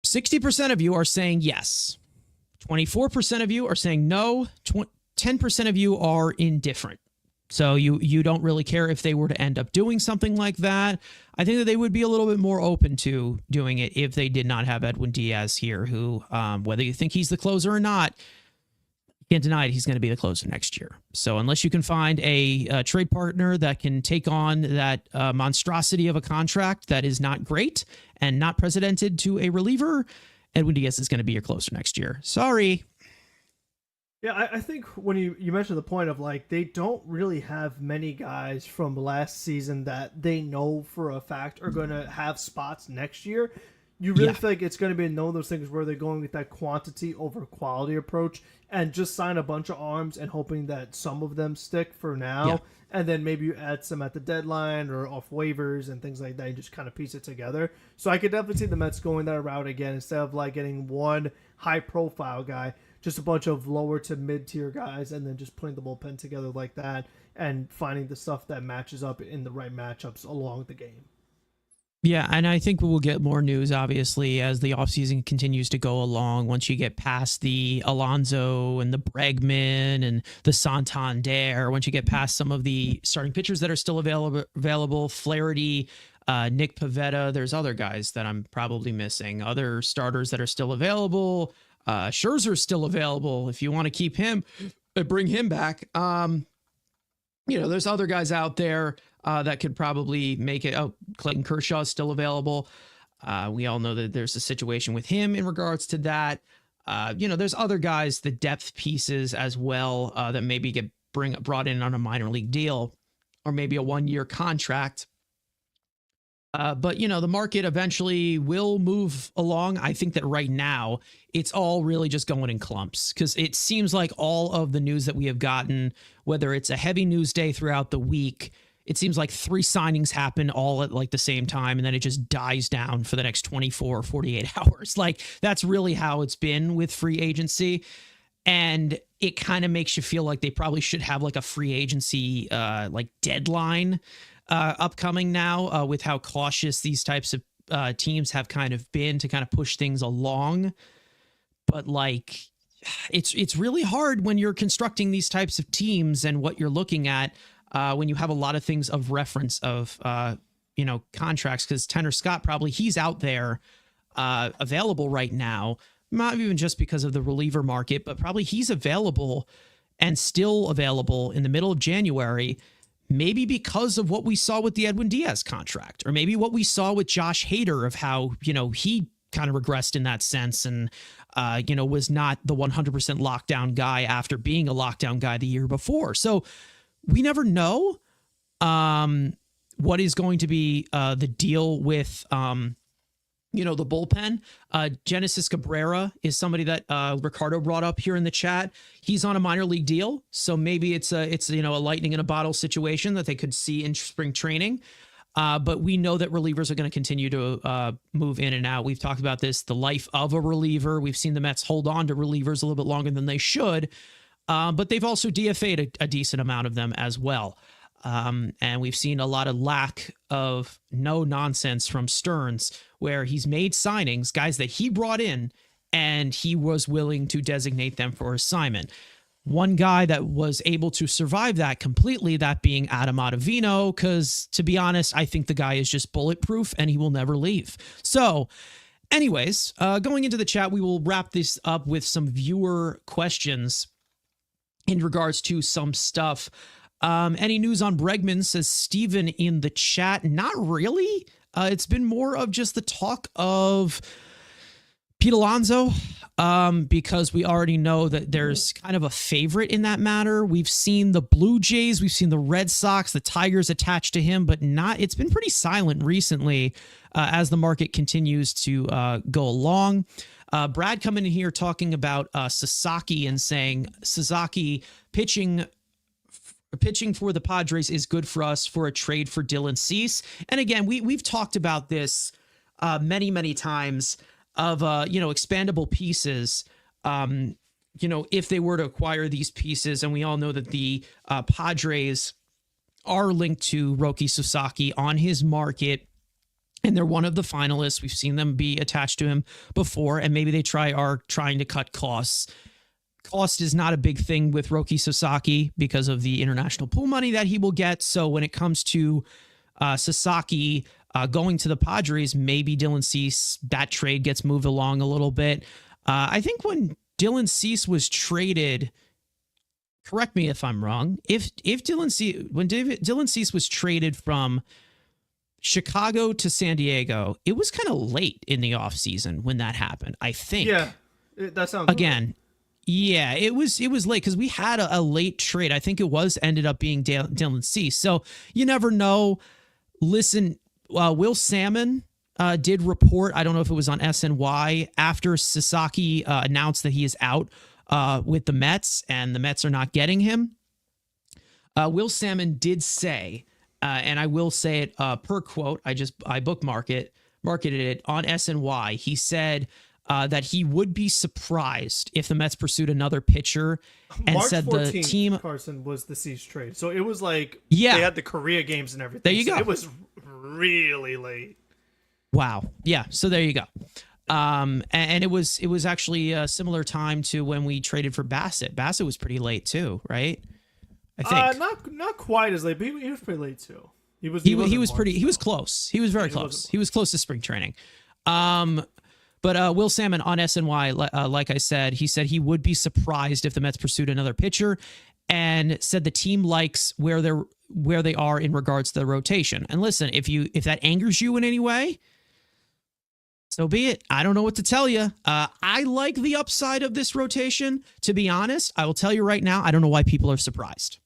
60% of you are saying yes. 24% of you are saying no. 10% of you are indifferent. So you don't really care if they were to end up doing something like that. I think that they would be a little bit more open to doing it if they did not have Edwin Diaz here, who, whether you think he's the closer or not, you can't deny it, he's going to be the closer next year. So unless you can find a trade partner that can take on that monstrosity of a contract that is not great and not precedented to a reliever, Edwin Diaz is going to be your closer next year. Sorry. Yeah, I think when you mentioned the point of like they don't really have many guys from last season that they know for a fact are going to have spots next year. You really feel like it's going to be one of those things where they're going with that quantity over quality approach and just sign a bunch of arms and hoping that some of them stick for now. Yeah. And then maybe you add some at the deadline or off waivers and things like that and just kind of piece it together. So I could definitely see the Mets going that route again instead of like getting one high profile guy, just a bunch of lower to mid-tier guys, and then just putting the bullpen together like that and finding the stuff that matches up in the right matchups along the game. Yeah, and I think we'll get more news, obviously, as the offseason continues to go along. Once you get past the Alonso and the Bregman and the Santander, once you get past some of the starting pitchers that are still available, Flaherty, Nick Pivetta, there's other guys that I'm probably missing, other starters that are still available. Scherzer's still available if you want to keep him, bring him back. There's other guys out there that could probably make it. Oh, Clayton Kershaw is still available. We all know that there's a situation with him in regards to that. There's other guys, the depth pieces as well, that maybe get brought in on a minor league deal or maybe a 1-year contract. But the market eventually will move along. I think that right now it's all really just going in clumps because it seems like all of the news that we have gotten, whether it's a heavy news day throughout the week, it seems like 3 signings happen all at like the same time, and then it just dies down for the next 24 or 48 hours. Like that's really how it's been with free agency. And it kind of makes you feel like they probably should have like a free agency like deadline upcoming now with how cautious these types of teams have kind of been to kind of push things along. But like, it's really hard when you're constructing these types of teams and what you're looking at when you have a lot of things of reference of, contracts, because Tanner Scott, probably he's out there available right now, not even just because of the reliever market, but probably he's available and still available in the middle of January. Maybe because of what we saw with the Edwin Diaz contract, or maybe what we saw with Josh Hader of how, he kind of regressed in that sense and, was not the 100% lockdown guy after being a lockdown guy the year before. So we never know what is going to be the deal with, the bullpen. Genesis Cabrera is somebody that Ricardo brought up here in the chat. He's on a minor league deal, so maybe it's a lightning in a bottle situation that they could see in spring training. But we know that relievers are going to continue to move in and out. We've talked about this, the life of a reliever. We've seen the Mets hold on to relievers a little bit longer than they should, but they've also DFA'd a decent amount of them as well. And we've seen a lot of lack of no nonsense from Stearns, where he's made signings, guys that he brought in, and he was willing to designate them for assignment. One guy that was able to survive that completely, that being Adam Ottavino, because to be honest, I think the guy is just bulletproof and he will never leave. So anyways, going into the chat, we will wrap this up with some viewer questions in regards to some stuff. Any news on Bregman, says Steven in the chat? Not really. It's been more of just the talk of Pete Alonso, because we already know that there's kind of a favorite in that matter. We've seen the Blue Jays, we've seen the Red Sox, the Tigers attached to him, but it's been pretty silent recently as the market continues to go along. Brad coming in here talking about Sasaki and saying Sasaki pitching for the Padres is good for us for a trade for Dylan Cease. And again, we've talked about this many times of expandable pieces. If they were to acquire these pieces, and we all know that the Padres are linked to Roki Sasaki on his market, and they're one of the finalists. We've seen them be attached to him before, and maybe they are trying to cut costs. Cost is not a big thing with Roki Sasaki because of the international pool money that he will get. So when it comes to Sasaki going to the Padres, maybe Dylan Cease, that trade gets moved along a little bit. I think when Dylan Cease was traded, correct me if I'm wrong, when Dylan Cease was traded from Chicago to San Diego, it was kind of late in the offseason when that happened, I think. Yeah, that sounds again. Right. Yeah, it was late because we had a late trade. I think it ended up being Dylan Cease. So you never know. Listen, Will Salmon did report, I don't know if it was on SNY, after Sasaki announced that he is out with the Mets and the Mets are not getting him. Will Salmon did say, and I will say it per quote, I marketed it on SNY. He said that he would be surprised if the Mets pursued another pitcher, and March said 14th, the team, Carson, was the Cease trade. So it was like, they had the Korea games and everything. There you go. It was really late. Wow. Yeah. So there you go. And it was actually a similar time to when we traded for Bassett. Bassett was pretty late too, right? I think not quite as late, but he was pretty late too. He was close. He was very close. He was close to spring training. But Will Salmon on SNY, like I said, he said he would be surprised if the Mets pursued another pitcher, and said the team likes where they are in regards to the rotation. And listen, if that angers you in any way, so be it. I don't know what to tell you. I like the upside of this rotation. To be honest, I will tell you right now, I don't know why people are surprised,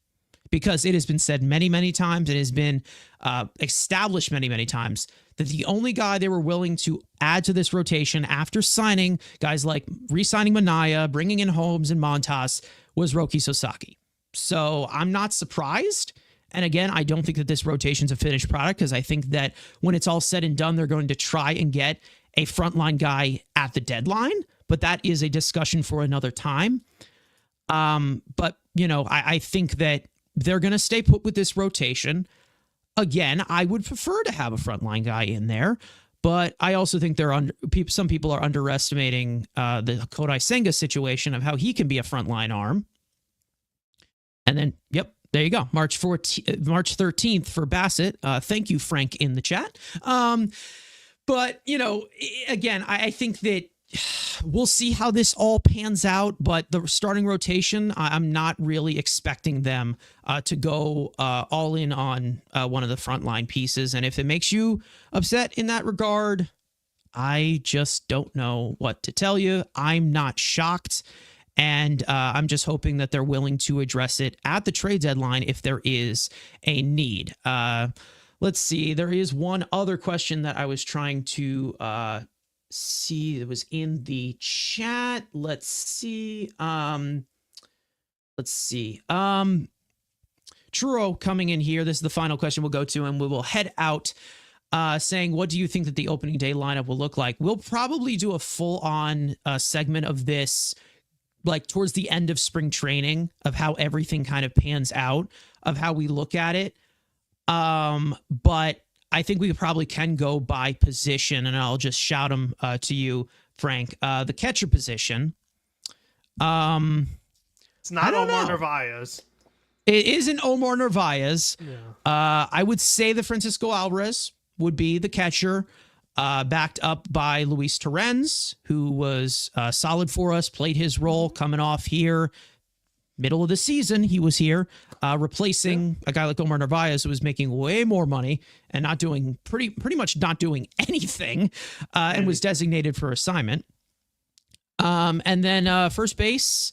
because it has been said many times. It has been established many times that the only guy they were willing to add to this rotation after signing guys like re-signing Minaya, bringing in Holmes and Montas, was Roki Sasaki. So I'm not surprised. And again, I don't think that this rotation's a finished product, because I think that when it's all said and done, they're going to try and get a frontline guy at the deadline. But that is a discussion for another time. But, I think that they're going to stay put with this rotation. Again, I would prefer to have a frontline guy in there, but I also think some people are underestimating the Kodai Senga situation of how he can be a frontline arm. And then, yep, there you go. March 13th for Bassett. Thank you, Frank, in the chat. But, again, I think that we'll see how this all pans out, but the starting rotation, I'm not really expecting them to go all in on one of the frontline pieces. And if it makes you upset in that regard, I just don't know what to tell you. I'm not shocked. And I'm just hoping that they're willing to address it at the trade deadline if there is a need. Let's see. There is one other question that I was trying to see. It was in the chat. Let's see. Churro coming in here. This is the final question we'll go to, and we will head out. Saying, what do you think that the opening day lineup will look like? We'll probably do a full-on segment of this, like towards the end of spring training, of how everything kind of pans out, of how we look at it. But I think we probably can go by position, and I'll just shout them to you, Frank. The catcher position. It's not Omar Narvaez. It isn't Omar Narvaez. Yeah. I would say that Francisco Alvarez would be the catcher, backed up by Luis Torrens, who was solid for us, played his role coming off here. Middle of the season, he was here, replacing a guy like Omar Narvaez, who was making way more money and not doing pretty much not doing anything, and was designated for assignment. And then first base.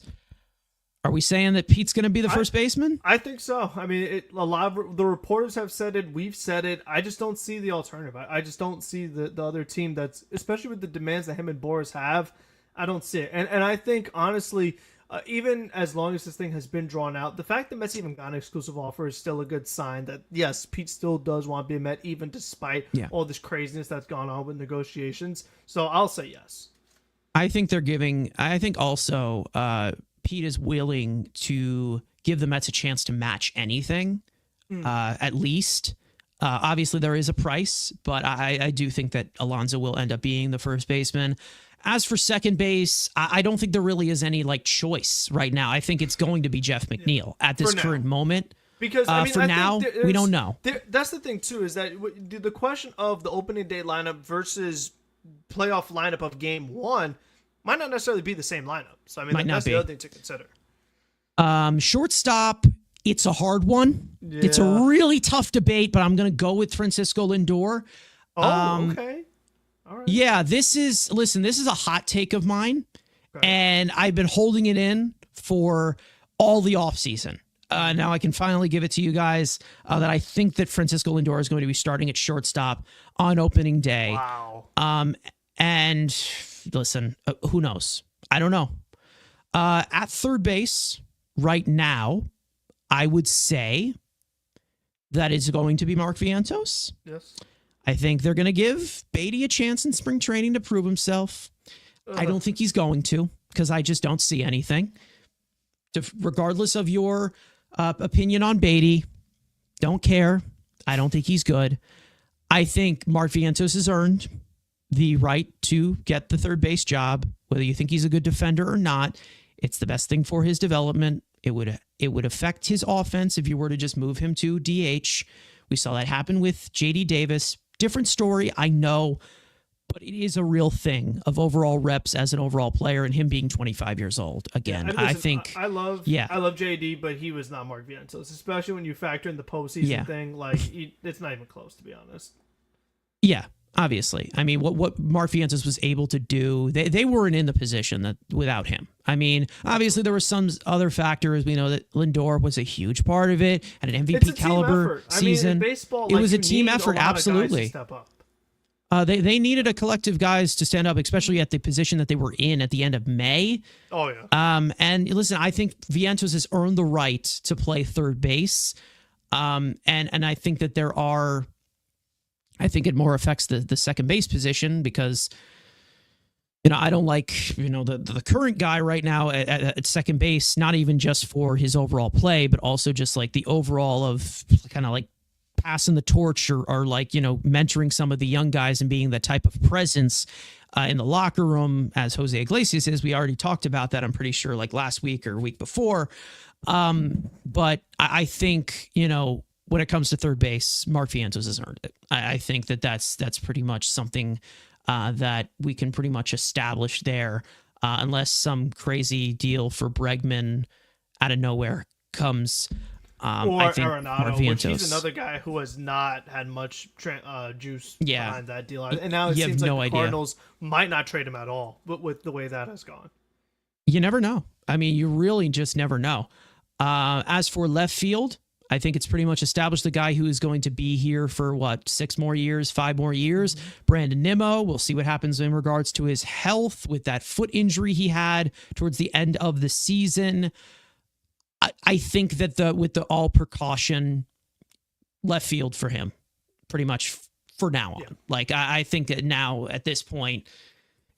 Are we saying that Pete's going to be the first baseman? I think so. I mean, a lot of the reporters have said it. We've said it. I just don't see the alternative. I just don't see the other team that's, especially with the demands that him and Boris have, I don't see it. And I think, honestly, even as long as this thing has been drawn out, the fact that Mets even got an exclusive offer is still a good sign that, yes, Pete still does want to be a Met, even despite all this craziness that's gone on with negotiations. So I'll say yes. I think also Pete is willing to give the Mets a chance to match anything, at least. Obviously, there is a price, but I do think that Alonso will end up being the first baseman. As for second base, I don't think there really is any choice right now. I think it's going to be Jeff McNeil at this current moment. Because for now, we don't know. That's the thing too, is that the question of the opening day lineup versus playoff lineup of Game 1 might not necessarily be the same lineup. So that's the other thing to consider. Shortstop, it's a hard one. Yeah. It's a really tough debate, but I'm going to go with Francisco Lindor. Okay. All right. Yeah, this is a hot take of mine, and I've been holding it in for all the offseason. Now I can finally give it to you guys that I think that Francisco Lindor is going to be starting at shortstop on opening day. Wow. And listen, who knows? I don't know. At third base right now, I would say that it's going to be Mark Vientos. Yes. I think they're going to give Beatty a chance in spring training to prove himself. I don't think he's going to, because I just don't see anything. Regardless of your opinion on Beatty, don't care. I don't think he's good. I think Mark Vientos has earned the right to get the third base job, whether you think he's a good defender or not. It's the best thing for his development. It would affect his offense if you were to just move him to DH. We saw that happen with JD Davis. Different story, I know, but it is a real thing of overall reps as an overall player, and him being 25 years old. Again, I think I love JD, but he was not Mark Vientos, especially when you factor in the postseason thing. It's not even close, to be honest. Yeah, obviously. I mean, what Mark Vientos was able to do, they weren't in the position that without him. I mean, obviously there were some other factors. We know that Lindor was a huge part of it, had an MVP caliber season. I mean, in baseball, it was a team effort, absolutely. Step up. They needed a collective guys to stand up, especially at the position that they were in at the end of May. Oh yeah. And listen, I think Vientos has earned the right to play third base. And I think that I think it more affects the second base position because, I don't like, the current guy right now at second base, not even just for his overall play, but also just the overall of kind of passing the torch or mentoring some of the young guys and being the type of presence in the locker room as Jose Iglesias is. We already talked about that, I'm pretty sure, last week or week before. But I think, when it comes to third base, Mark Vientos has earned it. I think that's pretty much something that we can pretty much establish there, unless some crazy deal for Bregman out of nowhere comes. Or I think Arenado, which he's another guy who has not had much juice behind that deal. And now it seems like the Cardinals might not trade him at all, but with the way that has gone. You never know. I mean, you really just never know. As for left field, I think it's pretty much established the guy who is going to be here for 6 more years, 5 more years. Mm-hmm. Brandon Nimmo. We'll see what happens in regards to his health with that foot injury he had towards the end of the season. I think that with the all precaution left field for him, pretty much for now on. I think that now at this point,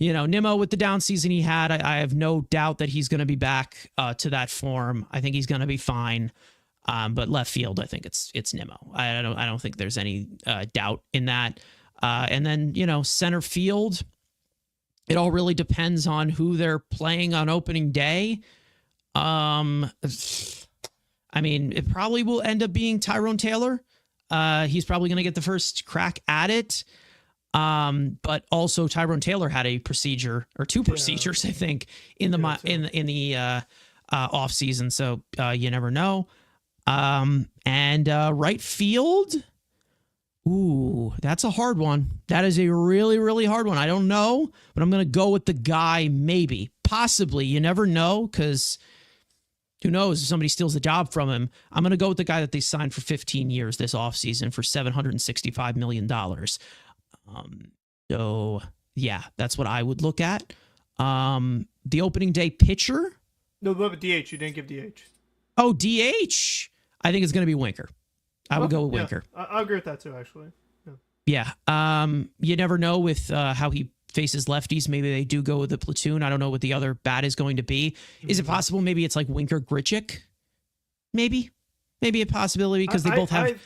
Nimmo with the down season he had, I have no doubt that he's going to be back to that form. I think he's going to be fine. But left field, I think it's Nimmo. I don't think there's any doubt in that. And then center field, it all really depends on who they're playing on opening day. I mean, it probably will end up being Tyrone Taylor. He's probably going to get the first crack at it. But also Tyrone Taylor had a procedure or 2 procedures, I think, in the off season. So you never know. And right field. Ooh, that's a hard one. That is a really, really hard one. I don't know, but I'm going to go with the guy maybe possibly. You never know, because who knows if somebody steals the job from him. I'm going to go with the guy that they signed for 15 years this offseason for $765 million. So, yeah, that's what I would look at. The opening day pitcher. No, but DH. You didn't give DH. Oh, DH. I think it's going to be Winker. I would go with Winker. I agree with that too, actually. Yeah. You never know with how he faces lefties. Maybe they do go with the platoon. I don't know what the other bat is going to be. Is it possible maybe it's like Winker Grichuk? Maybe a possibility, because they both have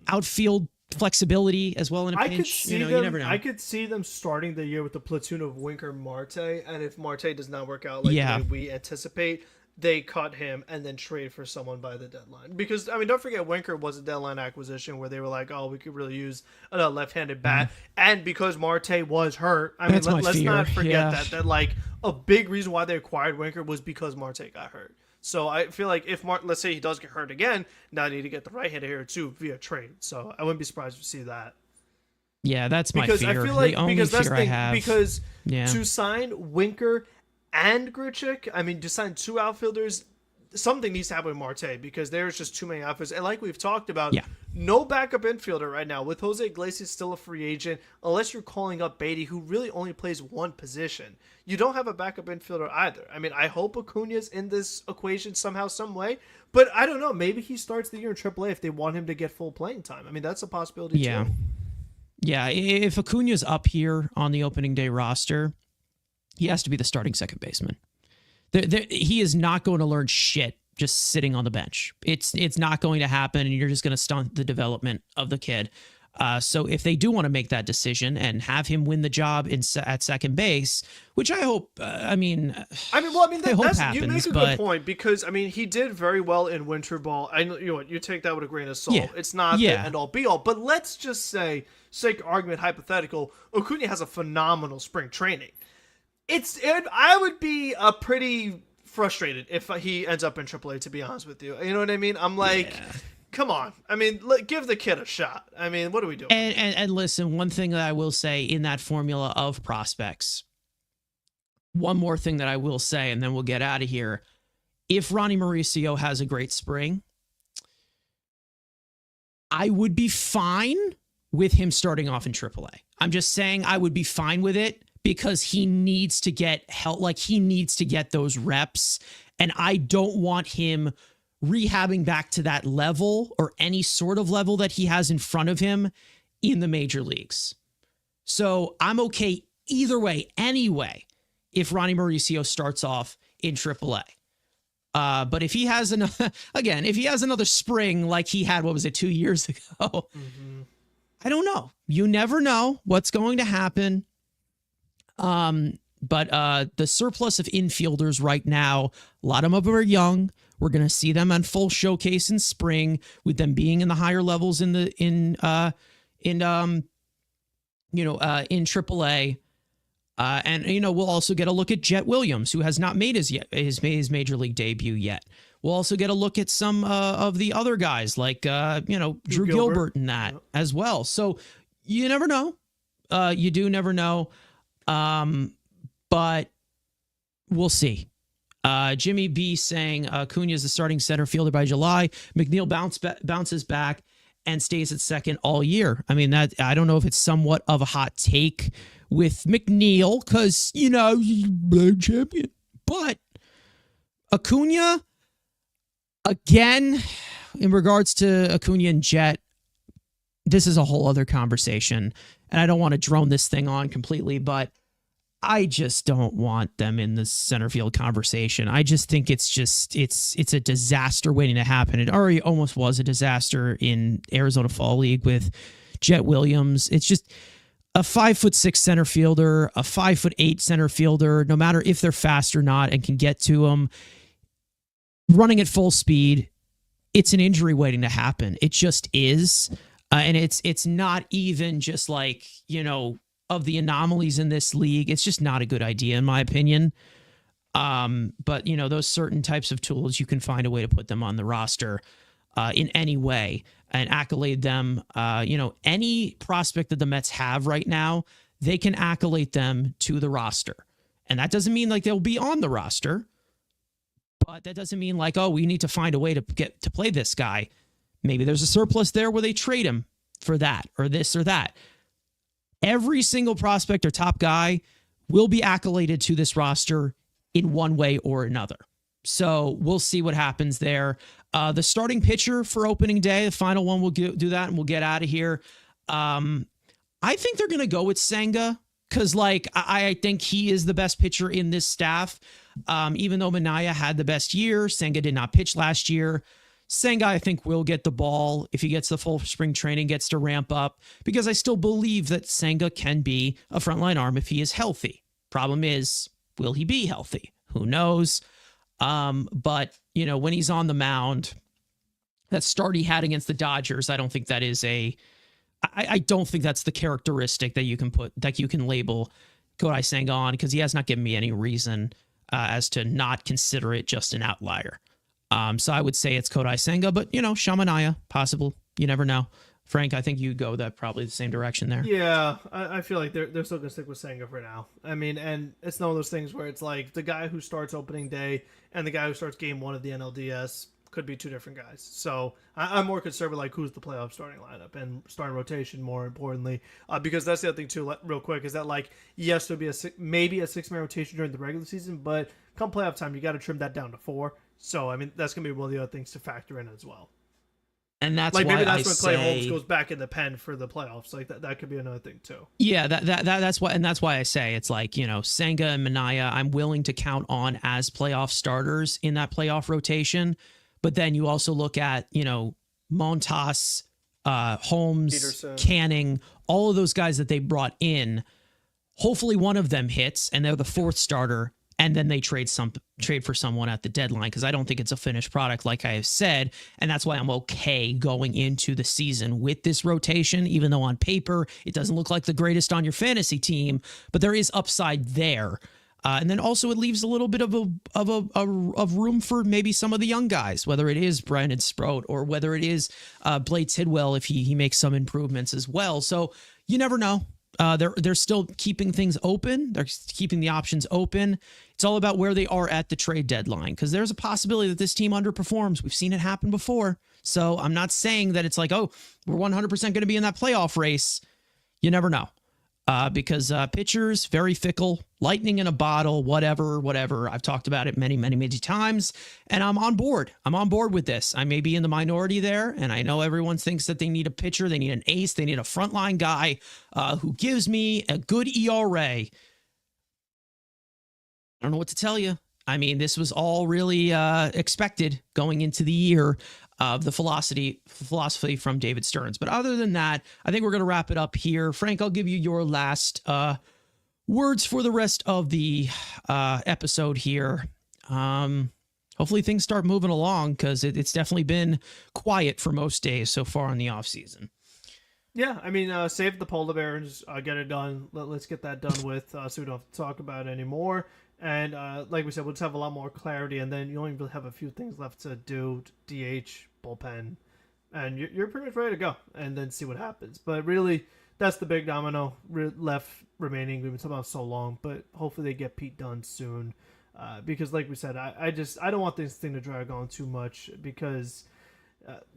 outfield flexibility as well in a pinch. You never know. I could see them starting the year with the platoon of Winker Marte, and if Marte does not work out like the way we anticipate, they cut him and then trade for someone by the deadline. Because, I mean, don't forget, Winker was a deadline acquisition where they were like, oh, we could really use a left-handed bat. And because Marte was hurt, I mean, let's not forget that like a big reason why they acquired Winker was because Marte got hurt. So I feel like if let's say he does get hurt again, now I need to get the right-hander here too via trade. So I wouldn't be surprised to see that. Yeah, that's my fear. I feel like, because that's the thing, because to sign Winker and Grichuk, I mean, to sign two outfielders, something needs to happen with Marte, because there's just too many outfielders. And like we've talked about, no backup infielder right now. With Jose Iglesias still a free agent, unless you're calling up Beatty, who really only plays one position. You don't have a backup infielder either. I mean, I hope Acuna's in this equation somehow, some way. But I don't know. Maybe he starts the year in AAA if they want him to get full playing time. I mean, that's a possibility too. Yeah, if Acuna's up here on the opening day roster, he has to be the starting second baseman. He is not going to learn shit just sitting on the bench. It's not going to happen, and you're just going to stunt the development of the kid. So if they do want to make that decision and have him win the job at second base, which I hope, you make a good point, because I mean, he did very well in winter ball. I know you take that with a grain of salt. It's not the end all be all, but let's just say, sake of argument, hypothetical, Acuna has a phenomenal spring training. I would be pretty frustrated if he ends up in AAA, to be honest with you. You know what I mean? I'm like, come on. I mean, give the kid a shot. I mean, what are we doing? And listen, one thing that I will say in that formula of prospects, one more thing that I will say, and then we'll get out of here. If Ronnie Mauricio has a great spring, I would be fine with him starting off in AAA. I'm just saying I would be fine with it, because he needs to get help. Like, he needs to get those reps. And I don't want him rehabbing back to that level or any sort of level that he has in front of him in the major leagues. So I'm okay either way, anyway, if Ronnie Mauricio starts off in AAA. But if he has another spring like he had, 2 years ago, I don't know. You never know what's going to happen. But the surplus of infielders right now, a lot of them are young. We're going to see them on full showcase in spring, with them being in the higher levels in AAA. And we'll also get a look at Jet Williams, who has not made his major league debut yet. We'll also get a look at some of the other guys like Drew Gilbert and that as well. So you never know. You do never know. But we'll see. Jimmy B saying Acuna is the starting center fielder by July. McNeil bounces back and stays at second all year. I mean, that I don't know if it's somewhat of a hot take with McNeil, because he's a champion. But Acuna, again, in regards to Acuna and Jet, this is a whole other conversation, and I don't want to drone this thing on completely, but I just don't want them in the center field conversation. I just think it's a disaster waiting to happen. It already almost was a disaster in Arizona Fall League with Jet Williams. It's just a 5'6" center fielder, a 5'8" center fielder, no matter if they're fast or not and can get to them, running at full speed. It's an injury waiting to happen. It just is. And it's not even just like, of the anomalies in this league. It's just not a good idea, in my opinion. But, those certain types of tools, you can find a way to put them on the roster in any way and accolade them. Any prospect that the Mets have right now, they can accolade them to the roster. And that doesn't mean like they'll be on the roster, but that doesn't mean like, oh, we need to find a way to get to play this guy. Maybe there's a surplus there where they trade him for that or this or that. Every single prospect or top guy will be accoladed to this roster in one way or another. So we'll see what happens there. The starting pitcher for opening day, the final one, we'll do that and we'll get out of here. I think they're going to go with Senga because, like, I think he is the best pitcher in this staff. Even though Minaya had the best year, Senga did not pitch last year. Senga, I think, will get the ball if he gets the full spring training, gets to ramp up, because I still believe that Senga can be a frontline arm if he is healthy. Problem is, will he be healthy? Who knows? But, you know, when he's on the mound, that start he had against the Dodgers, I don't think that is I don't think that's the characteristic that you can put, that you can label Kodai Senga on, because he has not given me any reason as to not consider it just an outlier. So I would say it's Kodai Senga, but, you know, Shamanaya, possible. You never know. Frank, I think you go that probably the same direction there. Yeah, I feel like they're still going to stick with Senga for now. I mean, and it's one of those things where it's like the guy who starts opening day and the guy who starts game one of the NLDS could be two different guys. So I'm more concerned with like who's the playoff starting lineup and starting rotation, more importantly, because that's the other thing too. Real quick, is that like yes, there'll be maybe a 6-man rotation during the regular season, but come playoff time, you got to trim that down to 4. So I mean, that's gonna be one of the other things to factor in as well. And that's like why maybe that's I when Clay say, Holmes goes back in the pen for the playoffs. Like that could be another thing too. Yeah, that's why, and that's why I say it's like, you know, Senga and Minaya, I'm willing to count on as playoff starters in that playoff rotation. But then you also look at, you know, Montas, Holmes, Peterson, Canning, all of those guys that they brought in. Hopefully one of them hits and they're the 4th starter, and then they trade for someone at the deadline, because I don't think it's a finished product, like I have said. And that's why I'm okay going into the season with this rotation, even though on paper it doesn't look like the greatest on your fantasy team, but there is upside there. And then also it leaves a little bit of room for maybe some of the young guys, whether it is Brandon Sproat or whether it is Blade Tidwell if he makes some improvements as well. So you never know. They're still keeping things open. They're keeping the options open. It's all about where they are at the trade deadline, because there's a possibility that this team underperforms. We've seen it happen before. So I'm not saying that it's like, oh, we're 100% going to be in that playoff race. You never know. Because pitchers, very fickle, lightning in a bottle, whatever. I've talked about it many times, and I'm on board. I'm on board with this. I may be in the minority there, and I know everyone thinks that they need a pitcher, they need an ace, they need a frontline guy who gives me a good ERA. I don't know what to tell you. I mean, this was all really expected going into the year of the philosophy from David Stearns. But other than that, I think we're going to wrap it up here. Frank, I'll give you your last words for the rest of the episode here. Hopefully things start moving along, because it's definitely been quiet for most days so far in the offseason. Yeah, I mean, save the polar bears, get it done. Let's get that done with, so we don't have to talk about it anymore. And like we said, we'll just have a lot more clarity, and then you only really have a few things left to do: DH, bullpen, and you're pretty much ready to go, and then see what happens. But really, that's the big domino left remaining. We've been talking about so long, but hopefully they get Pete done soon, because like we said, I don't want this thing to drag on too much, because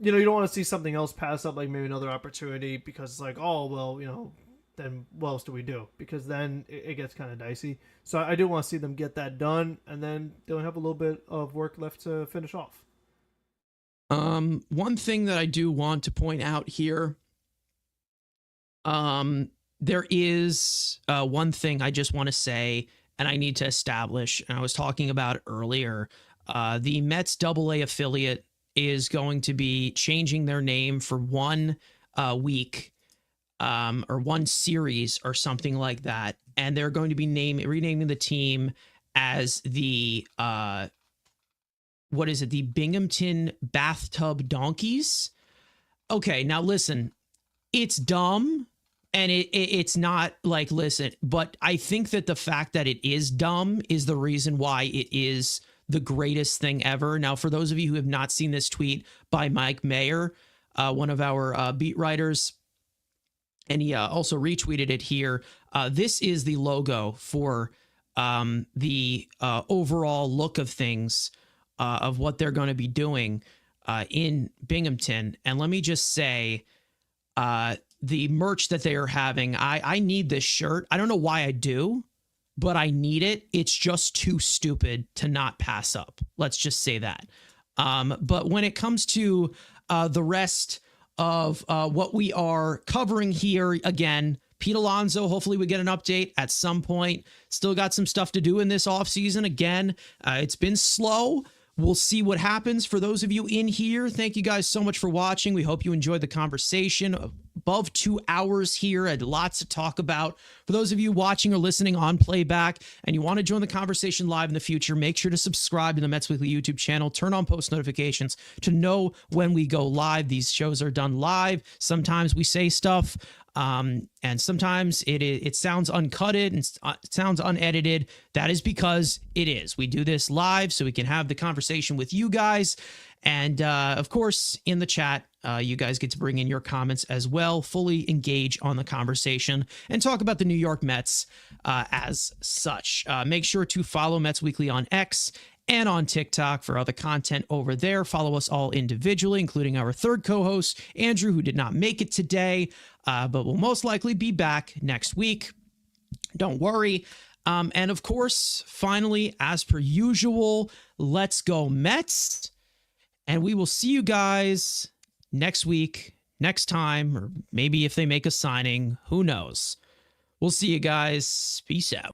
you know, you don't want to see something else pass up, like maybe another opportunity, because it's like, oh well, you know, then what else do we do? Because then it gets kind of dicey. So I do want to see them get that done, and then they'll have a little bit of work left to finish off. One thing that I do want to point out here, there is one thing I just want to say, and I need to establish, and I was talking about earlier, the Mets AA affiliate is going to be changing their name for 1 week, or 1 series or something like that. And they're going to be renaming the team as the, the Binghamton Bathtub Donkeys. Okay, now listen, it's dumb, and it's not like, listen, but I think that the fact that it is dumb is the reason why it is the greatest thing ever. Now, for those of you who have not seen this tweet by Mike Mayer, one of our beat writers, and he also retweeted it here. This is the logo for the overall look of things, of what they're going to be doing in Binghamton. And let me just say, the merch that they are having, I need this shirt. I don't know why I do, but I need it. It's just too stupid to not pass up. Let's just say that. But when it comes to the rest of what we are covering here, again, Pete Alonso, hopefully we get an update at some point. Still got some stuff to do in this offseason. Again, it's been slow. We'll see what happens. For those of you in here, thank you guys so much for watching. We hope you enjoyed the conversation. Above 2 hours here, and lots to talk about. For those of you watching or listening on playback and you want to join the conversation live in the future, make sure to subscribe to the Mets Weekly YouTube channel. Turn on post notifications to know when we go live. These shows are done live. Sometimes we say stuff, and sometimes it sounds uncutted and it sounds unedited. That is because it is. We do this live so we can have the conversation with you guys. And of course, in the chat, you guys get to bring in your comments as well, fully engage on the conversation and talk about the New York Mets as such. Make sure to follow Mets Weekly on X and on TikTok for other content over there. Follow us all individually, including our third co-host, Andrew, who did not make it today, but will most likely be back next week. Don't worry. And of course, finally, as per usual, let's go Mets. And we will see you guys next week, next time, or maybe if they make a signing, who knows. We'll see you guys. Peace out.